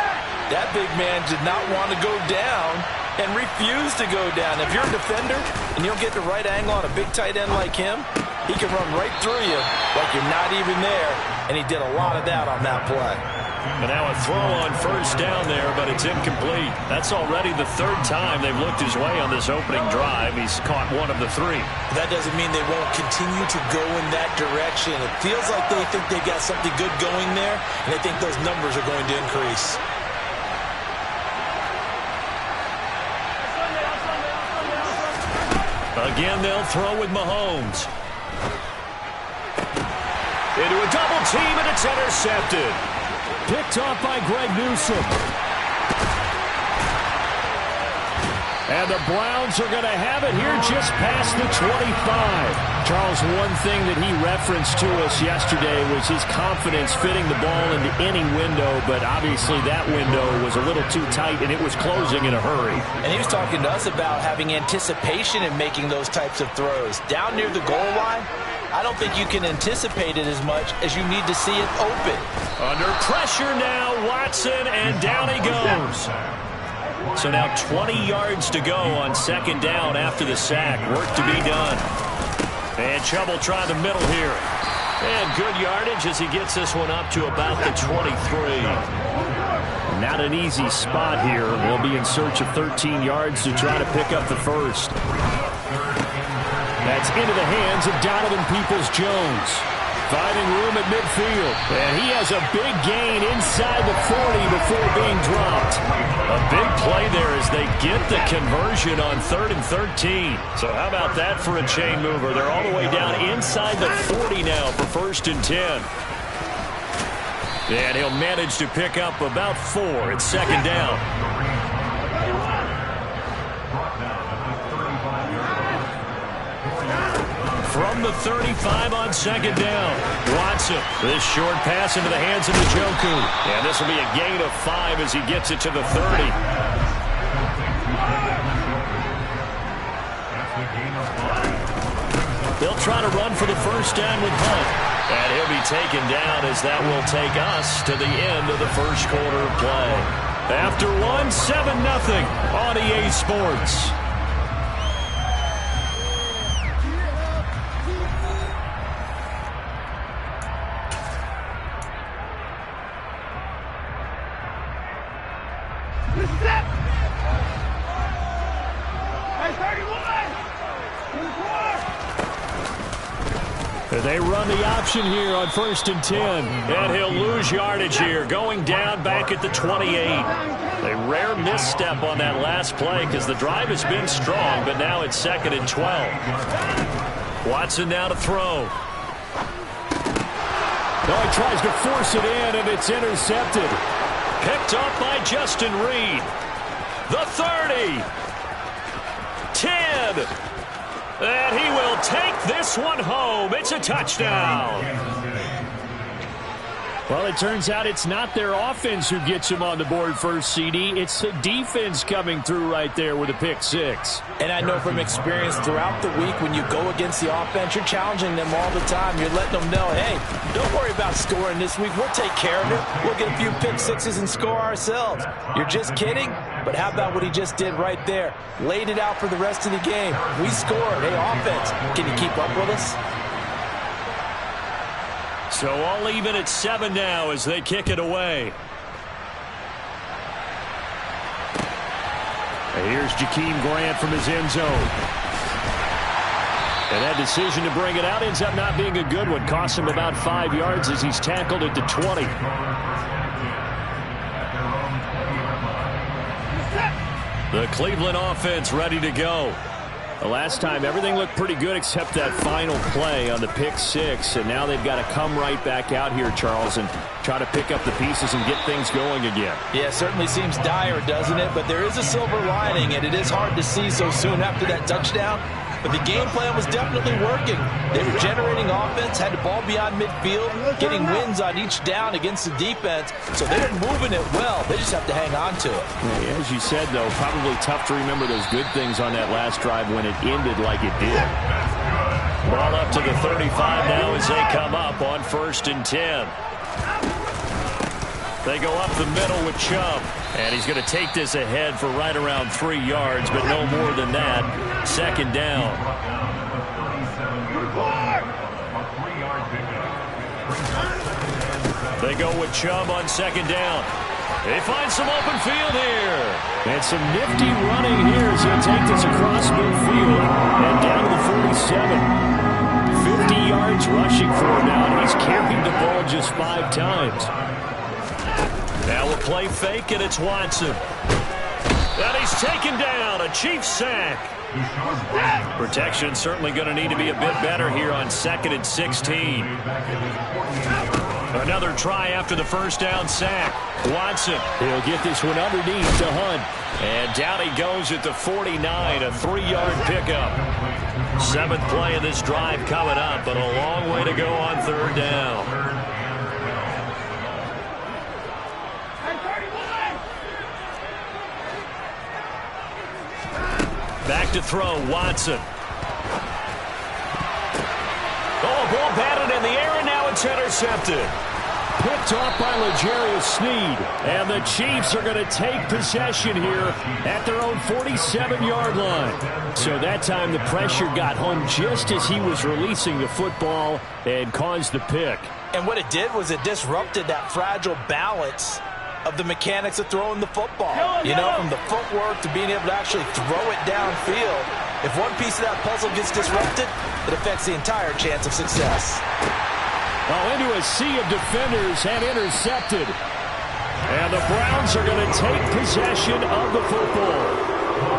B: that big man did not want to go down and refused to go down. If you're a defender and you don't get the right angle on a big tight end like him, he can run right through you like you're not even there, and he did a lot of that on that play.
A: And now a throw on first down there, but it's incomplete. That's already the 3rd time they've looked his way on this opening drive. He's caught 1 of the 3.
B: That doesn't mean they won't continue to go in that direction. It feels like they think they got something good going there, and they think those numbers are going to increase.
A: Again, they'll throw with Mahomes. Into a double team, and it's intercepted. Picked off by Greg Newsome. And the Browns are going to have it here just past the 25. Charles, one thing that he referenced to us yesterday was his confidence fitting the ball into any window, but obviously that window was a little too tight, and it was closing in a hurry.
B: And he was talking to us about having anticipation in making those types of throws. Down near the goal line, I don't think you can anticipate it as much as you need to see it open.
A: Under pressure now, Watson, and down he goes. So now 20 yards to go on second down after the sack. Work to be done. And Chubb will try the middle here. And good yardage as he gets this one up to about the 23.
C: Not an easy spot here. They'll be in search of 13 yards to try to pick up the first. That's into the hands of Donovan Peoples-Jones. Finding room at midfield. And he has a big gain inside the 40 before being dropped.
A: A big play there as they get the conversion on 3rd and 13. So how about that for a chain mover? They're all the way down inside the 40 now for 1st and 10. And he'll manage to pick up about 4 at second down. From the 35 on second down, Watson. This short pass into the hands of Njoku. And this will be a gain of 5 as he gets it to the 30. They'll try to run for the first down with Hunt. And he'll be taken down as that will take us to the end of the first quarter of play. After one, 7-0 on EA Sports.
C: They run the option here on 1st and 10.
A: And he'll lose yardage here, going down back at the 28. A rare misstep on that last play because the drive has been strong, but now it's 2nd and 12. Watson now to throw.
C: Oh, he tries to force it in, and it's intercepted.
A: Picked up by Justin Reed. The 30. 10. And he will take this one home. It's a touchdown.
C: Well, it turns out it's not their offense who gets him on the board first, CD. It's the defense coming through right there with a pick 6.
B: And I know from experience throughout the week when you go against the offense, you're challenging them all the time. You're letting them know, hey, don't worry about scoring this week. We'll take care of it. We'll get a few pick 6s and score ourselves. You're just kidding? But how about what he just did right there? Laid it out for the rest of the game. We scored. Hey, offense, can you keep up with us?
A: So all even at 7 now as they kick it away.
C: And here's Jakeem Grant from his end zone. And that decision to bring it out ends up not being a good one. Costs him about 5 yards as he's tackled at the 20.
A: The Cleveland offense ready to go.
C: The last time, everything looked pretty good except that final play on the pick 6. And now they've got to come right back out here, Charles, and try to pick up the pieces and get things going again.
B: Yeah, it certainly seems dire, doesn't it? But there is a silver lining, and it is hard to see so soon after that touchdown. But the game plan was definitely working. They were generating offense, had the ball beyond midfield, getting wins on each down against the defense. So they were moving it well. They just have to hang on to it.
C: Yeah, as you said, though, probably tough to remember those good things on that last drive when it ended like it did.
A: Ball up to the 35 now as they come up on 1st and 10. They go up the middle with Chubb. And he's going to take this ahead for right around 3 yards, but no more than that. 2nd down. They go with Chubb on 2nd down. They find some open field here.
C: And some nifty running here as he'll take this across midfield and down to the 47. 50 yards rushing for him now, and he's carried the ball just 5 times.
A: Now a play fake, and it's Watson. And he's taken down. A Chiefs sack. Protection certainly going to need to be a bit better here on 2nd and 16. Another try after the first down sack. Watson.
C: He'll get this one underneath to Hunt.
A: And down he goes at the 49, a 3-yard pickup. 7th play of this drive coming up, but a long way to go on 3rd down. Back to throw, Watson. Oh, ball batted in the air, and now it's intercepted.
C: picked off by L'Jarius Sneed. And the Chiefs are going to take possession here at their own 47-yard line. So that time the pressure got home just as he was releasing the football and caused the pick.
B: And what it did was it disrupted that fragile balance of the mechanics of throwing the football. You know, from the footwork to being able to actually throw it downfield. If one piece of that puzzle gets disrupted, it affects the entire chance of success.
C: Oh, into a sea of defenders and intercepted. And the Browns are going to take possession of the football.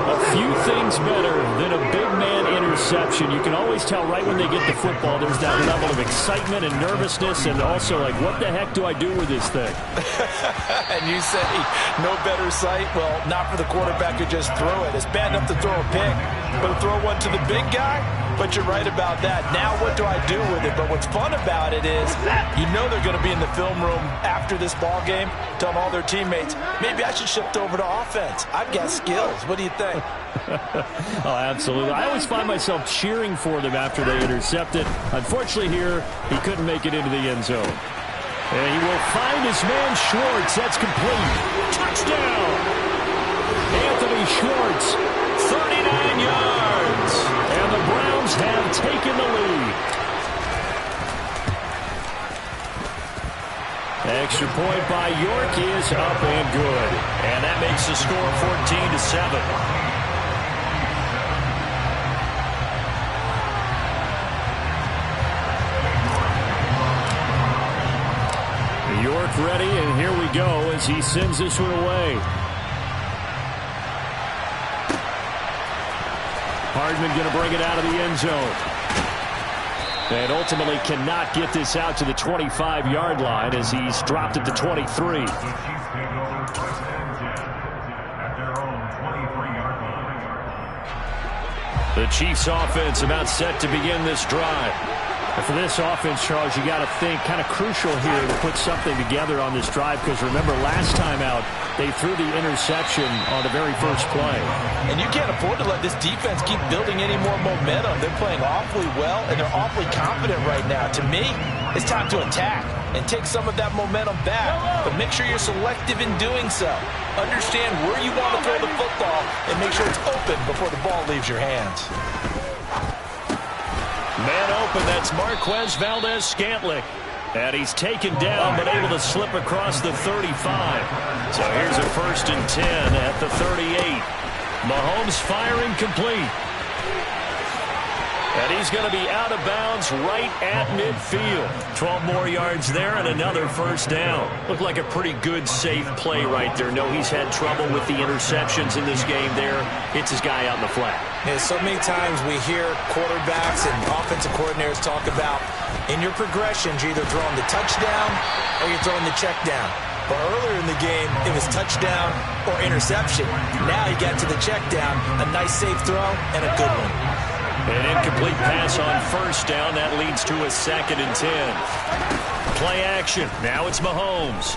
C: A few things better than a big man interception. You can always tell right when they get the football, there's that level of excitement and nervousness and also like, what the heck do I do with this thing?
B: And you say, no better sight? Well, not for the quarterback to just throw it. It's bad enough to throw a pick, but to throw one to the big guy? But you're right about that. Now what do I do with it? But what's fun about it is you know they're going to be in the film room after this ball game telling all their teammates, maybe I should shift over to offense. I've got skills. What do you think?
C: Oh, absolutely. I always find myself cheering for them after they intercept it. Unfortunately here, he couldn't make it into the end zone. And he will find his man Schwartz. That's complete. Touchdown! Anthony Schwartz, 39 yards. And the Browns have taken the lead. Extra point by York is up and good.
A: And that makes the score 14-7.
C: York ready, and here we go as he sends this one away. Hardman going to bring it out of the end zone. And ultimately cannot get this out to the 25-yard line as he's dropped it to 23.
E: The Chiefs take over first and 10 at their own 23-yard line.
A: The Chiefs offense about set to begin this drive.
C: And for this offense, Charles, you got to think kind of crucial here to put something together on this drive because remember last time out they threw the interception on the very first play.
B: And you can't afford to let this defense keep building any more momentum. They're playing awfully well and they're awfully confident right now. To me, it's time to attack and take some of that momentum back. But make sure you're selective in doing so. Understand where you want to throw the football and make sure it's open before the ball leaves your hands.
A: Man open, that's Marquez Valdes-Scantling. And he's taken down, but able to slip across the 35. So here's a 1st and 10 at the 38. Mahomes firing complete. And he's going to be out of bounds right at midfield. 12 more yards there and another first down. Looked like a pretty good, safe play right there. No, he's had trouble with the interceptions in this game there. Hits his guy out in the flat.
B: Yeah, so many times we hear quarterbacks and offensive coordinators talk about in your progressions, you're either throwing the touchdown or you're throwing the check down. But earlier in the game, it was touchdown or interception. Now you got to the check down, a nice safe throw, and a good one.
A: An incomplete pass on first down. That leads to a 2nd and 10. Play action. Now it's Mahomes.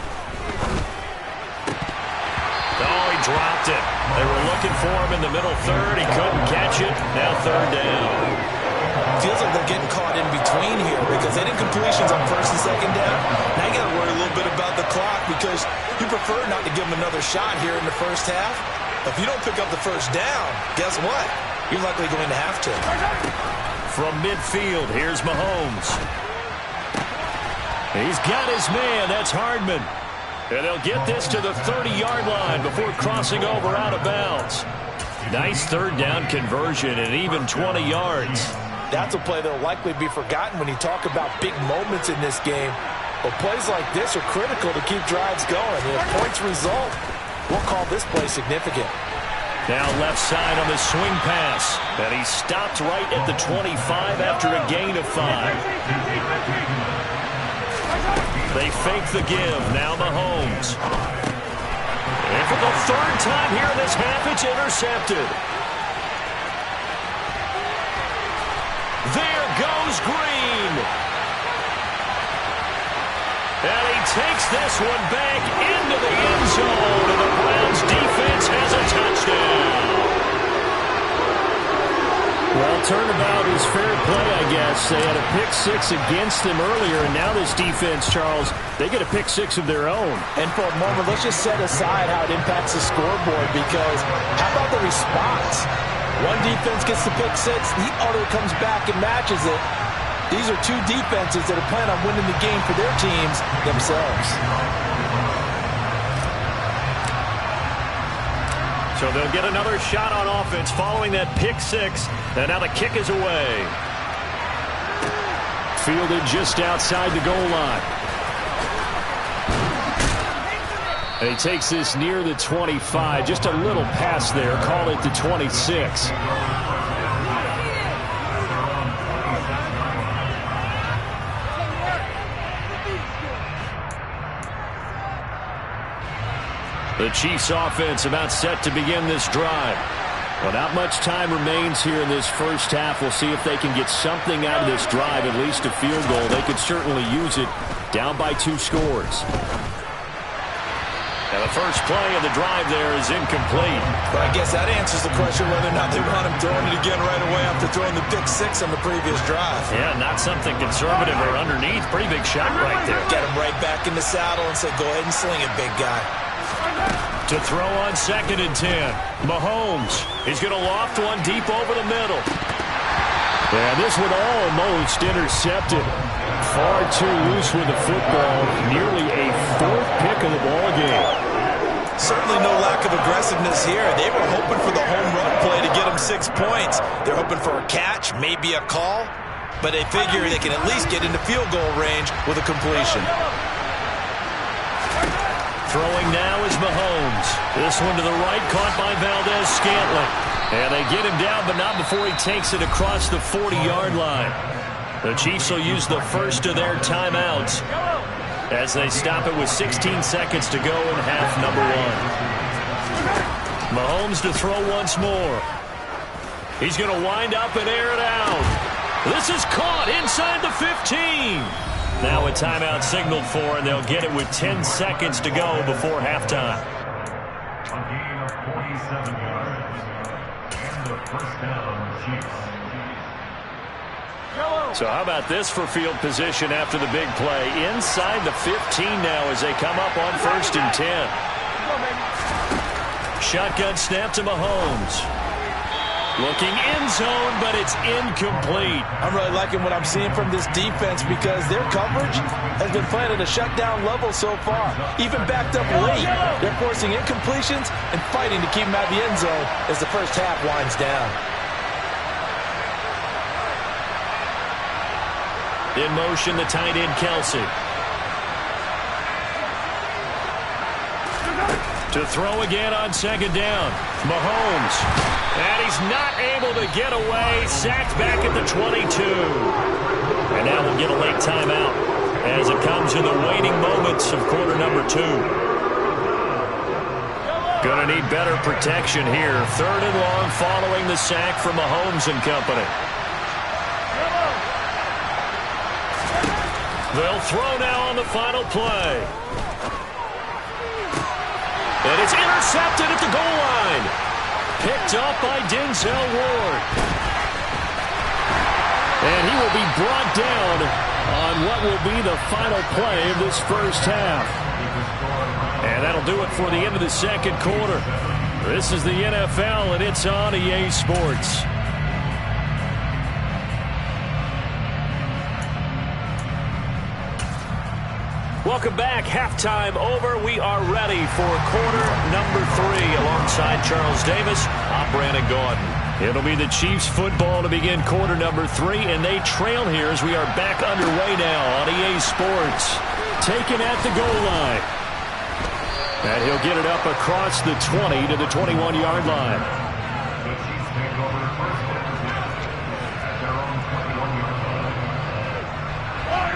A: Oh, he dropped it. They were looking for him in the middle third. He couldn't catch it. Now 3rd down.
B: Feels like they're getting caught in between here because they didn't completions on 1st and 2nd down. Now you got to worry a little bit about the clock because you prefer not to give them another shot here in the first half. If you don't pick up the first down, guess what? You're likely going to have to.
A: From midfield, here's Mahomes. He's got his man. That's Hardman. And they'll get this to the 30-yard line before crossing over out of bounds. Nice 3rd down conversion and even 20 yards.
B: That's a play that will likely be forgotten when you talk about big moments in this game. But plays like this are critical to keep drives going. And if points result, we'll call this play significant.
A: Now left side on the swing pass. And he stopped right at the 25 after a gain of 5. They fake the give. Now Mahomes. And for the 3rd time here in this half, it's intercepted. There goes Green. And he takes this one back into the end zone. And the Browns defense has a touchdown.
C: Well, turnabout is fair play, I guess. They had a pick-6 against them earlier, and now this defense, Charles, they get a pick-6 of their own.
B: And for a moment, let's just set aside how it impacts the scoreboard, because how about the response? One defense gets the pick-6, the other comes back and matches it. These are two defenses that are planning on winning the game for their teams themselves.
A: So they'll get another shot on offense following that pick-6, and now the kick is away.
C: Fielded just outside the goal line. And he takes this near the 25, just a little pass there, call it the 26. The Chiefs offense about set to begin this drive. Well, not much time remains here in this first half. We'll see if they can get something out of this drive, at least a field goal. They could certainly use it, down by 2 scores.
A: Now the first play of the drive there is incomplete.
B: But I guess that answers the question whether or not they want him throwing it again right away after throwing the pick-6 on the previous drive.
A: Yeah, not something conservative or underneath. Pretty big shot right there.
B: Get him right back in the saddle and say, go ahead and sling it, big guy.
A: To throw on 2nd and 10. Mahomes. He's going to loft one deep over the middle.
C: Yeah, this one almost intercepted. Far too loose with the football. Nearly a 4th pick of the ball game.
B: Certainly no lack of aggressiveness here. They were hoping for the home run play to get them 6 points. They're hoping for a catch, maybe a call, but they figure they can at least get into field goal range with a completion.
A: Throwing now is Mahomes. This one to the right, caught by Valdez-Scantling. And they get him down, but not before he takes it across the 40-yard line. The Chiefs will use the first of their timeouts as they stop it with 16 seconds to go in half number 1. Mahomes to throw once more. He's going to wind up and air it out. This is caught inside the 15. Now a timeout signaled for, and they'll get it with 10 seconds to go before halftime.
E: A gain of 47 yards. And the first down, Chiefs.
A: So how about this for field position after the big play? Inside the 15 now as they come up on 1st and 10. Shotgun snap to Mahomes. Looking end zone, but it's incomplete.
B: I'm really liking what I'm seeing from this defense because their coverage has been playing at a shutdown level so far. Even backed up late, they're forcing incompletions and fighting to keep them out of the end zone as the first half winds down.
A: In motion, the tight end, Kelsey. To throw again on 2nd down. Mahomes. And he's not able to get away. Sacked back at the 22. And now we'll get a late timeout as it comes in the waning moments of quarter number 2. Gonna need better protection here. 3rd and long following the sack from Mahomes and company. They'll throw now on the final play. And it's intercepted at the goal line. Picked up by Denzel Ward. And he will be brought down on what will be the final play of this first half. And that'll do it for the end of the second quarter. This is the NFL, and it's on EA Sports. Welcome back. Halftime over. We are ready for quarter number 3 alongside Charles Davis. I'm Brandon Gaudin. It'll be the Chiefs football to begin quarter number 3, and they trail here as we are back underway now on EA Sports. Taken at the goal line. And he'll get it up across the 20 to the 21-yard line.
E: The Chiefs take over first at their own 21-yard line.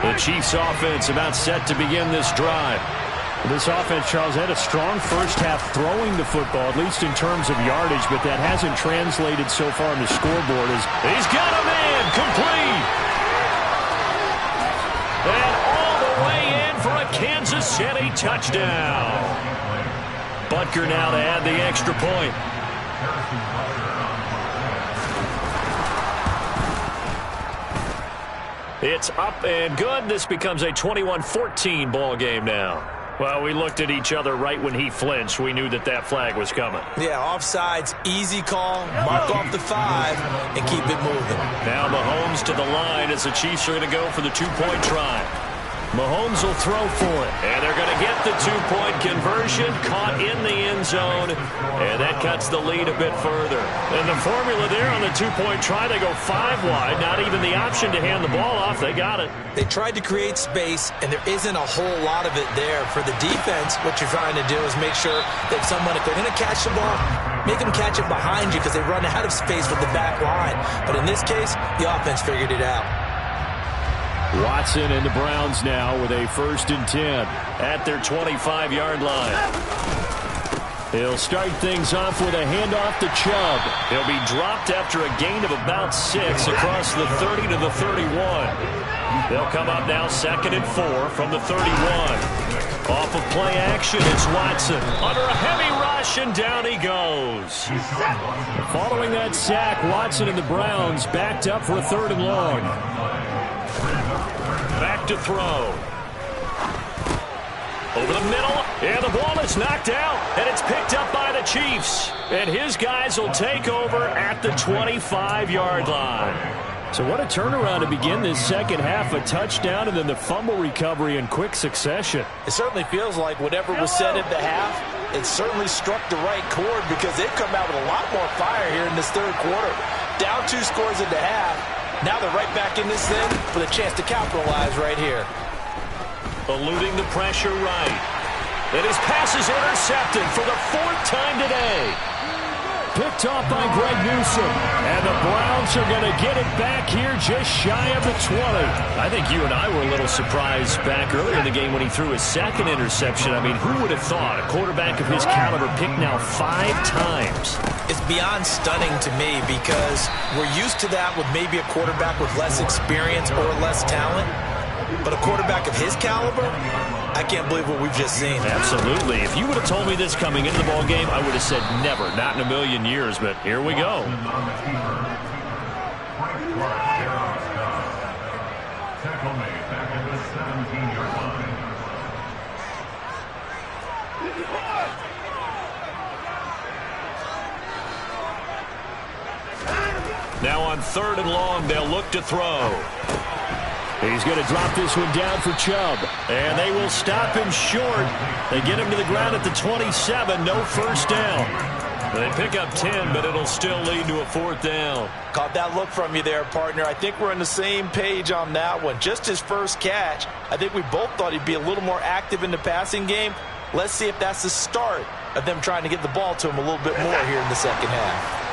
C: The Chiefs offense about set to begin this drive. This offense, Charles, had a strong first half throwing the football, at least in terms of yardage, but that hasn't translated so far on the scoreboard. As
A: he's got a man complete. And all the way in for a Kansas City touchdown. Butker now to add the extra point. It's up and good. This becomes a 21-14 ball game now. Well, we looked at each other right when he flinched. We knew that that flag was coming.
B: Yeah, offsides, easy call, mark off the 5, and keep it moving.
A: Now Mahomes to the line as the Chiefs are going to go for the two-point try. Mahomes will throw for it, and they're going to get the two-point conversion, caught in the end zone, and that cuts the lead a bit further. And the formula there on the two-point try, they go 5 wide, not even the option to hand the ball off. They got it.
B: They tried to create space, and there isn't a whole lot of it there. For the defense, what you're trying to do is make sure that someone, if they're going to catch the ball, make them catch it behind you because they run out of space with the back line. But in this case, the offense figured it out.
C: Watson and the Browns now with a 1st and 10
A: at their 25-yard line.
C: He'll start things off with a handoff to Chubb.
A: He'll be dropped after a gain of about 6 across the 30 to the 31. They'll come up now 2nd and 4 from the 31. Off of play action, it's Watson under a heavy rush, and down he goes.
C: Following that sack, Watson and the Browns backed up for a 3rd and long.
A: Back to throw. Over the middle, and the ball is knocked out, and it's picked up by the Chiefs. And his guys will take over at the 25-yard line.
C: So what a turnaround to begin this second half. A touchdown and then the fumble recovery in quick succession.
B: It certainly feels like whatever was said at the half, it certainly struck the right chord because they've come out with a lot more fire here in this 3rd quarter. Down 2 scores at the half. Now they're right back in this thing with a chance to capitalize right here.
A: Eluding the pressure right. And his pass is intercepted for the 4th time today.
C: Picked off by Greg Newsome. And the Browns are going to get it back here just shy of the 20.
A: I think you and I were a little surprised back earlier in the game when he threw his 2nd interception. I mean, who would have thought a quarterback of his caliber picked now 5 times?
B: It's beyond stunning to me because we're used to that with maybe a quarterback with less experience or less talent. But a quarterback of his caliber, I can't believe what we've just seen.
A: Absolutely. If you would have told me this coming into the ball game, I would have said never, not in a million years. But here we go. Now on 3rd and long, they'll look to throw.
C: He's going to drop this one down for Chubb.
A: And they will stop him short. They get him to the ground at the 27. No first down. They pick up 10, but it'll still lead to a 4th down.
B: Caught that look from you there, partner. I think we're on the same page on that one. Just his first catch. I think we both thought he'd be a little more active in the passing game. Let's see if that's the start of them trying to get the ball to him a little bit more here in the second half.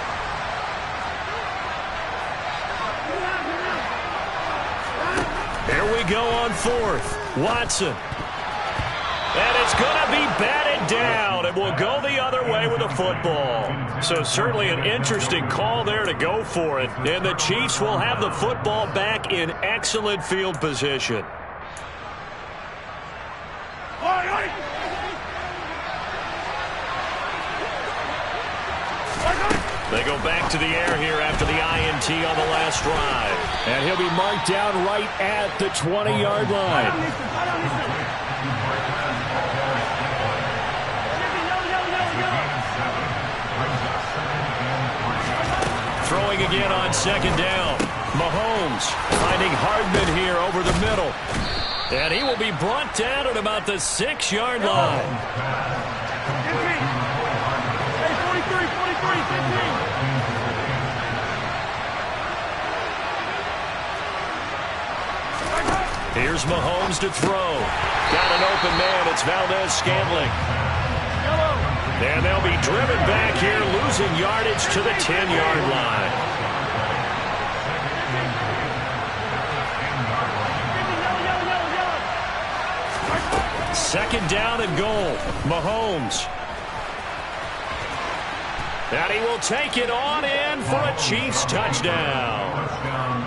A: Here we go on 4th. Watson. And it's going to be batted down. It will go the other way with the football. So certainly an interesting call there to go for it. And the Chiefs will have the football back in excellent field position. They go back to the air here after the INT on the last drive.
C: And he'll be marked down right at the 20-yard line.
A: Throwing again on 2nd down. Mahomes finding Hardman here over the middle. And he will be brought down at about the 6-yard line. Here's Mahomes to throw. Got an open man. It's Valdez-Scantling. And they'll be driven back here, losing yardage to the 10-yard line. Second down and goal. Mahomes. And he will take it on in for a Chiefs touchdown.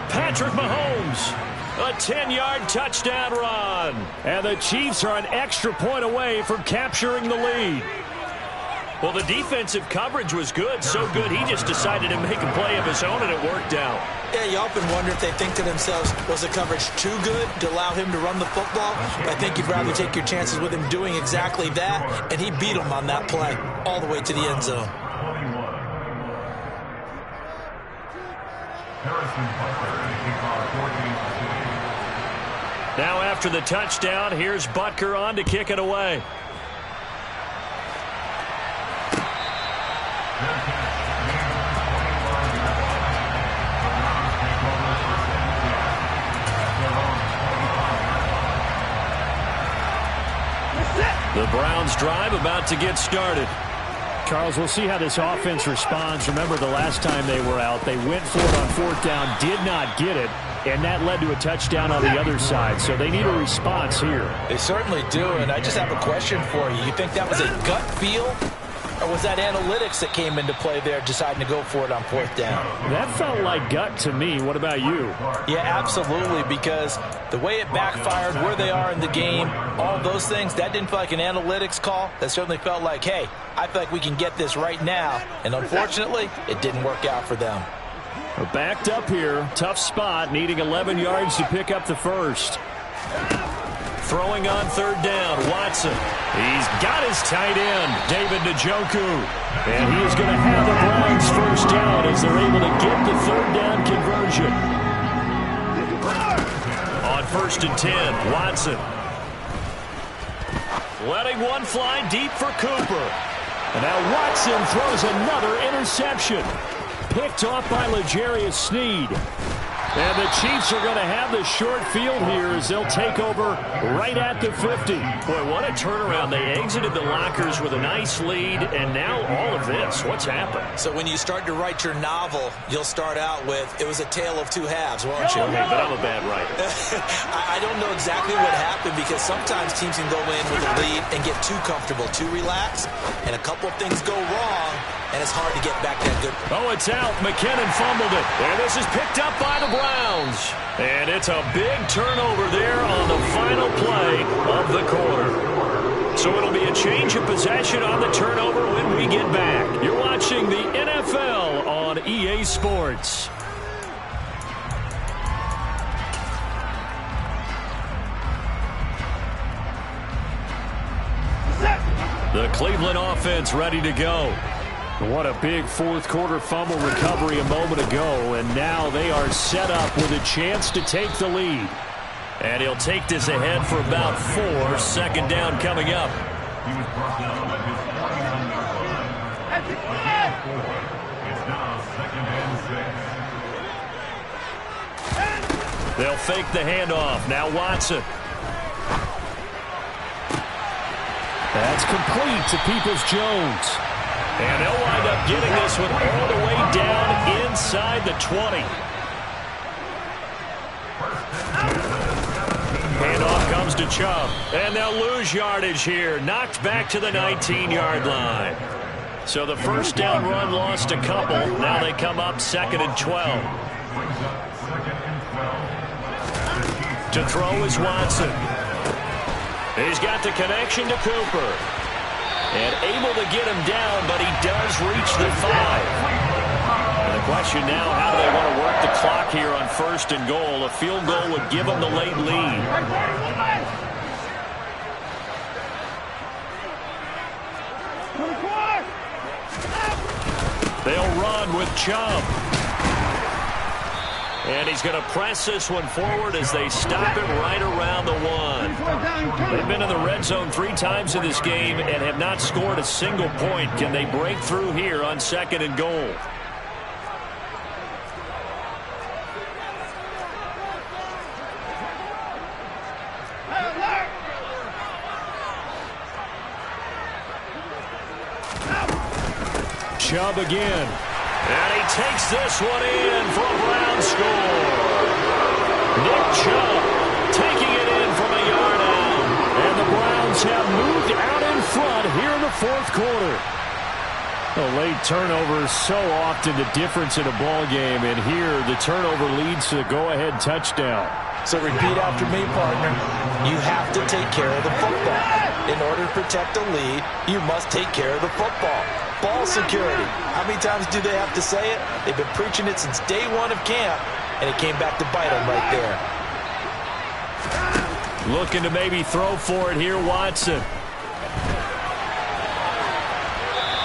A: Patrick Mahomes. A 10-yard touchdown run.
C: And the Chiefs are an extra point away from capturing the lead.
A: Well, the defensive coverage was good, so good he just decided to make a play of his own, and it worked out.
B: Yeah, you often wonder if they think to themselves, was the coverage too good to allow him to run the football? I think you'd rather take your chances with him doing exactly that, and he beat him on that play all the way to the end zone.
A: Now after the touchdown, here's Butker on to kick it away. The Browns drive about to get started.
C: Charles, we'll see how this offense responds. Remember the last time they were out, they went for it on fourth down, did not get it, and that led to a touchdown on the other side. So they need a response here.
B: They certainly do, and I just have a question for you. You think that was a gut feel, or was that analytics that came into play there deciding to go for it on fourth down?
C: That felt like gut to me. What about you?
B: Yeah, absolutely, because the way it backfired, where they are in the game, all those things, that didn't feel like an analytics call. That certainly felt like, hey, I feel like we can get this right now. And unfortunately, it didn't work out for them.
C: We're backed up here. Tough spot, needing 11 yards to pick up the first.
A: Throwing on third down, Watson. He's got his tight end, David Njoku. And he is going to have the Browns first down as they're able to get the third down conversion. On 1st and 10, Watson. Letting one fly deep for Cooper.
C: And now Watson throws another interception. Picked off by L'Jarius Sneed. And the Chiefs are going to have the short field here as they'll take over right at the 50.
A: Boy, what a turnaround. They exited the lockers with a nice lead, and now all of this. What's happened?
B: So when you start to write your novel, you'll start out with, it was a tale of two halves, won't you?
A: Okay, but I'm a bad writer.
B: I don't know exactly what happened, because sometimes teams can go in with a lead and get too comfortable, too relaxed, and a couple of things go wrong, and it's hard to get back that good.
A: Oh, it's out. McKinnon fumbled it. And this is picked up by the Browns. And it's a big turnover there on the final play of the quarter. So it'll be a change of possession on the turnover when we get back. You're watching the NFL on EA Sports. The Cleveland offense ready to go.
C: What a big fourth quarter fumble recovery a moment ago, and now they are set up with a chance to take the lead.
A: And he'll take this ahead for about 4. 2nd down coming up.
E: He was brought down at his 49-yard line. It's now 2nd and 6.
A: They'll fake the handoff. Now Watson.
C: That's complete to Peoples-Jones.
A: And they'll wind up getting this one all the way down inside the 20. Handoff comes to Chubb. And they'll lose yardage here. Knocked back to the 19-yard line. So the first down run lost a couple. Now they come up 2nd and 12. To throw is Watson. He's got the connection to Cooper. And able to get him down, but he does reach the 5. And the question now, how do they want to work the clock here on 1st and goal? A field goal would give them the late lead. They'll run with Chubb. And he's going to press this one forward as they stop it right around the 1. They've been in the red zone 3 times in this game and have not scored a single point. Can they break through here on 2nd and goal?
C: Chubb again.
A: And he takes this one in for a Brown score. Nick Chubb taking it in from a yard out.
C: And the Browns have moved out in front here in the 4th quarter. A late turnover is so often the difference in a ball game, and here the turnover leads to the go-ahead touchdown.
B: So repeat after me, partner. You have to take care of the football. in order to protect a lead, you must take care of the football. Ball security. How many times do they have to say it? They've been preaching it since day one of camp, and it came back to bite them right there.
A: Looking to maybe throw for it here, Watson.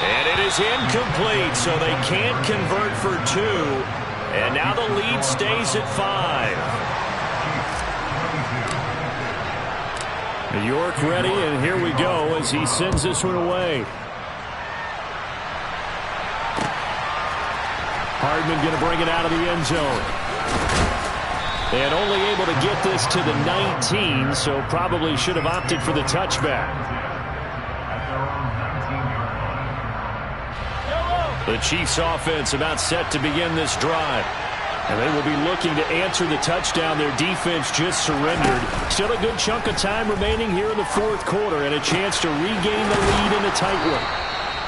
A: And it is incomplete, so they can't convert for 2. And now the lead stays at 5.
C: New York ready, and here we go as he sends this one away. Hardman going to bring it out of the end zone. And only able to get this to the 19, so probably should have opted for the touchback. The Chiefs offense about set to begin this drive. And they will be looking to answer the touchdown their defense just surrendered. Still a good chunk of time remaining here in the fourth quarter and a chance to regain the lead in a tight one.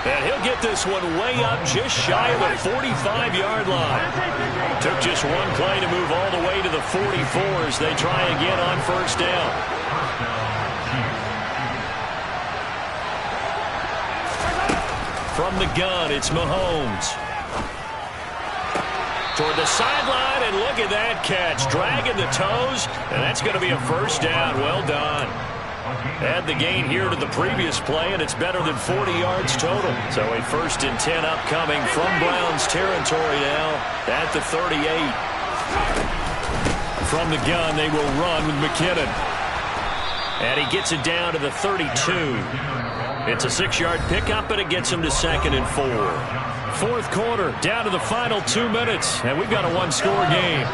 A: And he'll get this one way up just shy of the 45-yard line. Took just one play to move all the way to the 44 as they try again on first down. From the gun, it's Mahomes. Toward the sideline, and look at that catch. Dragging the toes, and that's going to be a first down. Well done. Add the gain here to the previous play, and it's better than 40 yards total. So a 1st and 10 upcoming from Browns territory now at the 38. From the gun, they will run with McKinnon. And he gets it down to the 32. It's a 6-yard pickup, and it gets him to 2nd and 4. Fourth quarter, down to the final 2 minutes, and we've got a one-score game.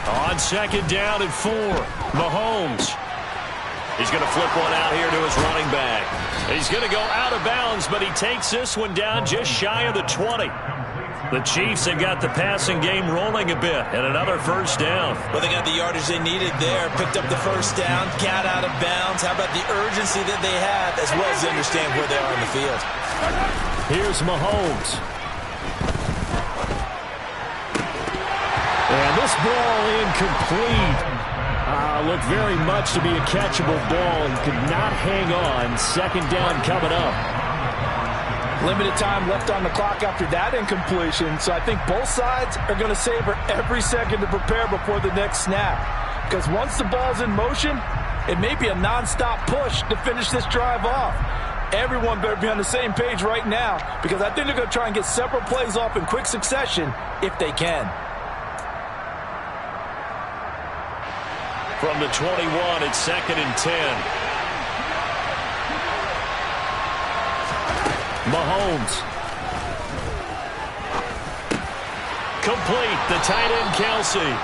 A: On 2nd down and 4, Mahomes. He's going to flip one out here to his running back. He's going to go out of bounds, but he takes this one down just shy of the 20. The Chiefs have got the passing game rolling a bit, and another first down.
B: Well, they got the yardage they needed there, picked up the first down, got out of bounds. How about the urgency that they have, as well as they understand where they are in the field?
C: Here's Mahomes. And this ball incomplete. Looked very much to be a catchable ball and could not hang on. 2nd down coming up.
I: Limited time left on the clock after that incompletion, so I think both sides are going to savor every second to prepare before the next snap. Because once the ball's in motion, it may be a non-stop push to finish this drive off. Everyone better be on the same page right now, because I think they're going to try and get several plays off in quick succession if they can.
A: From the 21, it's 2nd and 10.
C: Mahomes.
A: Complete, the tight end, Kelsey.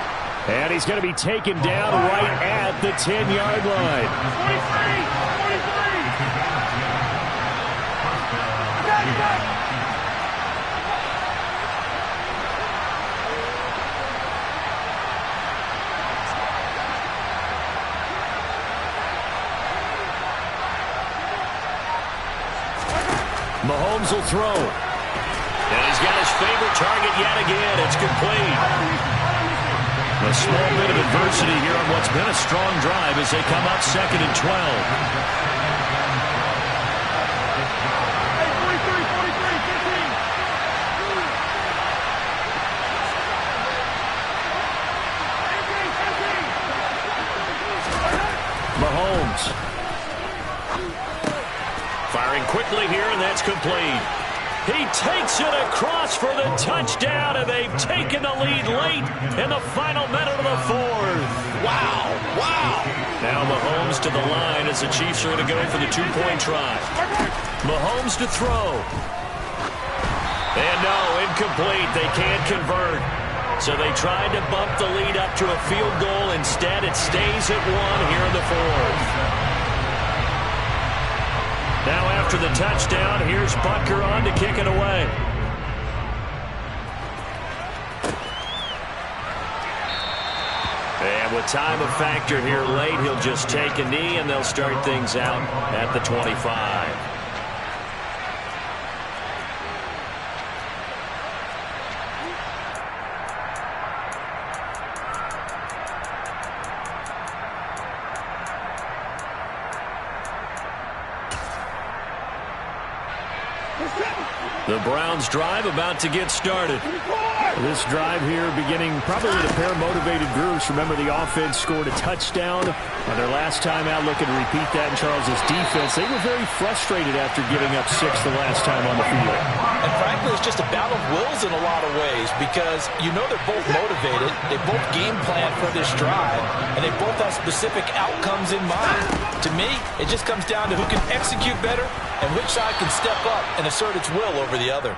C: And he's going to be taken down right at the 10-yard line.
D: 43.
C: Mahomes will throw.
A: And he's got his favorite target yet again. It's complete. A small bit of adversity here on what's been a strong drive as they come up 2nd and 12.
D: Hey, 43, 15.
C: Mahomes.
A: Firing quickly here, and that's complete. He takes it across for the touchdown, and they've taken the lead late in the final minute of the fourth.
B: Wow.
A: Now Mahomes to the line as the Chiefs are going to go for the 2-point try. Mahomes to throw. And no, incomplete. They can't convert. So they tried to bump the lead up to a field goal. Instead, it stays at 1 here in the fourth. Now after the touchdown, here's Butker on to kick it away. And with time a factor here late, he'll just take a knee, and they'll start things out at the 25. The Browns drive about to get started.
C: This drive here beginning probably with a pair of motivated groups. Remember, the offense scored a touchdown on their last time out. Looking to repeat that in Charles's defense. They were very frustrated after giving up 6 the last time on the field.
B: And frankly, it's just a battle of wills in a lot of ways because you know they're both motivated. They both game plan for this drive, and they both have specific outcomes in mind. To me, it just comes down to who can execute better and which side can step up and assert its will over the other.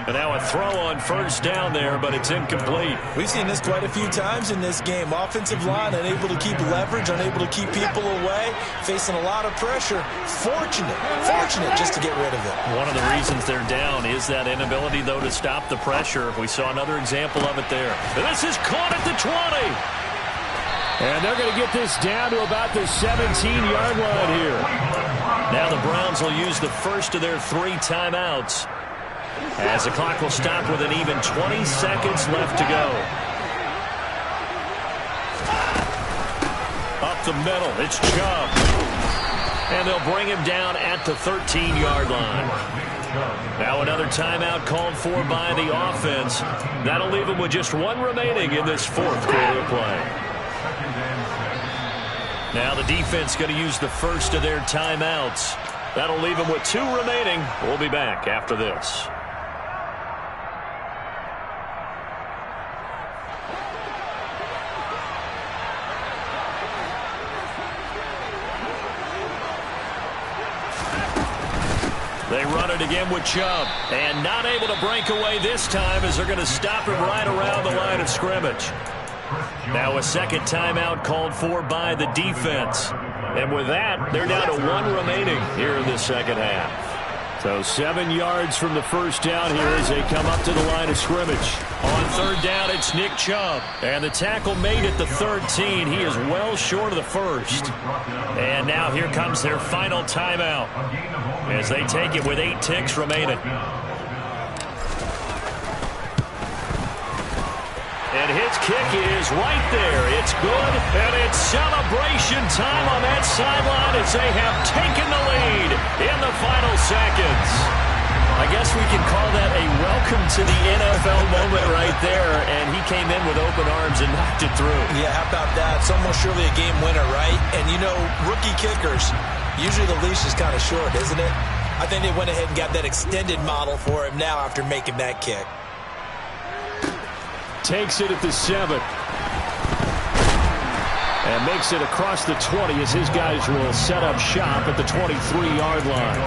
A: And now a throw on first down there, but it's incomplete.
B: We've seen this quite a few times in this game. Offensive line unable to keep leverage, unable to keep people away, facing a lot of pressure. Fortunate just to get rid of it.
A: One of the reasons they're down is that inability, though, to stop the pressure. We saw another example of it there. And this is caught at the 20.
C: And they're going to get this down to about the 17-yard line here.
A: Now the Browns will use the first of their 3 timeouts, as the clock will stop with an even 20 seconds left to go. Up the middle, it's Chubb. And they'll bring him down at the 13-yard line. Now another timeout called for by the offense. That'll leave them with just 1 remaining in this 4th quarter of play. Now the defense going to use the first of their timeouts. That'll leave them with 2 remaining. We'll be back after this. They run it again with Chubb. And not able to break away this time as they're going to stop him right around the line of scrimmage. Now a second timeout called for by the defense. And with that, they're down to 1 remaining here in the second half.
C: So 7 yards from the first down here as they come up to the line of scrimmage.
A: On third down, it's Nick Chubb. And the tackle made at the 13. He is well short of the first. And now here comes their final timeout as they take it with 8 ticks remaining. And his kick is right there. It's good, and it's celebration time on that sideline as they have taken the lead in the final seconds. I guess we can call that a welcome to the NFL moment right there, and he came in with open arms and knocked it through.
B: Yeah, how about that? It's almost surely a game winner, right? And, you know, rookie kickers, usually the leash is kind of short, isn't it? I think they went ahead and got that extended model for him now after making that kick.
C: Takes it at the 7. And makes it across the 20 as his guys will set up shop at the 23-yard line.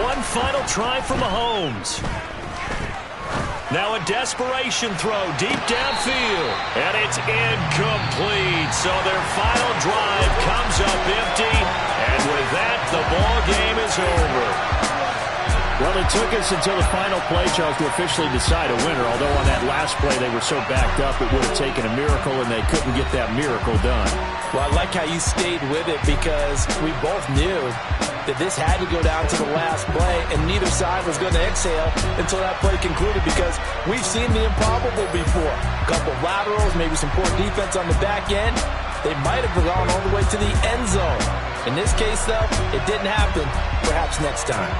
A: One final try for Mahomes. Now a desperation throw deep downfield. And it's incomplete. So their final drive comes up empty. And with that, the ball game is over.
C: Well, it took us until the final play, Charles, to officially decide a winner. Although on that last play they were so backed up, it would have taken a miracle, and they couldn't get that miracle done.
B: Well, I like how you stayed with it because we both knew that this had to go down to the last play, and neither side was going to exhale until that play concluded because we've seen the improbable before. A couple of laterals, maybe some poor defense on the back end. They might have gone all the way to the end zone. In this case, though, it didn't happen. Perhaps next time.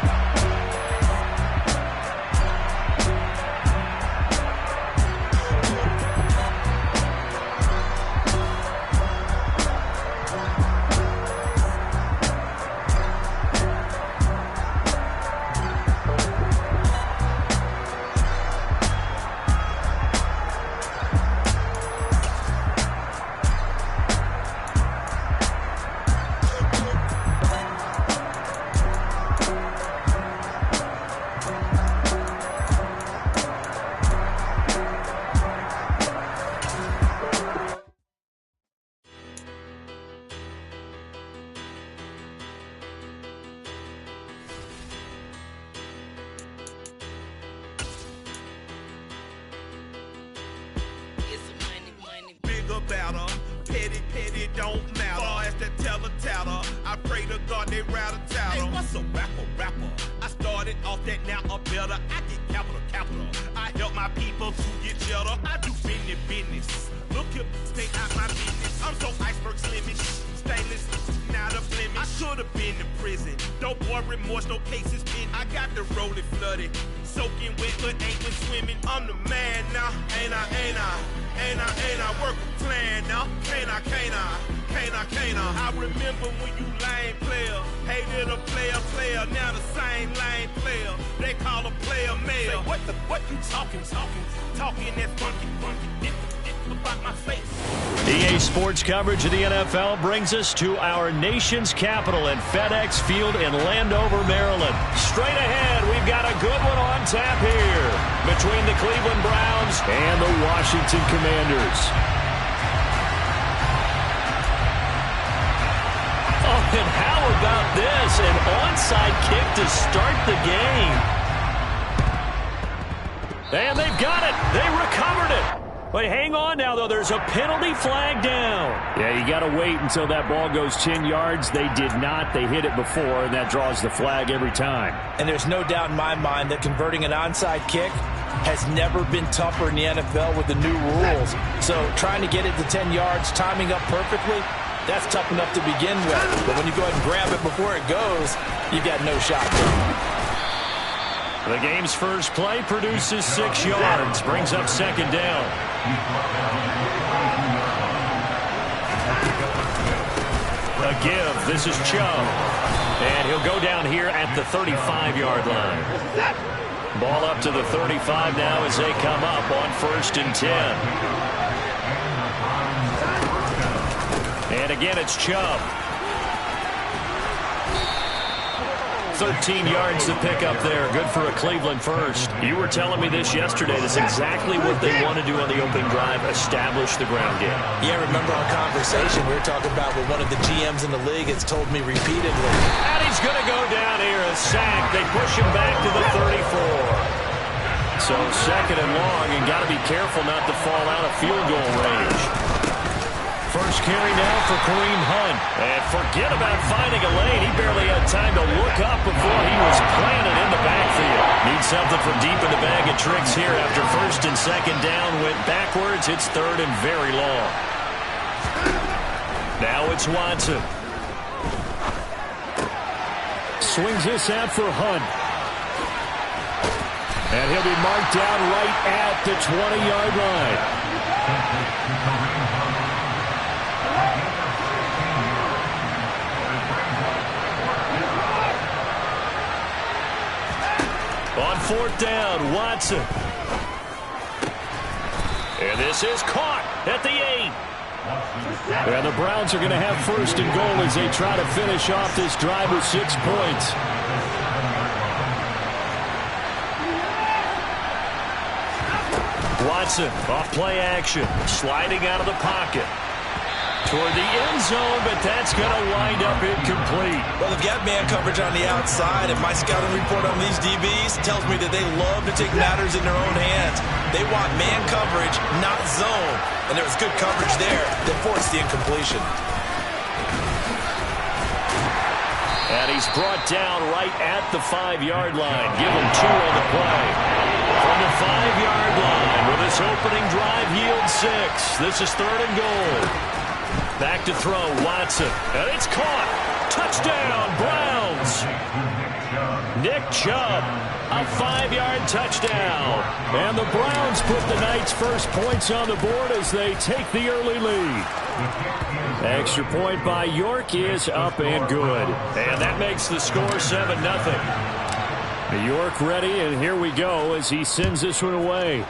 G: matter. Petty, don't matter. Far as that teller-tatter, I pray to God they rattle-tattle. Hey, what's a rapper? I started off that, now I'm better. I get capital. I help my people to get cheddar. I do business. Look here, stay out my business. I'm so iceberg slimming, stainless, not a blemish. I should've been in prison. No boy remorse, no cases pinned. I got the rolling flooded, soaking wet, but ain't been swimming. I'm the man now, ain't I work a plan now. Can't I? I remember when you lame player, hated a player, now the same lame player. They call a player male. Say, what you talking that's funky, about my face.
A: EA Sports coverage of the NFL brings us to our nation's capital at FedEx Field in Landover, Maryland. Straight ahead, we've got a good one on tap here between the Cleveland Browns and the Washington Commanders. Oh, and how about this? An onside kick to start the game. And they've got it. They recovered it. But hang on now, though. There's a penalty flag down.
C: Yeah, you got to wait until that ball goes 10 yards. They did not. They hit it before, and that draws the flag every time.
I: And there's no doubt in my mind that converting an onside kick has never been tougher in the NFL with the new rules. So trying to get it to 10 yards, timing up perfectly, that's tough enough to begin with. But when you go ahead and grab it before it goes, you've got no shot there.
A: The game's first play produces 6 yards, brings up second down. A give. This is Chubb. And he'll go down here at the 35-yard line. Ball up to the 35 now as they come up on 1st and 10. And again, it's Chubb. 13 yards to pick up there. Good for a Cleveland first. You were telling me this yesterday. That's exactly what they want to do on the opening drive, establish the ground game.
B: Yeah, remember our conversation we were talking about with one of the GMs in the league has told me repeatedly.
A: And he's going to go down here, a sack. They push him back to the 34. So second and long, and got to be careful not to fall out of field goal range. First carry now for Kareem Hunt. And forget about finding a lane. He barely had time to look up before he was planted in the backfield. Needs something from deep in the bag of tricks here after 1st and 2nd down. Went backwards. It's 3rd and very long. Now it's Watson.
C: Swings this out for Hunt. And he'll be marked down right at the 20-yard line.
A: On 4th down, Watson. And this is caught at the 8.
C: And the Browns are going to have 1st and goal as they try to finish off this drive with 6 points.
A: Watson off play action, sliding out of the pocket. Toward the end zone, but that's going to wind up incomplete.
B: Well, they've got man coverage on the outside, and my scouting report on these DBs tells me that they love to take matters in their own hands. They want man coverage, not zone. And there was good coverage there that forced the incompletion.
A: And he's brought down right at the 5-yard line. Give him 2 on the play. From the 5-yard line, with this opening drive yields 6. This is 3rd and goal. Back to throw, Watson. And it's caught. Touchdown, Browns. Nick Chubb, a 5-yard touchdown.
C: And the Browns put the Knights' first points on the board as they take the early lead. Extra point by York is up and good.
A: And that makes the score 7-0.
C: York ready, and here we go as he sends this one away.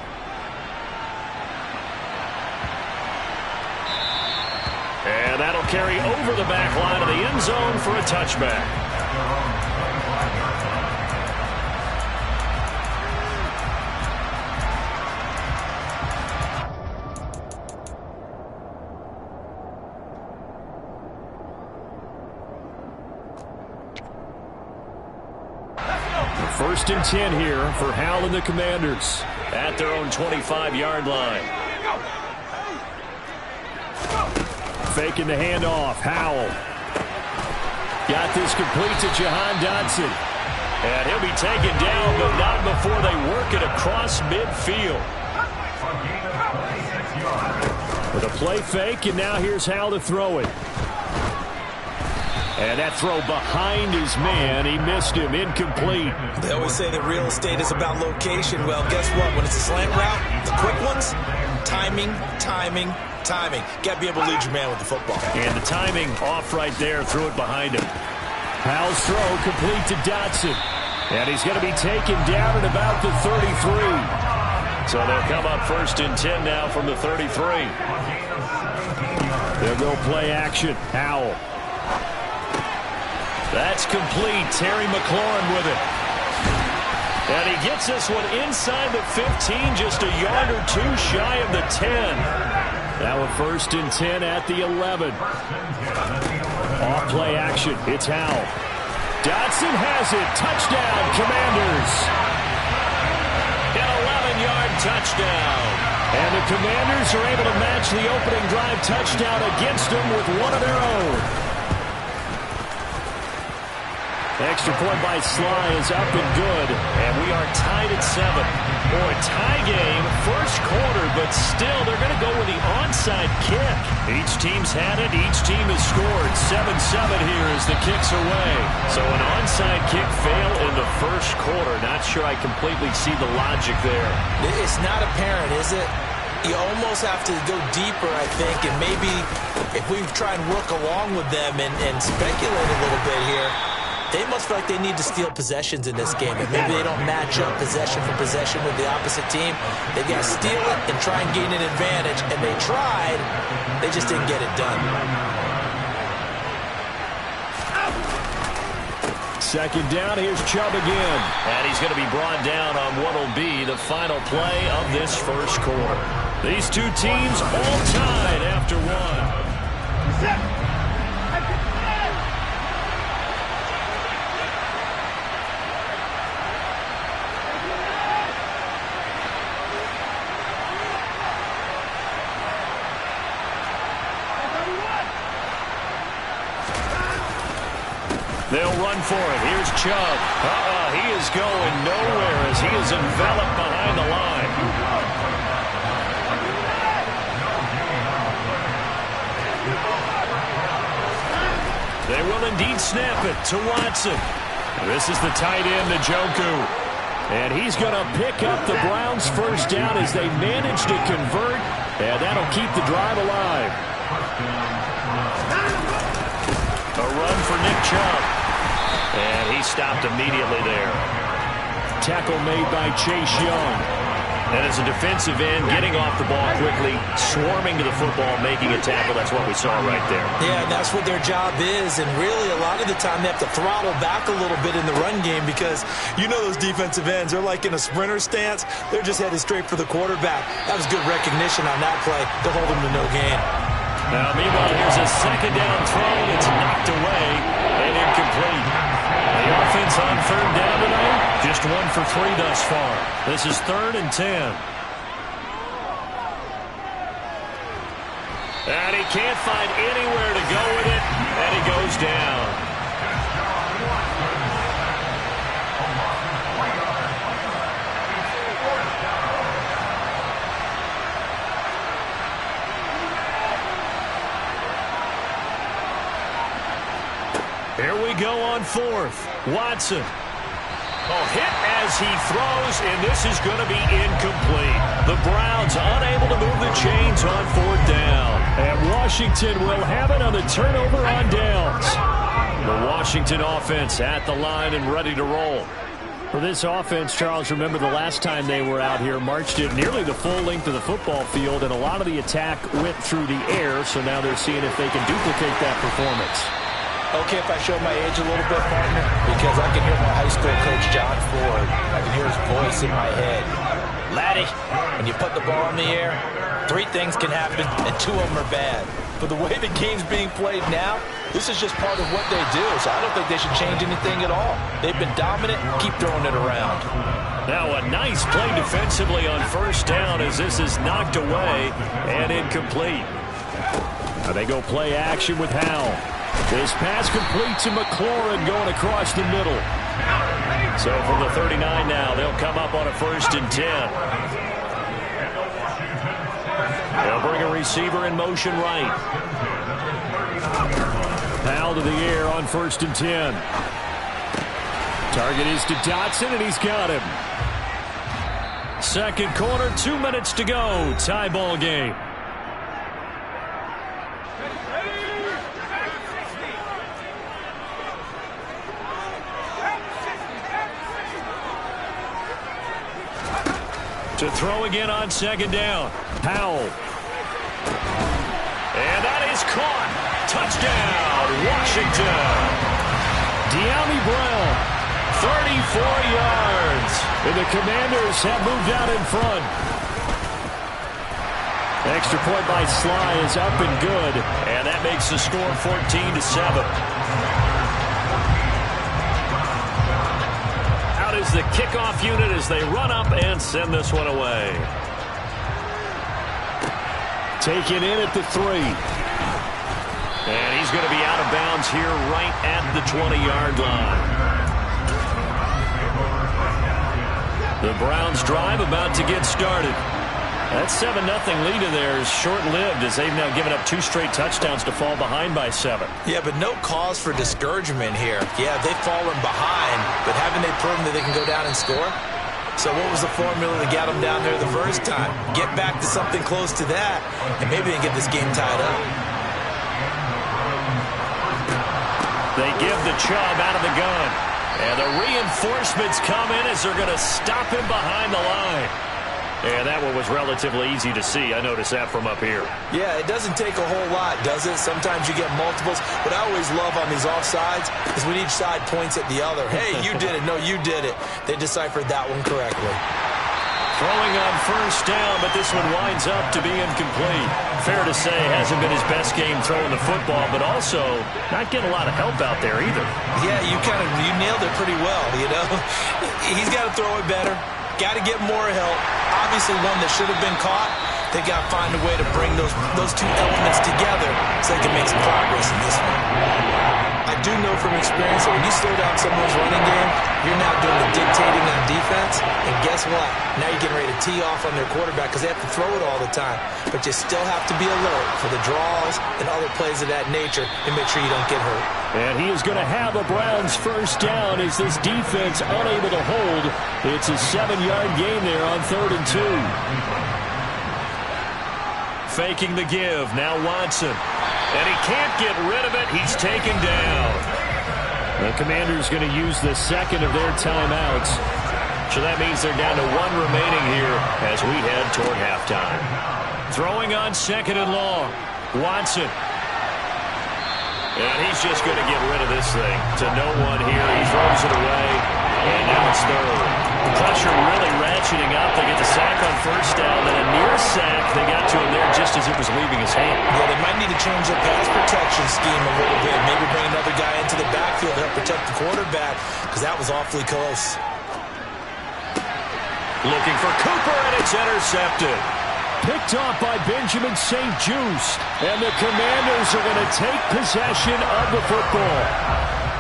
A: And that'll carry over the back line of the end zone for a touchback.
C: First and 10 here for Hal and the Commanders.
A: At their own 25-yard line.
C: faking the handoff. Howell. Got this complete to Jahan Dotson.
A: And he'll be taken down, but not before they work it across midfield.
C: With a play fake, and now here's Howell to throw it. And that throw behind his man, he missed him, incomplete.
B: They always say that real estate is about location. Well, guess what? When it's a slant route, the quick ones, timing. Got to be able to lead your man with the football.
C: And the timing off right there, threw it behind him. Howell's throw complete to Dotson. And he's going to be taken down at about the 33.
A: So they'll come up 1st and 10 now from the 33.
C: They'll go play action. Howell.
A: That's complete. Terry McLaurin with it. And he gets this one inside the 15, just a yard or two shy of the 10.
C: Now a 1st and 10 at the 11. Off play action. It's Howell. Dotson has it. Touchdown, Commanders.
A: An 11-yard touchdown.
C: And the Commanders are able to match the opening drive touchdown against them with one of their own. Extra point by Sly is up and good.
A: And we are tied at 7. Boy, tie game, first quarter, but still they're going to go with the onside kick. Each team's had it. Each team has scored. 7-7 here as the kick's away. So an onside kick fail in the first quarter. Not sure I completely see the logic there.
B: It's not apparent, is it? You almost have to go deeper, I think, and maybe if we try and work along with them and speculate a little bit here, they must feel like they need to steal possessions in this game. And maybe they don't match up possession for possession with the opposite team. They've got to steal it and try and gain an advantage. And they tried. They just didn't get it done.
C: Second down. Here's Chubb again.
A: And he's going to be brought down on what will be the final play of this first quarter. These two teams all tied after one. They'll run for it. Here's Chubb. He is going nowhere as he is enveloped behind the line. They will indeed snap it to Watson. This is the tight end, Njoku.
C: And he's going to pick up the Browns' first down as they manage to convert. And that'll keep the drive alive.
A: A run for Nick Chubb. And he stopped immediately there.
C: Tackle made by Chase Young.
A: And as a defensive end, getting off the ball quickly, swarming to the football, making a tackle. That's what we saw right there.
B: Yeah, that's what their job is. And really, a lot of the time, they have to throttle back a little bit in the run game because you know those defensive ends, they're like in a sprinter stance. They're just headed straight for the quarterback. That was good recognition on that play to hold him to no gain.
A: Now, meanwhile, here's a second down throw that's knocked away and incomplete. The offense on third down tonight, just 1 for 3 thus far. This is 3rd and 10. And he can't find anywhere to go with it, and he goes down. Here we go on 4th. Watson. Hit as he throws, and this is going to be incomplete. The Browns unable to move the chains on 4th down.
C: And Washington will have it on the turnover on downs.
A: The Washington offense at the line and ready to roll.
C: For this offense, Charles, remember the last time they were out here, marched it nearly the full length of the football field, and a lot of the attack went through the air, so now they're seeing if they can duplicate that performance.
B: Okay, if I show my age a little bit, partner, because I can hear my high school coach, John Ford. I can hear his voice in my head. Laddie, when you put the ball in the air, 3 things can happen, and 2 of them are bad. But the way the game's being played now, this is just part of what they do, so I don't think they should change anything at all. They've been dominant. Keep throwing it around.
A: Now a nice play defensively on 1st down as this is knocked away and incomplete.
C: They go play action with Howell. This pass complete to McLaurin going across the middle. So from the 39 now, they'll come up on a 1st and 10. They'll bring a receiver in motion right. Howell to the air on 1st and 10. Target is to Dotson, and he's got him. Second quarter, 2 minutes to go. Tie ball game. To throw again on 2nd down. Howell. And that is caught. Touchdown, Washington. De'Ami Brown, 34 yards. And the Commanders have moved out in front. Extra point by Sly is up and good. And that makes the score 14-7. Out is the kickoff unit as they run up and send this one away. Taken in at the 3. And he's going to be out of bounds here right at the 20-yard line. The Browns drive about to get started. That 7-0 lead of theirs short-lived as they've now given up 2 straight touchdowns to fall behind by 7.
B: Yeah, but no cause for discouragement here. Yeah, they've fallen behind, but haven't they proven that they can go down and score? So what was the formula that got them down there the first time? Get back to something close to that, and maybe they can get this game tied up.
A: They give the Chubb out of the gun. And the reinforcements come in as they're going to stop him behind the line. And that one was relatively easy to see. I noticed that from up here.
B: Yeah, it doesn't take a whole lot, does it? Sometimes you get multiples. What I always love on these offsides is when each side points at the other. Hey, you did it. No, you did it. They deciphered that one correctly.
A: Throwing on 1st down, but this one winds up to be incomplete. Fair to say, hasn't been his best game throwing the football, but also not getting a lot of help out there either.
B: Yeah, you nailed it pretty well, you know. He's got to throw it better. Got to get more help. Obviously one that should have been caught. They got to find a way to bring those 2 elements together so they can make some progress in this one. I do know from experience that when you slow down someone's running game, you're now doing the dictating on defense. And guess what? Now you're getting ready to tee off on their quarterback because they have to throw it all the time. But you still have to be alert for the draws and other plays of that nature and make sure you don't get hurt.
C: And he is going to have a Browns 1st down as this defense unable to hold. It's a 7-yard gain there on 3rd and 2.
A: Faking the give. Now Watson. And he can't get rid of it. He's taken down.
C: The Commanders going to use the 2nd of their timeouts.
A: So that means they're down to 1 remaining here as we head toward halftime. Throwing on 2nd and long. Watson. And he's just going to get rid of this thing to no one here. He throws it away. And now it's 3rd. Pressure really ratcheting up. They get the sack on 1st down, and a near sack. They got to him there just as it was leaving his hand.
B: Yeah, they might need to change their pass protection scheme a little bit. Maybe bring another guy into the backfield to help protect the quarterback, because that was awfully close.
A: Looking for Cooper, and it's intercepted.
C: Picked off by Benjamin St-Juste. And the Commanders are going to take possession of the football.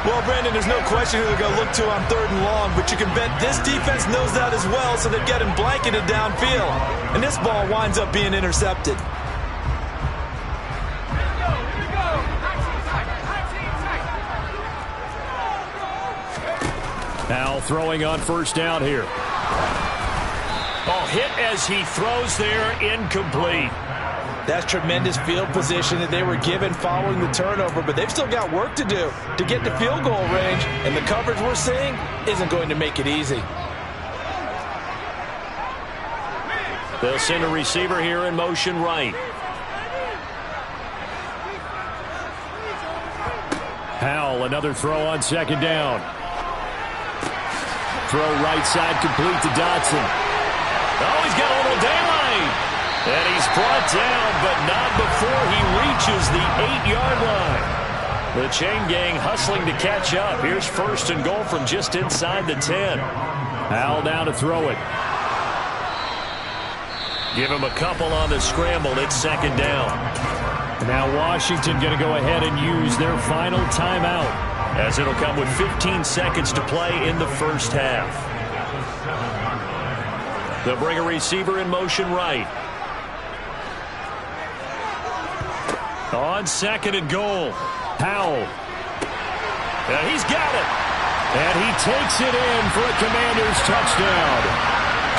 B: Well, Brandon, there's no question who they're going to look to on 3rd and long, but you can bet this defense knows that as well, so they're getting blanketed downfield. And this ball winds up being intercepted.
C: Now throwing on 1st down here.
A: Ball hit as he throws there, incomplete.
B: That's tremendous field position that they were given following the turnover, but they've still got work to do to get to field goal range, and the coverage we're seeing isn't going to make it easy.
A: They'll send a receiver here in motion right.
C: Howell, another throw on 2nd down. Throw right side complete to Dotson.
A: Oh, he's got a little daylight. And he's brought down, but not before he reaches the 8-yard line. The chain gang hustling to catch up. Here's 1st and goal from just inside the 10.
C: Howell now to throw it.
A: Give him a couple on the scramble. It's 2nd down.
C: Now Washington going to go ahead and use their final timeout,
A: as it'll come with 15 seconds to play in the first half. They'll bring a receiver in motion right. On 2nd and goal, Powell. He's got it. And he takes it in for a Commanders touchdown.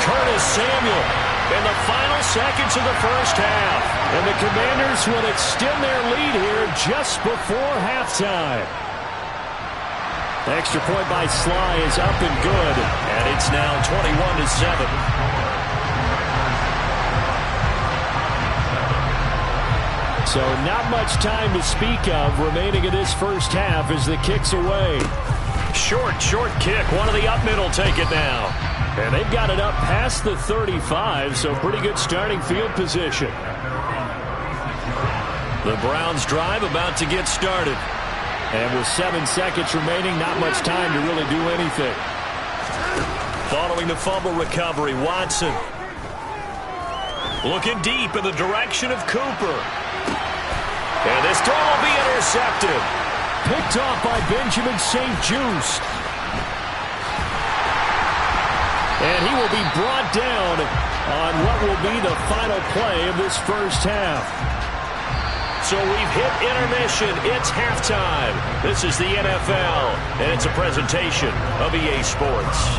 A: Curtis Samuel in the final seconds of the first half. And the Commanders will extend their lead here just before halftime. Extra point by Sly is up and good. And it's now 21-7. So not much time to speak of remaining in this first half as the kick's away. Short kick. One of the up middle take it now. And they've got it up past the 35, so pretty good starting field position. The Browns drive about to get started. And with 7 seconds remaining, not much time to really do anything. Following the fumble recovery, Watson. Looking deep in the direction of Cooper. And this throw will be intercepted. Picked off by Benjamin St-Juste. And he will be brought down on what will be the final play of this first half. So we've hit intermission. It's halftime. This is the NFL, and it's a presentation of EA Sports.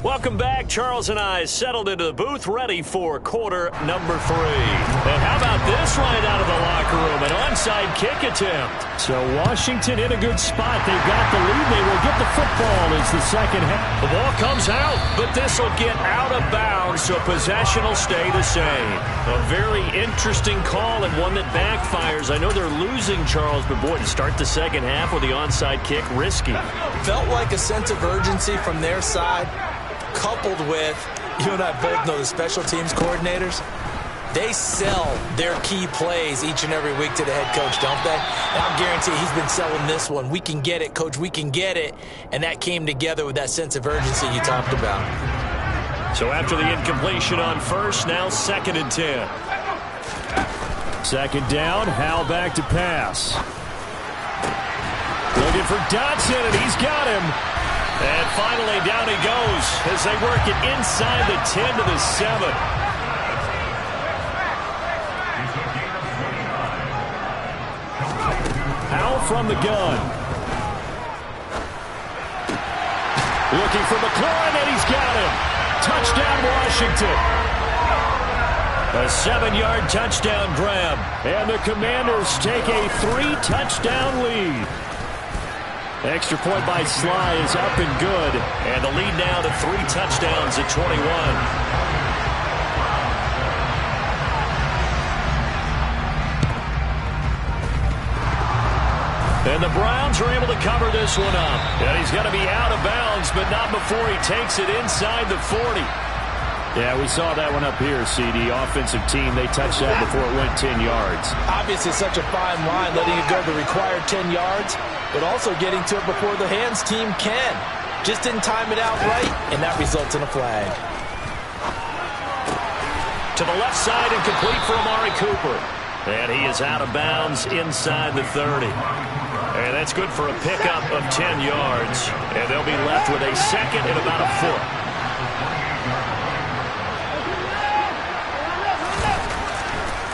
A: Welcome back. Charles and I settled into the booth, ready for quarter number 3. And how about this right out of the locker room? An onside kick attempt.
C: So Washington in a good spot. They've got the lead. They will get the football as the second half.
A: The ball comes out, but this will get out of bounds, so possession will stay the same. A very interesting call and one that backfires. I know they're losing, Charles, but boy, to start the second half with the onside kick, risky.
B: Felt like a sense of urgency from their side, coupled with, you and I both know the special teams coordinators, they sell their key plays each and every week to the head coach, don't they? And I'll guarantee he's been selling this one. We can get it, coach, we can get it. And that came together with that sense of urgency you talked about.
A: So after the incompletion on first, now 2nd and 10.
C: 2nd down, Howell back to pass. Looking for Dotson, and he's got him.
A: And finally, down he goes as they work it inside the 10 to the 7.
C: Howell from the gun. Looking for McLaurin, and he's got him. Touchdown, Washington.
A: A 7-yard touchdown grab.
C: And the Commanders take a 3-touchdown lead.
A: Extra point by Sly is up and good. And the lead now to 3 touchdowns at 21. And the Browns are able to cover this one up. And he's going to be out of bounds, but not before he takes it inside the 40.
C: Yeah, we saw that one up here, CD. Offensive team, they touched that before it went 10 yards.
B: Obviously such a fine line, letting it go the required 10 yards, but also getting to it before the hands team can. Just didn't time it out right, and that results in a flag.
A: To the left side and complete for Amari Cooper. And he is out of bounds inside the 30. And that's good for a pickup of 10 yards. And they'll be left with a 2nd and about a foot.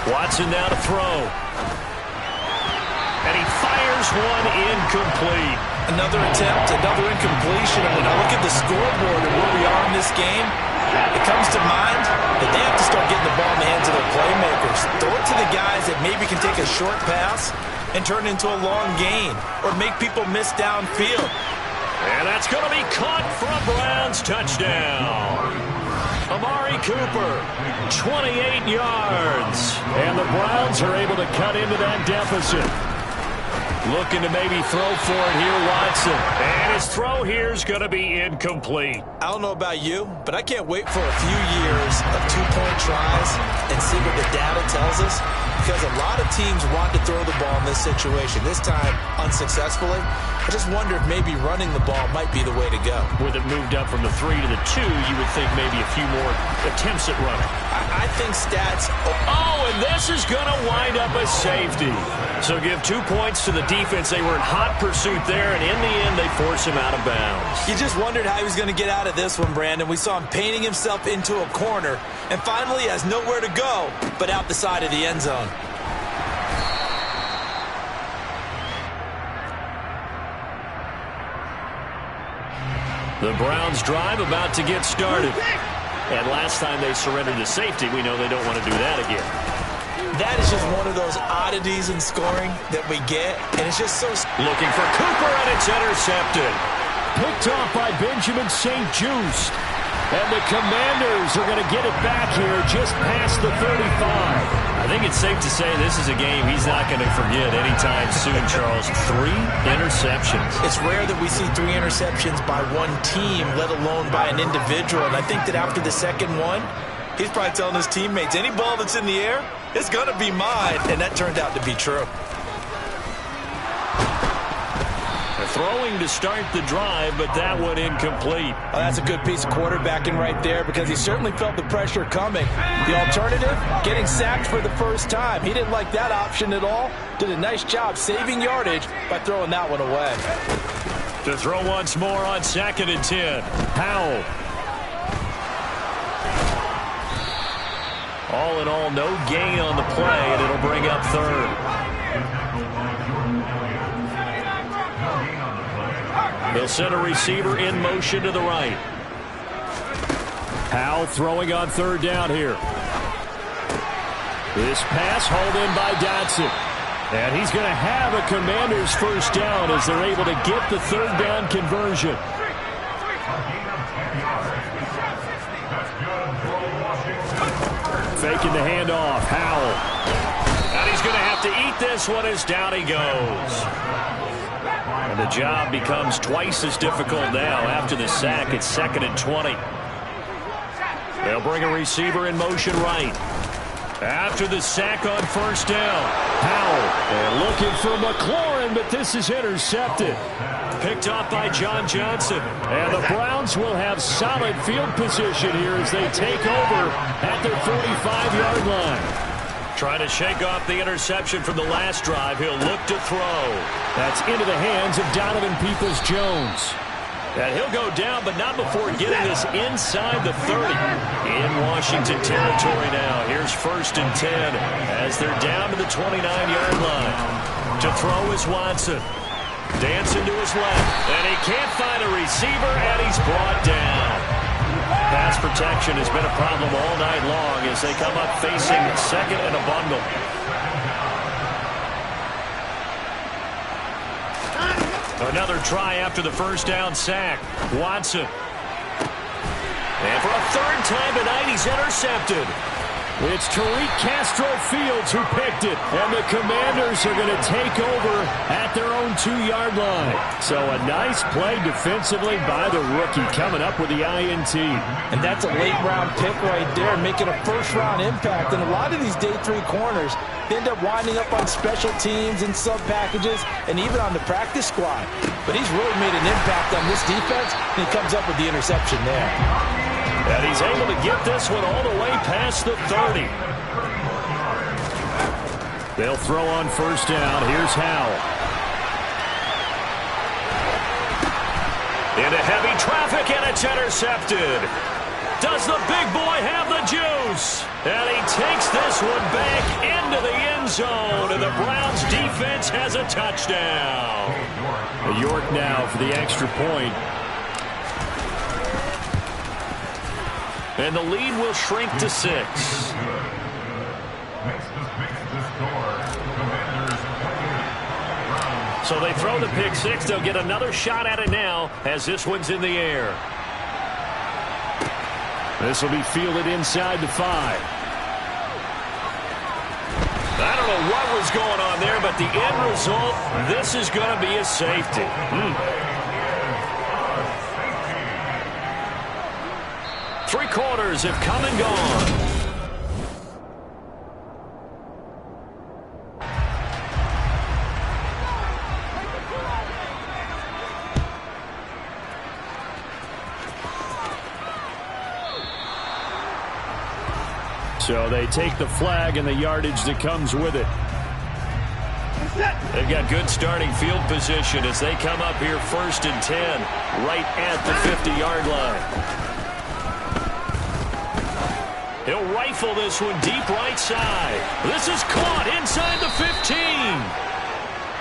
A: Watson now to throw. And he fires one incomplete.
B: Another attempt, another incompletion. And when I look at the scoreboard and where we are in this game, it comes to mind that they have to start getting the ball in the hands of their playmakers. Throw it to the guys that maybe can take a short pass and turn it into a long gain or make people miss downfield.
A: And that's going to be caught for a Browns touchdown. Amari Cooper, 28 yards.
C: And the Browns are able to cut into that deficit.
A: Looking to maybe throw for it here, Watson. And his throw here is going to be incomplete.
B: I don't know about you, but I can't wait for a few years of two-point tries and see what the data tells us, because a lot of teams want to throw the ball in this situation. This time, unsuccessfully. I just wonder if maybe running the ball might be the way to go.
A: With it moved up from the 3 to the 2, you would think maybe a few more attempts at running.
B: I think stats...
A: Oh, and this is going to wind up a safety. So give 2 points to the defense. They were in hot pursuit there, and in the end, they force him out of bounds.
B: You just wondered how he was going to get out of this one, Brandon. We saw him painting himself into a corner, and finally has nowhere to go but out the side of the end zone.
A: The Browns drive about to get started. And last time they surrendered to safety, we know they don't want to do that again.
B: That is just one of those oddities in scoring that we get, and it's just so...
A: Looking for Cooper, and it's intercepted.
C: Picked off by Benjamin St-Juste. And the Commanders are going to get it back here just past the 35.
A: I think it's safe to say this is a game he's not going to forget anytime soon, Charles. 3 interceptions.
B: It's rare that we see 3 interceptions by one team, let alone by an individual. And I think that after the second one, he's probably telling his teammates, any ball that's in the air, it's going to be mine. And that turned out to be true.
A: Throwing to start the drive, but that one incomplete.
B: Oh, that's a good piece of quarterbacking right there, because he certainly felt the pressure coming. The alternative, getting sacked for the first time. He didn't like that option at all. Did a nice job saving yardage by throwing that one away.
A: To throw once more on 2nd and 10. Howell. All in all, no gain on the play, and it'll bring up 3rd. They'll send a receiver in motion to the right.
C: Howell throwing on 3rd down here. This pass hauled in by Dotson. And he's going to have a Commanders first down as they're able to get the 3rd down conversion. Faking the handoff. Howell.
A: And he's going to have to eat this one as down he goes. And the job becomes twice as difficult now after the sack. It's 2nd and 20. They'll bring a receiver in motion right. After the sack on 1st down.
C: Howell and looking for McLaurin, but this is intercepted.
A: Picked off by John Johnson.
C: And the Browns will have solid field position here as they take over at their 45-yard line.
A: Trying to shake off the interception from the last drive. He'll look to throw.
C: That's into the hands of Donovan Peoples-Jones.
A: And he'll go down, but not before getting this inside the 30. In Washington territory now. Here's 1st and 10 as they're down to the 29-yard line. To throw is Watson. Dancing to his left. And he can't find a receiver, and he's brought down. Pass protection has been a problem all night long as they come up facing 2nd and a bundle. Another try after the 1st down sack. Watson. And for a 3rd time tonight, he's intercepted.
C: It's Tariq Castro-Fields who picked it, and the Commanders are going to take over at their own 2-yard line. So a nice play defensively by the rookie coming up with the INT.
B: And that's a late-round pick right there, making a first-round impact. And a lot of these day 3 corners, they end up winding up on special teams and sub-packages and even on the practice squad. But he's really made an impact on this defense, and he comes up with the interception there.
A: And he's able to get this one all the way past the 30.
C: They'll throw on 1st down. Here's Howell.
A: Into heavy traffic, and it's intercepted. Does the big boy have the juice? And he takes this one back into the end zone, and the Browns defense has a touchdown.
C: York now for the extra point.
A: And the lead will shrink to 6. So they throw the pick 6. They'll get another shot at it now as this one's in the air.
C: This will be fielded inside the 5.
A: I don't know what was going on there, but the end result, this is going to be a safety. Three quarters have come and gone.
C: So they take the flag and the yardage that comes with it.
A: They've got good starting field position as they come up here 1st and 10, right at the 50-yard line. He'll rifle this one deep right side. This is caught inside the 15.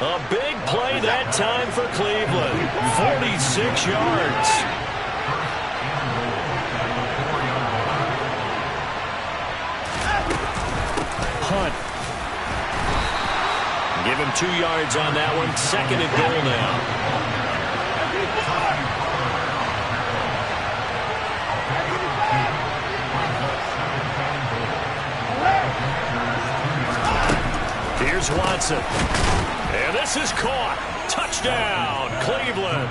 A: A big play that time for Cleveland. 46 yards.
C: Hunt.
A: Give him 2 yards on that one. 2nd and goal now. Here's Watson. And this is caught. Touchdown, Cleveland.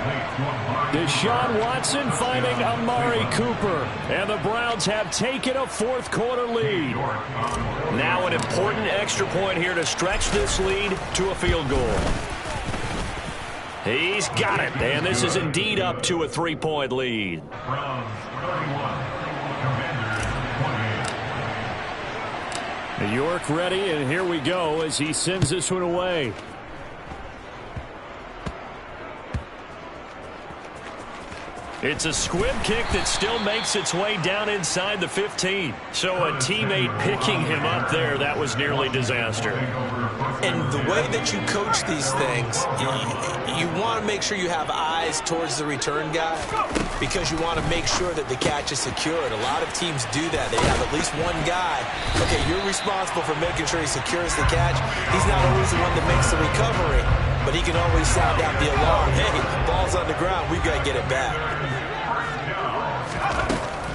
C: Deshaun Watson finding Amari Cooper. And the Browns have taken a fourth-quarter lead.
A: Now an important extra point here to stretch this lead to a field goal. He's got it, and this is indeed up to a 3-point lead.
E: Browns 31, Commanders 28.
C: New York ready, and here we go as he sends this one away.
A: It's a squib kick that still makes its way down inside the 15. So a teammate picking him up there, that was nearly disaster.
B: And the way that you coach these things, you want to make sure you have eyes towards the return guy because you want to make sure that the catch is secured. A lot of teams do that. They have at least one guy. Okay, you're responsible for making sure he secures the catch. He's not always the one that makes the recovery, but he can always sound out the alarm. Hey, ball's on the ground. We've got to get it back.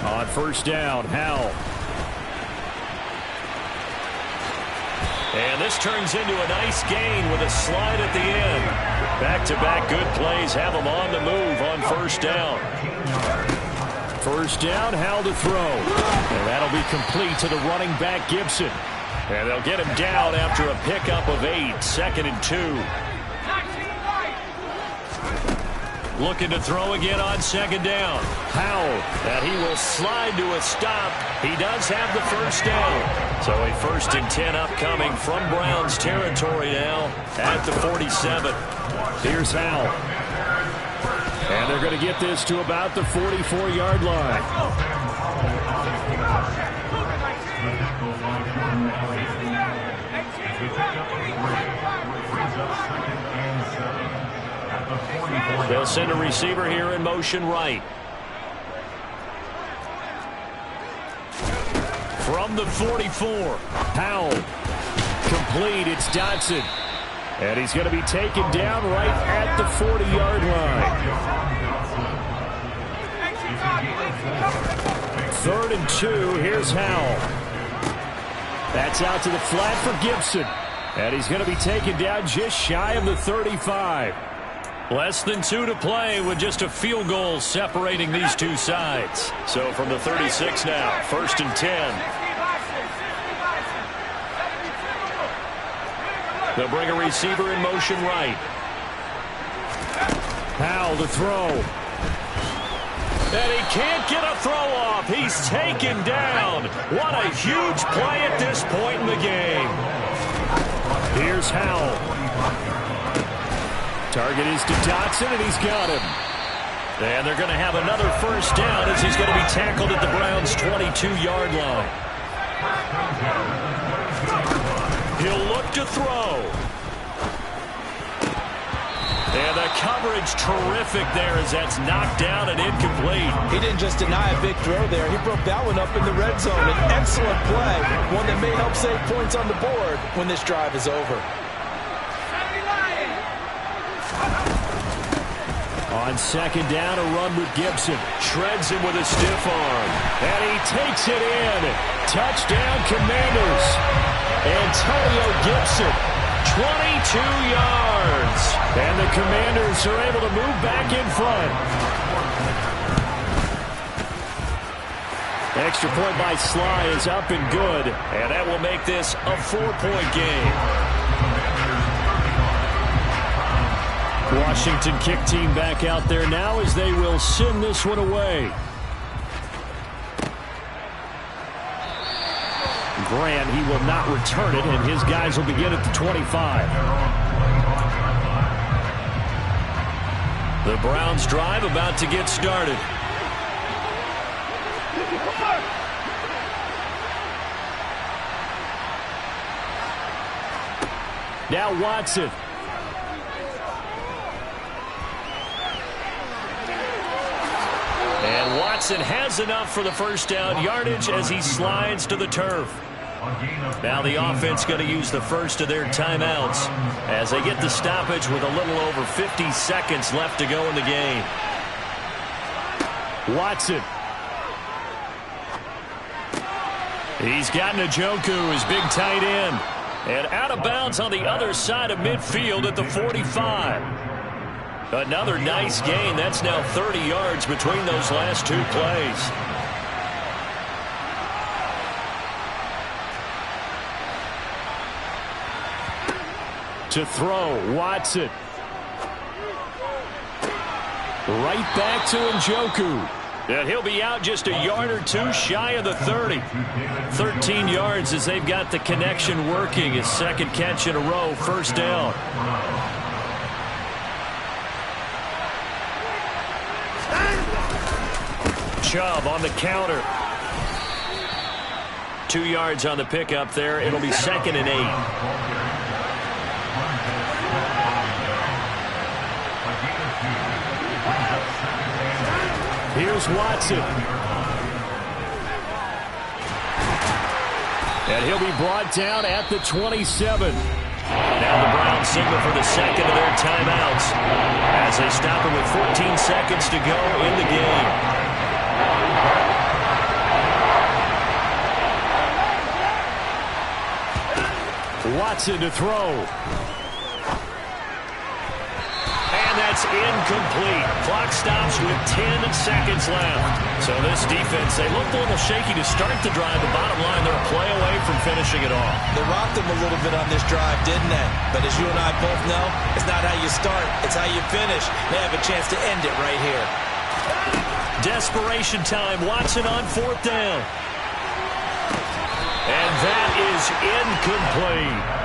C: On 1st down, Howell.
A: And this turns into a nice gain with a slide at the end. Back-to-back good plays have them on the move on 1st down.
C: 1st down, Howell to throw. And that'll be complete to the running back, Gibson.
A: And they'll get him down after a pickup of 8, 2nd and 2. Looking to throw again on 2nd down.
C: Howell.
A: And he will slide to a stop. He does have the 1st down. So a 1st and 10 upcoming from Browns territory now at the 47.
C: Here's Howell. And they're going to get this to about the 44-yard line.
A: They'll send a receiver here in motion right. From the 44.
C: Howell. Complete. It's Dotson. And he's going to be taken down right at the 40-yard line. 3rd and 2. Here's Howell. That's out to the flat for Gibson. And he's going to be taken down just shy of the 35.
A: Less than 2 to play with just a field goal separating these two sides. So from the 36 now, 1st and 10. They'll bring a receiver in motion right.
C: Howell to throw.
A: And he can't get a throw off. He's taken down. What a huge play at this point in the game.
C: Here's Howell. Target is to Dotson, and he's got him.
A: And they're going to have another 1st down as he's going to be tackled at the Browns' 22-yard line. He'll look to throw. And the coverage terrific there as that's knocked down and incomplete.
B: He didn't just deny a big throw there. He broke that one up in the red zone. An excellent play, one that may help save points on the board when this drive is over.
C: On 2nd down, a run with Gibson.
A: Shreds him with a stiff arm.
C: And he takes it in. Touchdown, Commanders.
A: Antonio Gibson, 22 yards. And the Commanders are able to move back in front. Extra point by Sly is up and good. And that will make this a 4-point game. Washington kick team back out there now as they will send this one away. Grant, he will not return it, and his guys will begin at the 25. The Browns drive about to get started. Now Watson. And Watson has enough for the first down yardage as he slides to the turf. Now the offense going to use the first of their timeouts as they get the stoppage with a little over 50 seconds left to go in the game. Watson. He's got Njoku, his big tight end. And out of bounds on the other side of midfield at the 45. Another nice gain. That's now 30 yards between those last two plays. To throw, Watson. Right back to Njoku. And he'll be out just a yard or two shy of the 30. 13 yards as they've got the connection working. His second catch in a row, first down. Chubb on the counter. 2 yards on the pickup there. It'll be 2nd and 8. Here's Watson. And he'll be brought down at the 27. Now the Browns signal for the second of their timeouts as they stop it with 14 seconds to go in the game. Watson to throw. And that's incomplete. Clock stops with 10 seconds left. So this defense, they looked a little shaky to start the drive. The bottom line, they're a play away from finishing it off.
B: They rocked them a little bit on this drive, didn't they? But as you and I both know, it's not how you start, it's how you finish. They have a chance to end it right here.
A: Desperation time. Watson on 4th down. And that is incomplete.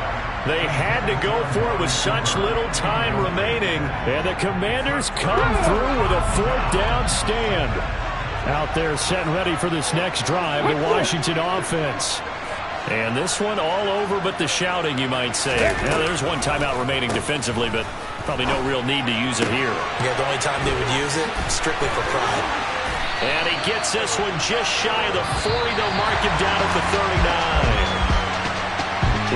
A: They had to go for it with such little time remaining. And the Commanders come through with a 4th down stand. Out there set and ready for this next drive, the Washington offense. And this one all over but the shouting, you might say. Now, there's one timeout remaining defensively, but probably no real need to use it here.
B: Yeah, the only time they would use it, strictly for pride.
A: And he gets this one just shy of the 40. They'll mark him down at the 39.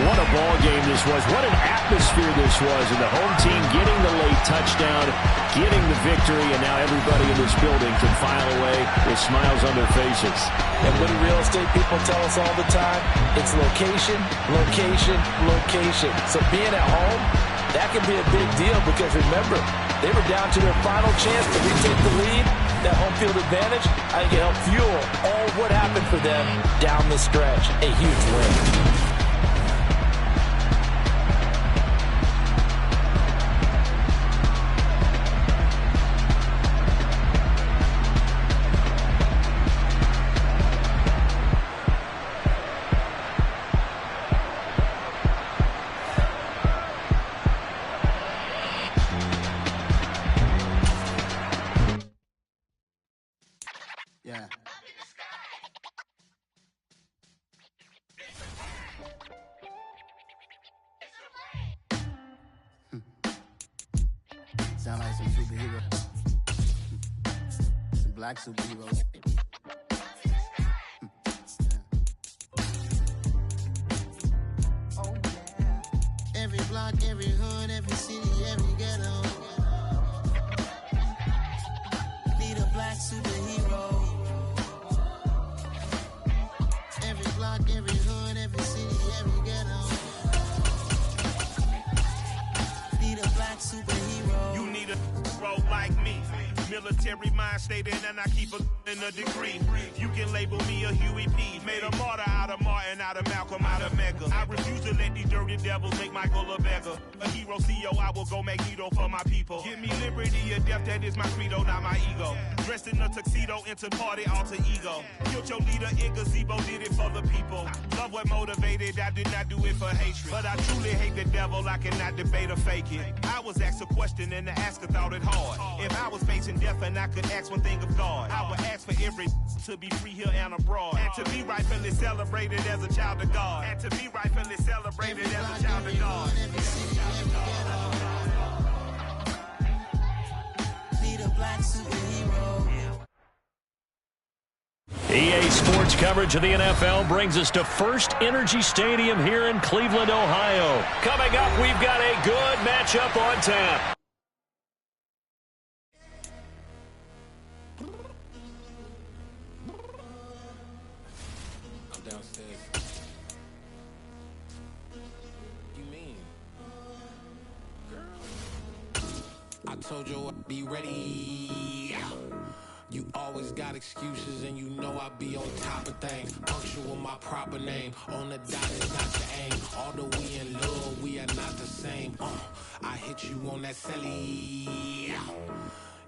A: What a ball game this was. What an atmosphere this was. And the home team getting the late touchdown, getting the victory, and now everybody in this building can file away with smiles on their faces.
B: And what do real estate people tell us all the time? It's location, location, location. So being at home, that can be a big deal because remember, they were down to their final chance to retake the lead. That home field advantage, I think it helped fuel all what happened for them down the stretch. A huge win.
G: Yeah. Sound like some superheroes. Some black superheroes. Oh, yeah. Every block, every hood, every city, every ghetto. Need a black superhero. Every block, every hood, every city, every ghetto.
J: military mind stated, and I keep a in a degree. You can label me a Huey P. Made a martyr out of Martin, out of Malcolm, out of Mega. I refuse to let these dirty devils make Michael a beggar. A hero CEO, I will go Magneto for my people. Give me liberty or death, that is my credo, not my ego. Dressed in a tuxedo, into party, alter ego. Killed your leader in gazebo, did it for the people. Love what motivated, I did not do it for hatred. But I truly hate the devil, I cannot debate or fake it. I was asked a question and the asker thought it hard. If I was facing death and I could ask one thing of God, I would ask for every to be free here and abroad. And to be rightfully celebrated as a child of God. And to be rightfully celebrated as a child of God.
G: Be the black superhero.
A: EA Sports coverage of the NFL brings us to First Energy Stadium here in Cleveland, Ohio. Coming up, we've got a good matchup on tap.
H: I'm downstairs. You mean? Girl. I told you I'd be ready. You always got excuses and you know I be on top of things. Punctual my proper name. On the dot is not the aim. Although we in love, we are not the same. I hit you on that celly.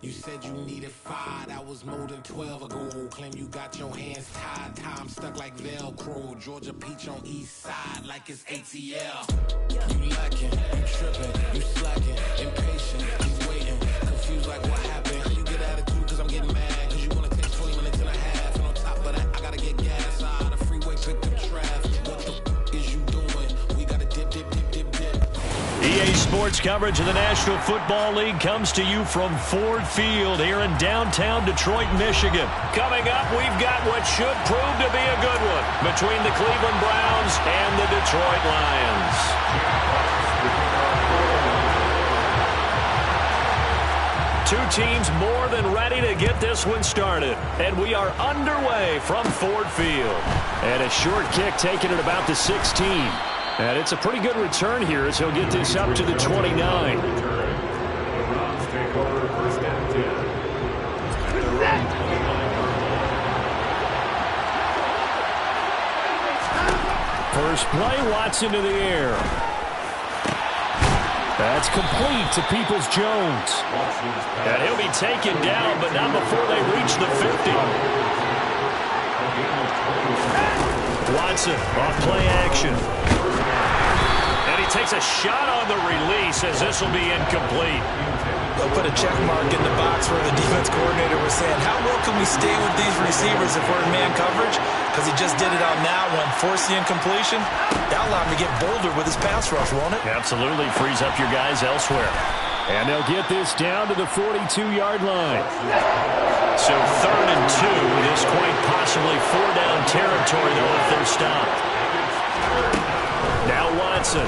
H: You said you needed 5, that was more than 12 ago. Claim you got your hands tied, time stuck like Velcro. Georgia Peach on east side like it's ATL. You lacking, you tripping, you slacking, impatient, you waiting, confused like what happened. How you get attitude cause I'm getting mad, cause you wanna take 20 minutes and a half. And on top of that, I gotta get gas out of the freeway, pick up traffic. What the is you doing? We gotta dip, dip, dip, dip, dip.
A: EA Sports coverage of the National Football League comes to you from Ford Field here in downtown Detroit, Michigan. Coming up, we've got what should prove to be a good one between the Cleveland Browns and the Detroit Lions. Two teams more than ready to get this one started. And we are underway from Ford Field. And a short kick taken at about the 16. And it's a pretty good return here as he'll get this up to the 29.
E: The Browns take over first and 10.
C: First play, Watson to the air. That's complete to Peoples-Jones.
A: And he'll be taken down, but not before they reach the 50. Watson off play action. And he takes a shot on the release as this will be incomplete.
B: They'll put a check mark in the box where the defense coordinator was saying, how well can we stay with these receivers if we're in man coverage? Because he just did it on that one. Force the incompletion. That'll allow him to get bolder with his pass rush, won't it?
A: Absolutely. Frees up your guys elsewhere.
C: And they'll get this down to the 42-yard line.
A: So 3rd and 2. This quite possibly 4-down territory, though, if they're stopped. Now Watson.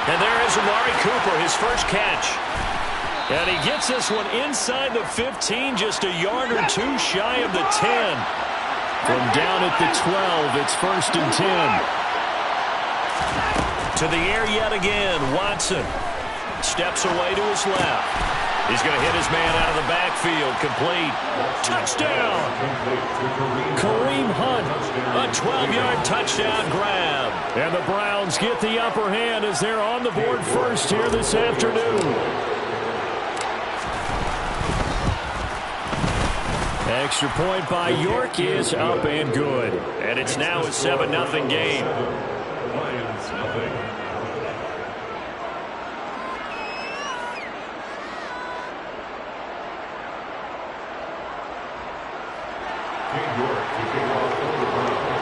A: And there is Amari Cooper, his first catch. And he gets this one inside the 15, just a yard or two shy of the 10. From down at the 12, it's 1st and 10. To the air yet again, Watson. Steps away to his left. He's going to hit his man out of the backfield. Complete. Touchdown!
C: Kareem Hunt.
A: A 12-yard touchdown grab.
C: And the Browns get the upper hand as they're on the board first here this afternoon. Extra point by York is up and good.
A: And it's now a 7-0 game.
E: Lions, nothing. King York to kick off for the Browns.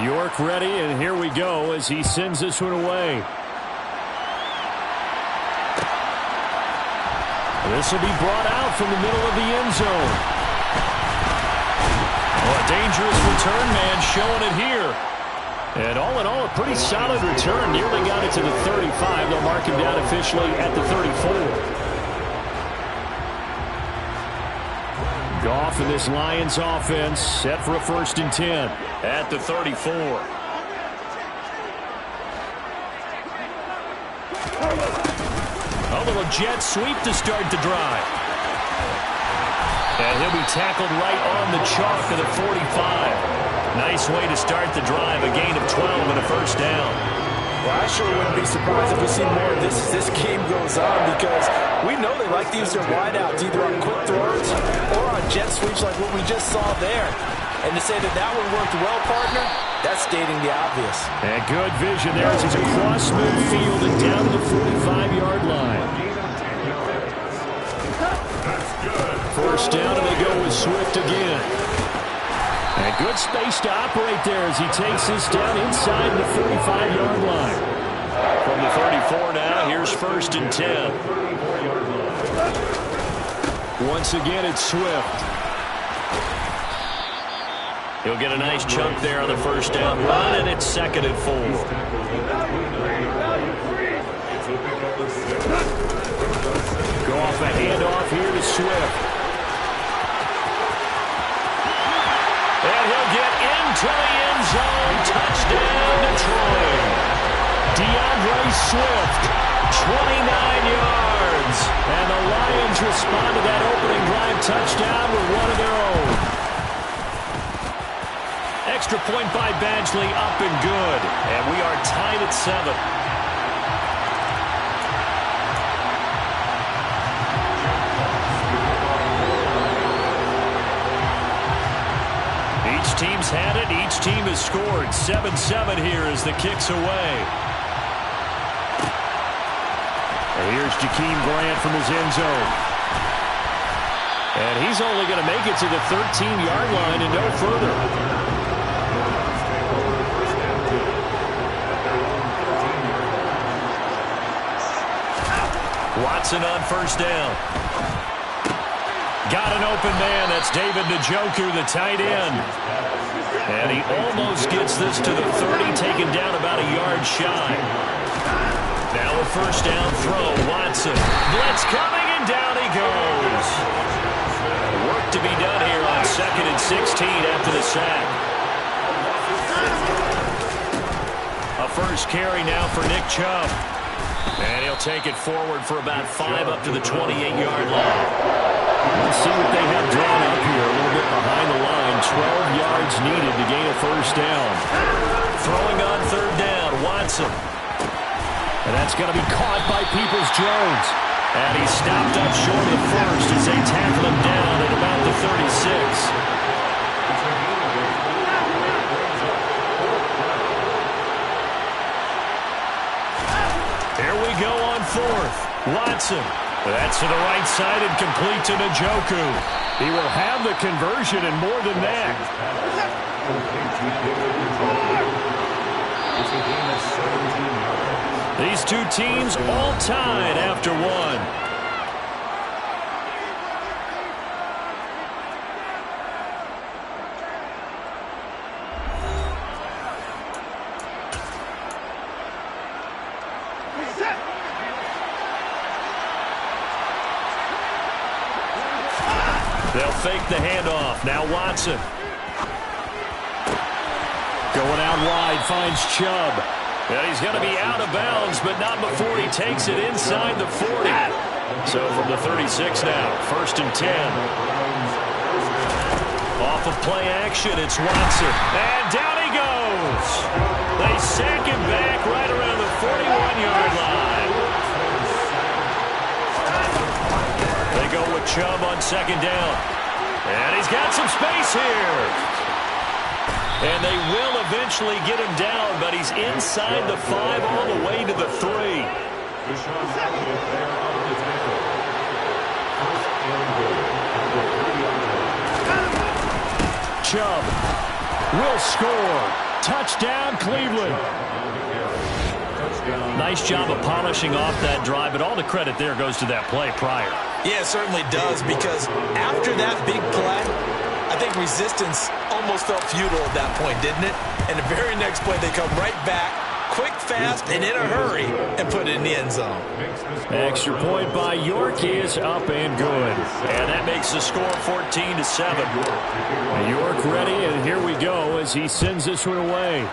C: York ready, and here we go as he sends this one away. This will be brought out from the middle of the end zone.
A: Oh, a dangerous return man showing it here.
C: And all in all, a pretty solid return. Nearly got it to the 35. They'll mark him down officially at the 34. Goff and this Lions offense set for a 1st and 10.
A: At the 34.
C: a jet sweep to start the drive. And he'll be tackled right on the chalk of the 45. Nice way to start the drive, a gain of 12 and a first down.
I: Well, I sure wouldn't be surprised if we see more of this as this game goes on, because we know they like to use their wideouts either on quick throws or on jet sweeps like what we just saw there. And to say that one worked well, partner, that's stating the obvious.
C: And good vision there as he's across midfield and down to the 45-yard line. First down, and they go with Swift again. And good space to operate there as he takes this down inside the 45-yard line.
A: From the 34 now, here's first and 10.
C: Once again, it's Swift.
A: He'll get a nice chunk there on the first down run, and it's second and 4.
C: Go off a handoff here to Swift.
A: And he'll get into the end zone. Touchdown, Detroit.
C: DeAndre Swift, 29 yards. And the Lions respond to that opening drive touchdown with one of their own.
A: Extra point by Badgley, up and good. And we are tied at 7. Each team's had it. Each team has scored. 7-7 here as the kick's away.
C: And here's Jakeem Grant from his end zone.
A: And he's only going to make it to the 13-yard line and no further. Watson on first down. Got an open man. That's David Njoku, the tight end. And he almost gets this to the 30, taken down about a yard shy. Now a first down throw. Watson. Blitz coming, and down he goes. Work to be done here on 2nd and 16 after the sack. A first carry now for Nick Chubb. And he'll take it forward for about 5 up to the 28-yard line.
C: Let's see what they have drawn up here. A little bit behind the line. 12 yards needed to gain a first down.
A: Throwing on third down, Watson.
C: And that's going to be caught by Peoples-Jones.
A: And he stopped up short of first as they tackle him down at about the 36. Here we go on fourth. Watson. That's to the right side and complete to Njoku.
C: He will have the conversion and more than that.
A: These two teams all tied after one. They'll fake the handoff. Now Watson.
C: Going out wide, finds Chubb.
A: And he's going to be out of bounds, but not before he takes it inside the 40. So from the 36 now, first and 10. Off of play action, it's Watson. And down he goes. They sack him back right around the 41-yard line. They go with Chubb on second down. And he's got some space here. And they will eventually get him down, but he's inside the 5 all the way to the 3.
C: Chubb will score. Touchdown, Cleveland.
A: Nice job of polishing off that drive, but all the credit there goes to that play prior.
B: Yeah, it certainly does, because after that big play, I think resistance almost felt futile at that point, didn't it? And the very next play, they come right back, quick, fast, and in a hurry, and put it in the end zone.
C: Extra point by York is up and good.
A: And that makes the score 14-7.
C: York ready, and here we go as he sends this one away.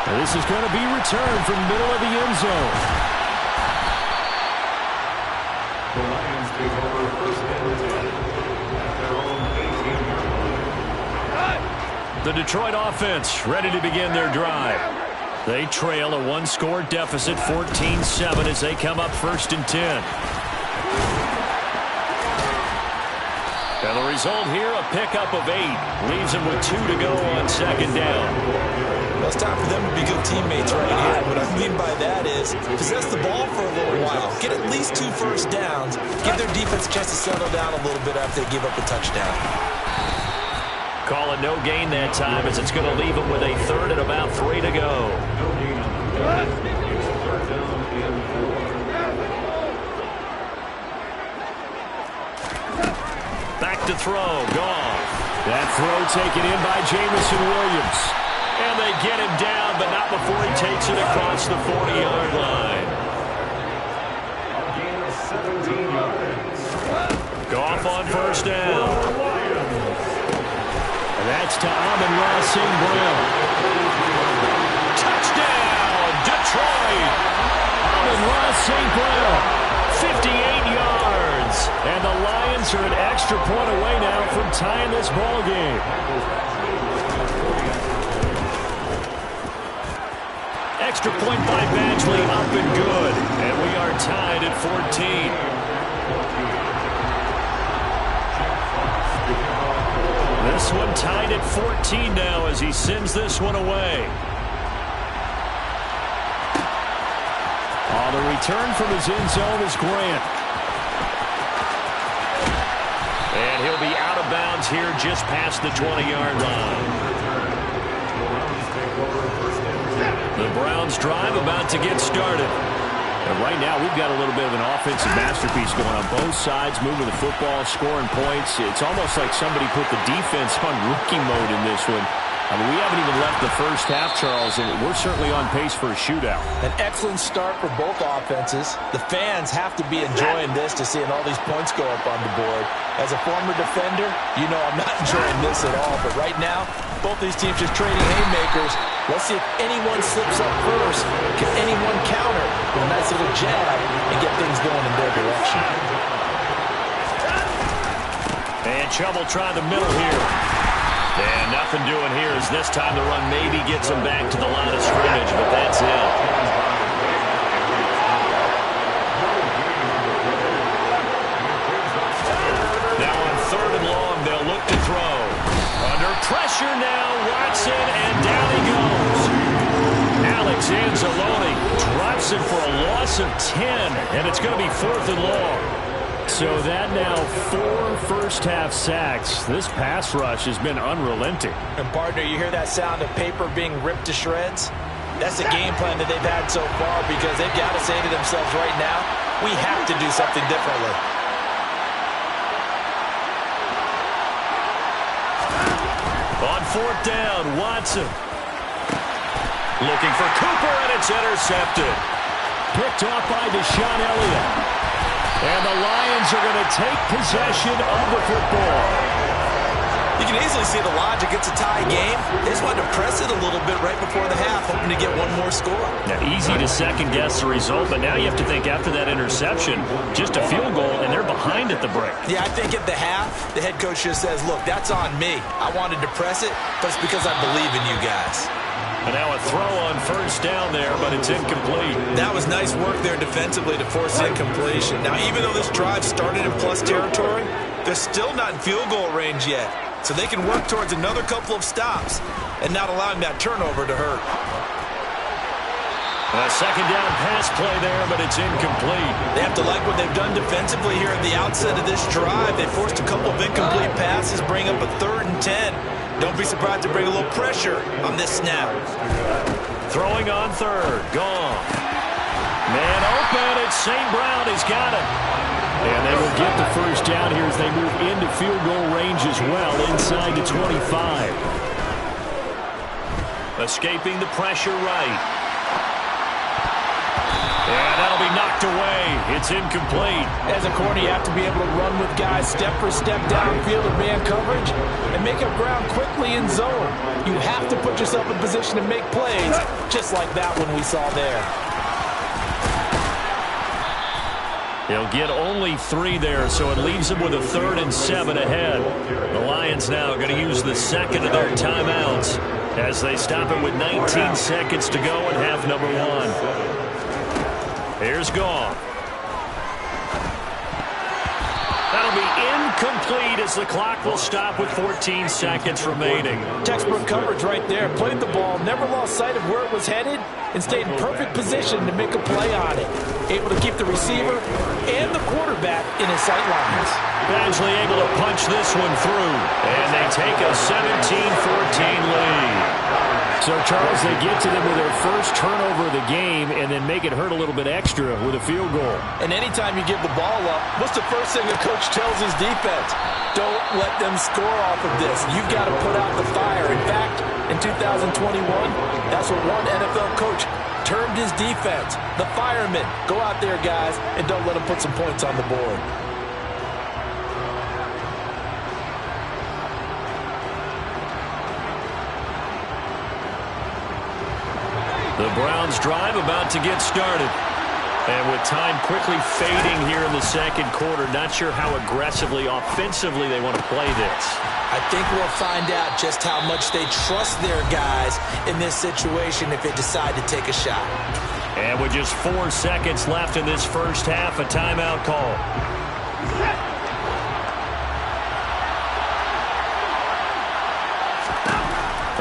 C: This is going to be returned from the middle of the end zone.
E: The Lions take over first and 10 at their own 18-yard line.
A: The Detroit offense ready to begin their drive. They trail a one-score deficit, 14-7, as they come up first and 10. And the result here, a pickup of 8. Leaves them with 2 to go on second down.
B: Well, it's time for them to be good teammates right here. What I mean by that is possess the ball for a little while. Get at least 2 first downs. Give their defense a chance to settle down a little bit after they give up a touchdown.
A: Call it no gain that time, as it's going to leave them with a third and about 3 to go.
E: No gain on the play. It's third down and 4.
A: Back to throw. Gone. That throw taken in by Jamison Williams. And they get him down, but not before he takes it across the 40-yard line.
E: A gain of 17 yards.
A: Goff on first down. And that's to Amon-Ra St. Brown. Touchdown, Detroit! Amon-Ra St. Brown, 58 yards. And the Lions are an extra point away now from tying this ball game. Extra point by Badgley, up and good. And we are tied at 14. This one tied at 14 now as he sends this one away. The return from his end zone is Grant. And he'll be out of bounds here just past the 20-yard line. The Browns drive about to get started. And right now we've got a little bit of an offensive masterpiece going on both sides, moving the football, scoring points. It's almost like somebody put the defense on rookie mode in this one. I mean, we haven't even left the first half, Charles, and we're certainly on pace for a shootout.
B: An excellent start for both offenses. The fans have to be enjoying this to seeing all these points go up on the board. As a former defender, you know I'm not enjoying this at all. But right now, both these teams just trading haymakers. Let's see if anyone slips up first. Can anyone counter with a nice little jab and get things going in their direction?
A: And Chubb will try the middle here. And nothing doing here as this time the run maybe gets him back to the line of scrimmage, but that's it. Now on third and long, they'll look to throw. Under pressure now, Watson, and down he goes. Alex Anzalone drops him for a loss of 10, and it's going to be fourth and long. So that now 4 first-half sacks. This pass rush has been unrelenting.
B: And, partner, you hear that sound of paper being ripped to shreds? That's the game plan that they've had so far because they've got to say to themselves right now, we have to do something differently.
A: On fourth down, Watson. Looking for Cooper, and it's intercepted. Picked off by Deshaun Elliott. And the Lions are going to take possession of the football.
B: You can easily see the logic. It's a tie game. They just wanted to press it a little bit right before the half, hoping to get one more score.
A: Now, easy to second-guess the result, but now you have to think after that interception, just a field goal, and they're behind at the break.
B: Yeah, I think at the half, the head coach just says, look, that's on me. I wanted to press it, but it's because I believe in you guys.
A: And now a throw on first down there, but it's incomplete.
B: That was nice work there defensively to force incompletion. Now, even though this drive started in plus territory, they're still not in field goal range yet. So they can work towards another couple of stops and not allowing that turnover to hurt.
A: A second down pass play there, but it's incomplete.
B: They have to like what they've done defensively here at the outset of this drive. They forced a couple of incomplete passes, bring up a 3rd and 10. Don't be surprised to bring a little pressure on this snap.
A: Throwing on third. Gone. Man open. It's St. Brown. He's got it. And they will get the first down here as they move into field goal range as well, inside the 25. Escaping the pressure right. And that'll be knocked away It's incomplete.
I: As a corner, you have to be able to run with guys step for step downfield or man coverage and make up ground quickly in zone. You have to put yourself in position to make plays, just like that one we saw there.
A: He'll get only 3 there, so it leaves him with a 3rd and 7 ahead. The Lions now going to use the second of their timeouts as they stop it with 19 seconds to go in half number 1. Here's Goff. That'll be incomplete as the clock will stop with 14 seconds remaining.
I: Textbook coverage right there. Played the ball, never lost sight of where it was headed, and stayed in perfect position to make a play on it. Able to keep the receiver and the quarterback in his sight lines.
A: Badgley able to punch this one through, and they take a 17-14 lead.
C: So, Charles, they get to them with their first turnover of the game and then make it hurt a little bit extra with a field goal.
I: And anytime you give the ball up, what's the first thing a coach tells his defense? Don't let them score off of this. You've got to put out the fire. In fact, in 2021, that's what one NFL coach termed his defense. The firemen. Go out there, guys, and don't let them put some points on the board.
A: The Browns drive about to get started. And with time quickly fading here in the second quarter, not sure how aggressively, offensively they want to play this.
B: I think we'll find out just how much they trust their guys in this situation if they decide to take a shot.
A: And with just 4 seconds left in this first half, a timeout call.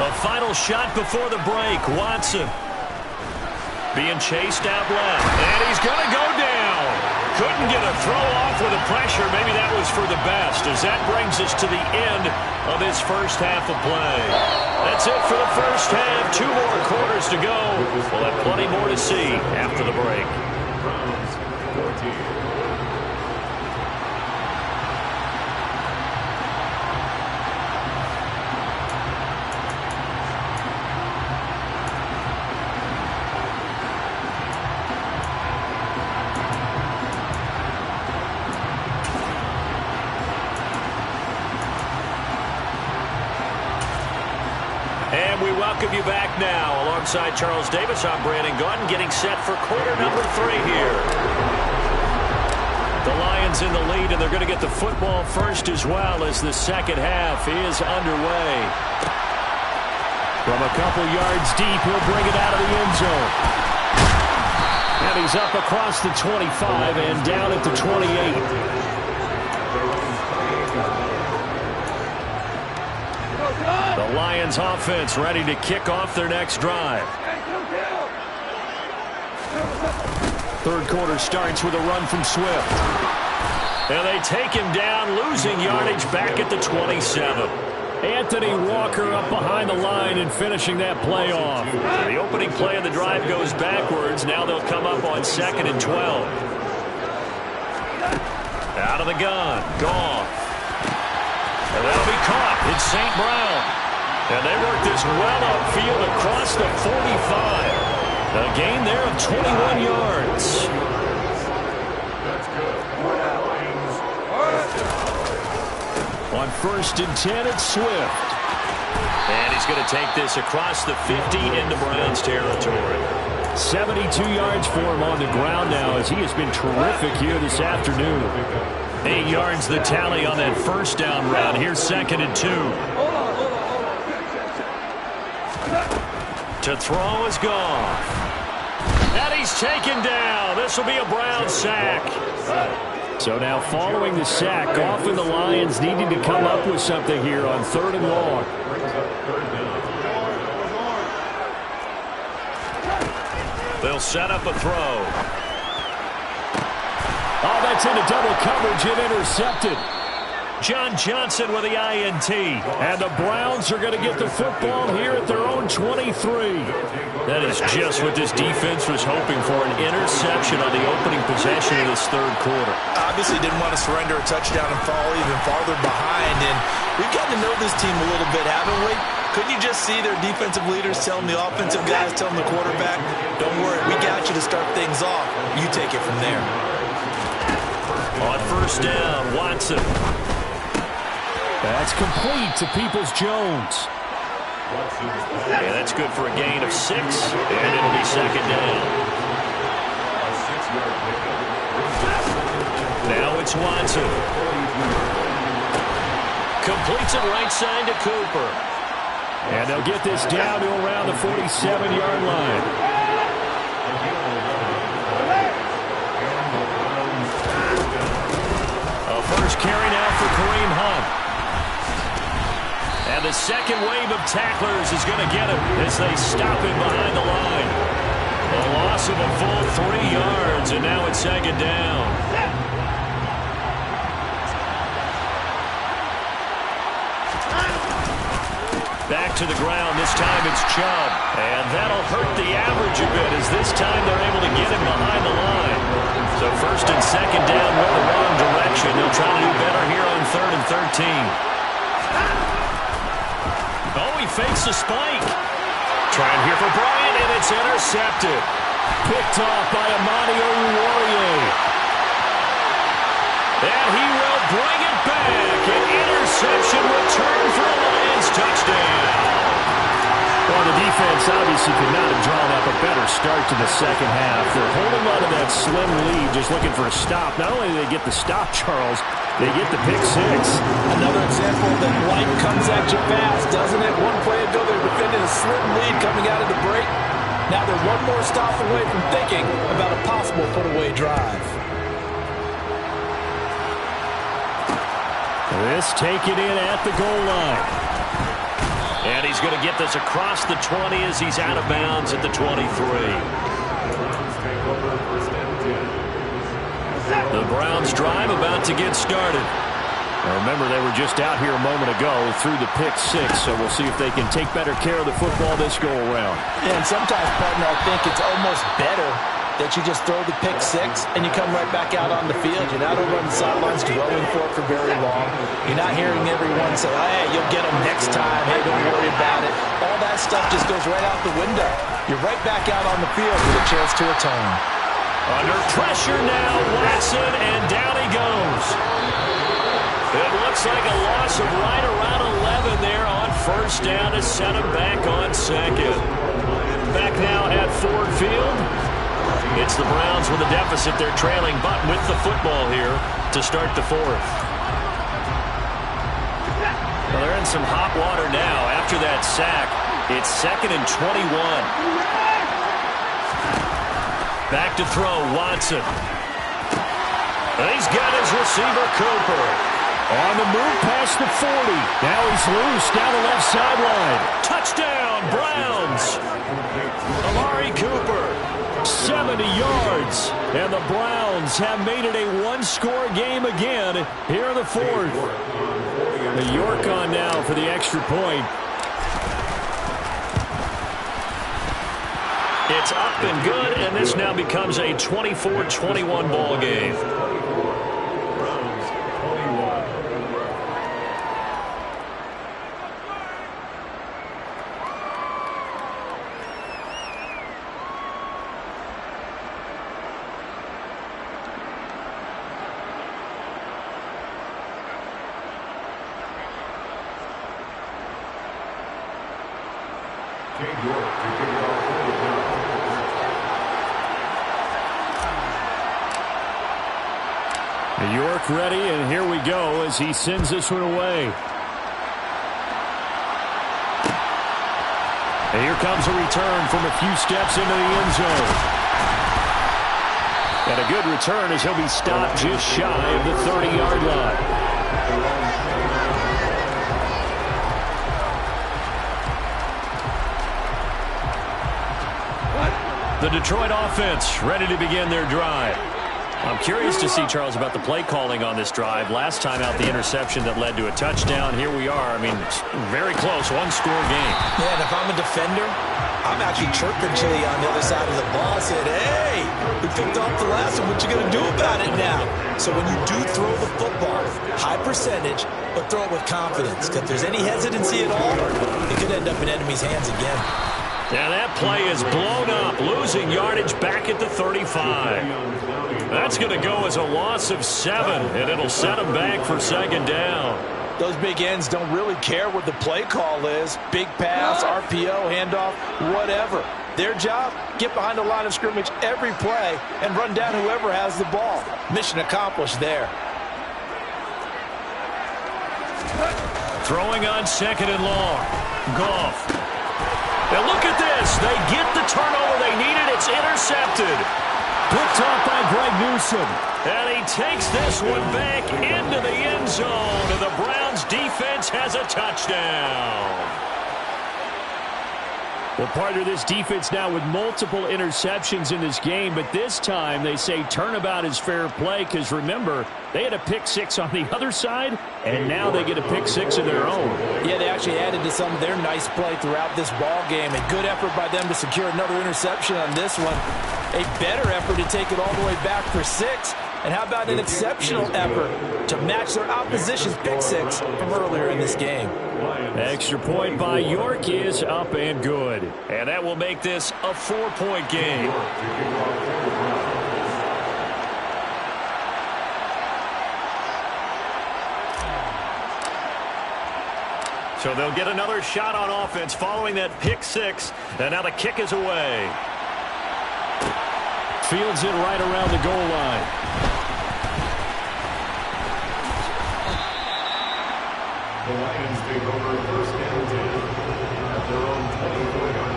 A: The final shot before the break, Watson. Being chased out left, and he's going to go down. Couldn't get a throw off with the pressure. Maybe that was for the best, as that brings us to the end of this first half of play. That's it for the first half. 2 more quarters to go. We'll have plenty more to see after the break.
E: Browns 14.
A: Welcome you back now. Alongside Charles Davis, I'm Brandon Gaudin, getting set for quarter number 3 here. The Lions in the lead, and they're going to get the football first as well as the second half is underway. From a couple yards deep, he'll bring it out of the end zone. And he's up across the 25 and down at the 28. The Lions offense ready to kick off their next drive. Third quarter starts with a run from Swift. And they take him down, losing yardage back at the 27.
C: Anthony Walker up behind the line and finishing that play off.
A: The opening play of the drive goes backwards. Now they'll come up on 2nd and 12. Out of the gun. Goff. And that'll be caught. It's St. Brown. And they work this well upfield across the 45. A gain there of 21 yards.
E: That's good.
C: On 1st and 10, it's Swift.
A: And he's going to take this across the 50 into Browns territory.
C: 72 yards for him on the ground now as he has been terrific here this afternoon.
A: 8 yards the tally on that first down run. Here's 2nd and 2. To throw is Goff. And he's taken down. This will be a Brown sack.
C: So now following the sack, Goff and the Lions needing to come up with something here on 3rd and long.
A: They'll set up a throw.
C: Oh, that's into double coverage and intercepted.
A: John Johnson with the INT.
C: And the Browns are going to get the football here at their own 23.
A: That is just what this defense was hoping for, an interception on the opening possession of this third quarter.
B: Obviously didn't want to surrender a touchdown and fall even farther behind. And we've gotten to know this team a little bit, haven't we? Couldn't you just see their defensive leaders telling the offensive guys, telling the quarterback, don't worry, we got you to start things off. You take it from there.
A: On first down, Watson.
C: That's complete to Peoples-Jones.
A: Yeah, that's good for a gain of 6, and it'll be second down. Now it's Watson. Completes it right side to Cooper.
C: And they'll get this down to around the 47-yard line.
A: A first carry now for Kareem Hunt. And the second wave of tacklers is going to get him as they stop him behind the line. A loss of a full 3 yards, and now it's second down. Back to the ground. This time it's Chubb. And that'll hurt the average a bit as this time they're able to get him behind the line. So first and second down went the wrong direction. They'll try to do better here on 3rd and 13. Oh, he fakes a spike. Trying here for Bryant, and it's intercepted.
C: Picked off by Amani Oruwariye.
A: And he will bring it back. An interception return for a Lions touchdown.
C: Well, the defense obviously could not have drawn up a better start to the second half. They're holding on to that slim lead, just looking for a stop. Not only do they get the stop, Charles, they get the pick 6.
I: Another example that life comes at you fast, doesn't it? One play ago, they were defending a slim lead coming out of the break. Now they're one more stop away from thinking about a possible put-away drive.
C: This taken in at the goal line.
A: And he's going to get this across the 20 as he's out of bounds at the 23. The Browns drive about to get started. Now remember, they were just out here a moment ago through the pick 6, so we'll see if they can take better care of the football this go-around.
I: Yeah, and sometimes, partner, I think it's almost better that you just throw the pick 6 and you come right back out on the field. You're not over on the sidelines dwelling for it for very long. You're not hearing everyone say, oh, hey, you'll get them next time. Hey, don't worry about it. All that stuff just goes right out the window. You're right back out on the field with a chance to atone.
A: Under pressure now, Watson, and down he goes. It looks like a loss of right around 11 there on first down to set him back on second. Back now at Ford Field. It's the Browns with a deficit. They're trailing, but with the football here to start the 4th. Well, they're in some hot water now. After that sack, it's 2nd and 21. Back to throw, Watson. And he's got his receiver, Cooper.
C: On the move past the 40. Now he's loose down the left sideline.
A: Touchdown, Browns. Amari Cooper.
C: 70 yards. And the Browns have made it a one-score game again here in the 4th. The York on now for the extra point.
A: It's up and good, and this now becomes a 24-21 ball game.
C: York ready, and here we go as he sends this one away. And here comes a return from a few steps into the end zone. And a good return as he'll be stopped just shy of the 30-yard line.
A: The Detroit offense ready to begin their drive. I'm curious to see, Charles, about the play calling on this drive. Last time out, the interception that led to a touchdown. Here we are. I mean, very close, one-score game.
B: Yeah, and if I'm a defender, I'm actually chirping to you on the other side of the ball. Said, hey, we picked off the last one. What you going to do about it now? So when you do throw the football, high percentage, but throw it with confidence. Because if there's any hesitancy at all, it could end up in enemy's hands again.
A: And that play is blown up, losing yardage back at the 35. That's going to go as a loss of 7, and it'll set them back for second down.
I: Those big ends don't really care what the play call is. Big pass, RPO, handoff, whatever. Their job, get behind the line of scrimmage every play and run down whoever has the ball. Mission accomplished there.
A: Throwing on second and long. Goff. Now look at this. They get the turnover they needed. It's intercepted.
C: Picked off by Greg Newsome.
A: And he takes this one back into the end zone. And the Browns defense has a touchdown.
C: Well, partner, this defense now with multiple interceptions in this game, but this time they say turnabout is fair play because, remember, they had a pick 6 on the other side, and now they get a pick 6 of their own.
I: Yeah, they actually added to some of their nice play throughout this ball game. A good effort by them to secure another interception on this one. A better effort to take it all the way back for 6. And how about an exceptional effort to match their opposition's pick 6 from earlier in this game?
C: Extra point by York is up and good.
A: And that will make this a 4-point game. So they'll get another shot on offense following that pick 6. And now the kick is away.
C: Fields it right around the goal line.
E: The Lions take over first and 10 at their own 24-yard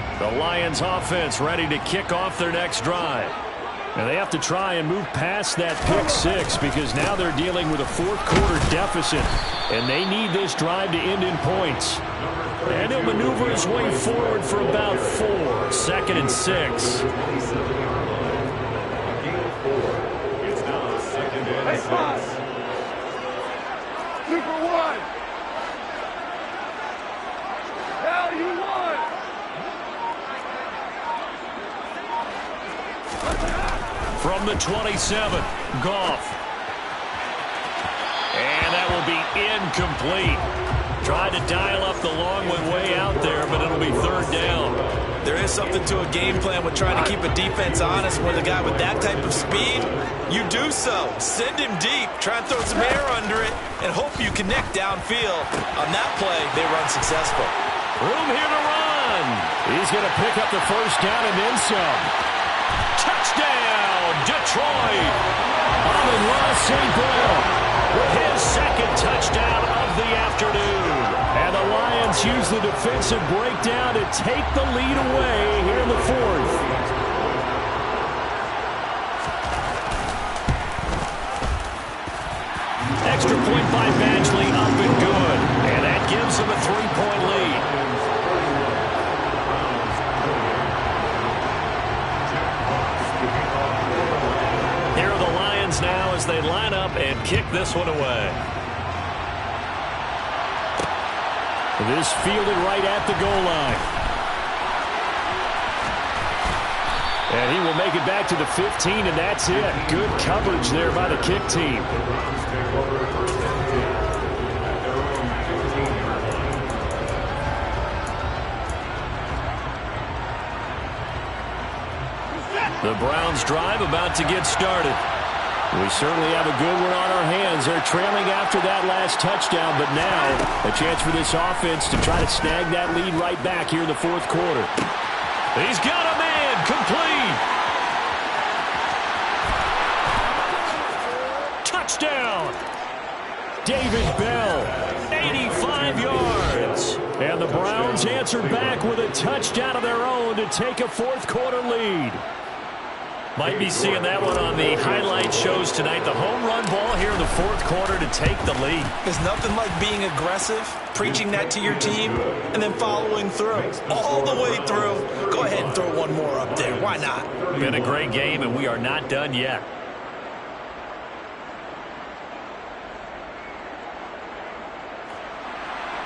E: line.
A: The Lions offense ready to kick off their next drive.
C: And they have to try and move past that pick 6 because now they're dealing with a fourth-quarter deficit. And they need this drive to end in points. And he'll maneuver his way forward for about 4. 2nd and 6.
D: Hey, Fox! Super 1! Hell, you won!
A: From the 27, Goff. And that will be incomplete. Tried to dial up the long one way out there, but it'll be 3rd down.
B: There is something to a game plan with trying to keep a defense honest. With a guy with that type of speed, you do so. Send him deep, try and throw some air under it, and hope you connect downfield. On that play, they run successful.
A: Room here to run.
C: He's going to pick up the first down and then some.
A: Touchdown, Detroit. Amon-Ra St. Brown with his 2nd touchdown of the afternoon.
C: And the Lions use the defensive breakdown to take the lead away here in the 4th.
A: Extra point by Badgley, up and good. And that gives them a 3-point lead. Here are the Lions now as they line up and kick this one away.
C: This fielded right at the goal line. And he will make it back to the 15, and that's it. Good coverage there by the kick team.
A: The Browns drive about to get started.
C: We certainly have a good one on our hands. They're trailing after that last touchdown, but now a chance for this offense to try to snag that lead right back here in the 4th quarter.
A: He's got a man, complete. Touchdown.
C: David Bell,
A: 85 yards.
C: And the Browns answer back with a touchdown of their own to take a 4th quarter lead.
A: Might be seeing that one on the highlight shows tonight. The home run ball here in the 4th quarter to take the lead.
B: There's nothing like being aggressive, preaching that to your team, and then following through. All the way through. Go ahead and throw one more up there. Why not?
A: Been a great game, and we are not done yet.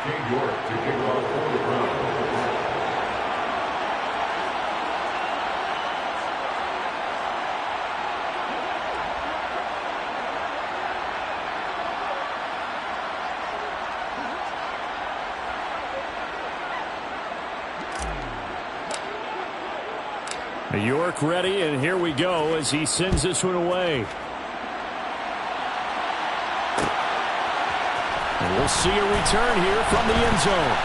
E: King York to kick off for the Browns.
C: York ready, and here we go as he sends this one away. And we'll see a return here from the end zone.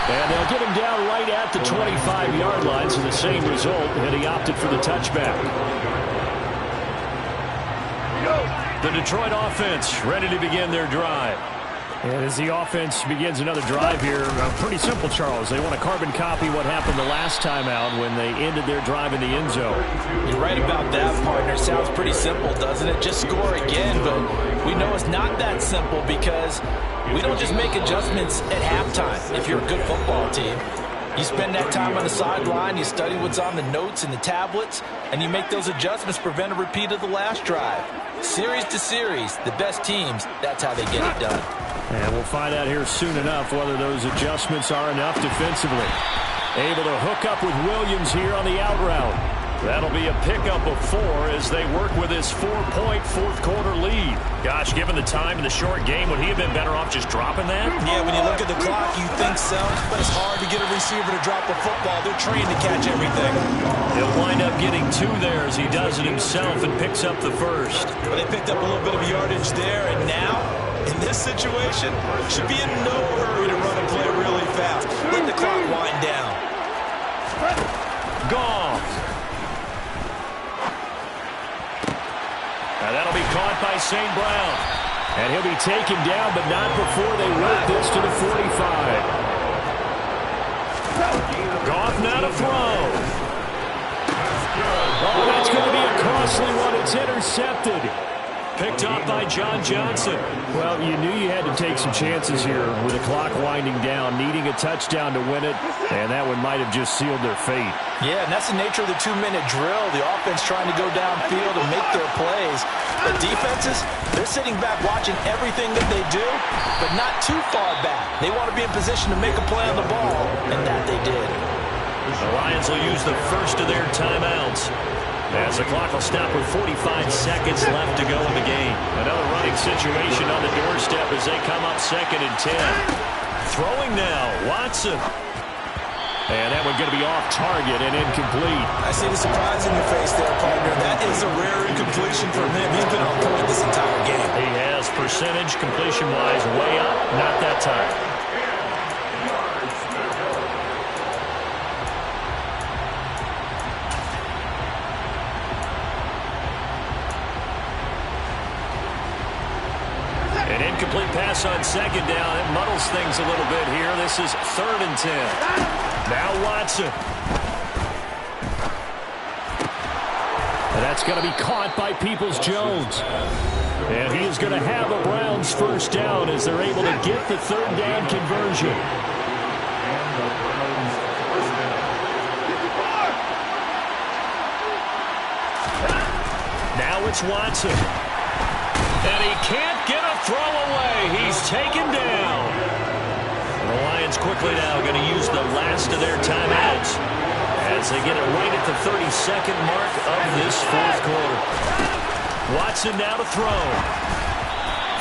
C: And they'll get him down right at the 25-yard line, so the same result, and he opted for the touchback. The Detroit offense ready to begin their drive. And as the offense begins another drive here, pretty simple, Charles. They want to carbon copy what happened the last time out when they ended their drive in the end zone.
B: You're right about that, partner. Sounds pretty simple, doesn't it? Just score again, but we know it's not that simple because we don't just make adjustments at halftime if you're a good football team. You spend that time on the sideline, you study what's on the notes and the tablets, and you make those adjustments to prevent a repeat of the last drive. Series to series, the best teams, that's how they get it done.
C: And we'll find out here soon enough whether those adjustments are enough defensively. Able to hook up with Williams here on the out route. That'll be a pickup of 4 as they work with his 4-point fourth-quarter lead. Gosh, given the time in the short game, would he have been better off just dropping that?
B: Yeah, when you look at the clock, you think so, but it's hard to get a receiver to drop a football. They're trained to catch everything.
C: He'll wind up getting 2 there as he does it himself and picks up the first.
B: Well, they picked up a little bit of yardage there, and now, in this situation, should be in no hurry to run a play really fast. Let the clock wind down.
C: Goff. Now that'll be caught by St. Brown. And he'll be taken down, but not before they work this to the 45. Goff now to throw. Oh, that's going to be a costly one. It's intercepted. Picked up by John Johnson. Well, you knew you had to take some chances here with the clock winding down, needing a touchdown to win it, and that one might have just sealed their fate.
B: Yeah, and that's the nature of the 2-minute drill. The offense trying to go downfield and make their plays. But defenses, they're sitting back watching everything that they do, but not too far back. They want to be in position to make a play on the ball, and that they did.
C: The Lions will use the first of their timeouts as the clock will stop with 45 seconds left to go in the game. Another running situation on the doorstep as they come up 2nd and 10. Throwing now, Watson. And that one going to be off target and incomplete.
B: I see the surprise in your face there, partner. That is a rare incompletion for him. He's been on point this entire game.
C: He has percentage completion-wise way up, not that time. An incomplete pass on 2nd down. It muddles things a little bit here. This is 3rd and 10. Now Watson. And that's going to be caught by Peoples-Jones. And he is going to have a Browns first down as they're able to get the 3rd down conversion. Now it's Watson. And he can't get a throw away. He's taken down. The Lions quickly now going to use the last of their timeouts as they get it right at the 32nd mark of this 4th quarter. Watson now to throw.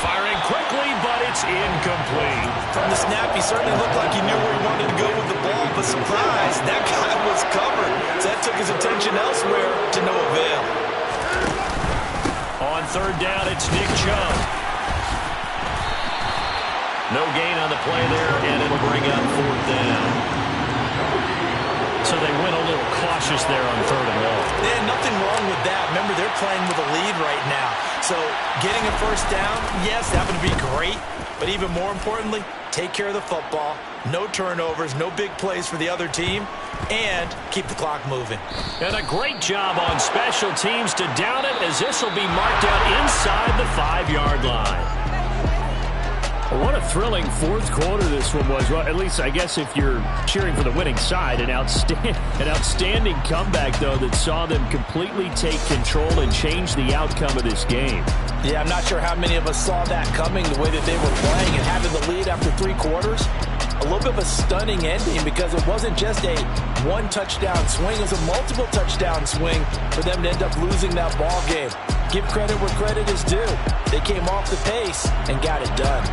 C: Firing quickly, but it's incomplete.
B: From the snap, he certainly looked like he knew where he wanted to go with the ball, but surprise, that guy was covered. So that took his attention elsewhere to no avail.
C: On 3rd down, it's Nick Chubb. No gain on the play there, and it'll bring up 4th down. So they went a little cautious there on 3rd and long.
B: Yeah, nothing wrong with that. Remember, they're playing with a lead right now. So getting a first down, yes, that would be great. But even more importantly, take care of the football. No turnovers, no big plays for the other team, and keep the clock moving.
C: And a great job on special teams to down it as this will be marked out inside the 5-yard line. What a thrilling 4th quarter this one was. Well, at least I guess if you're cheering for the winning side, an outstanding comeback, though, that saw them completely take control and change the outcome of this game.
B: Yeah, I'm not sure how many of us saw that coming, the way that they were playing and having the lead after 3 quarters. A little bit of a stunning ending because it wasn't just a 1-touchdown swing. It was a multiple touchdown swing for them to end up losing that ball game. Give credit where credit is due. They came off the pace and got it done.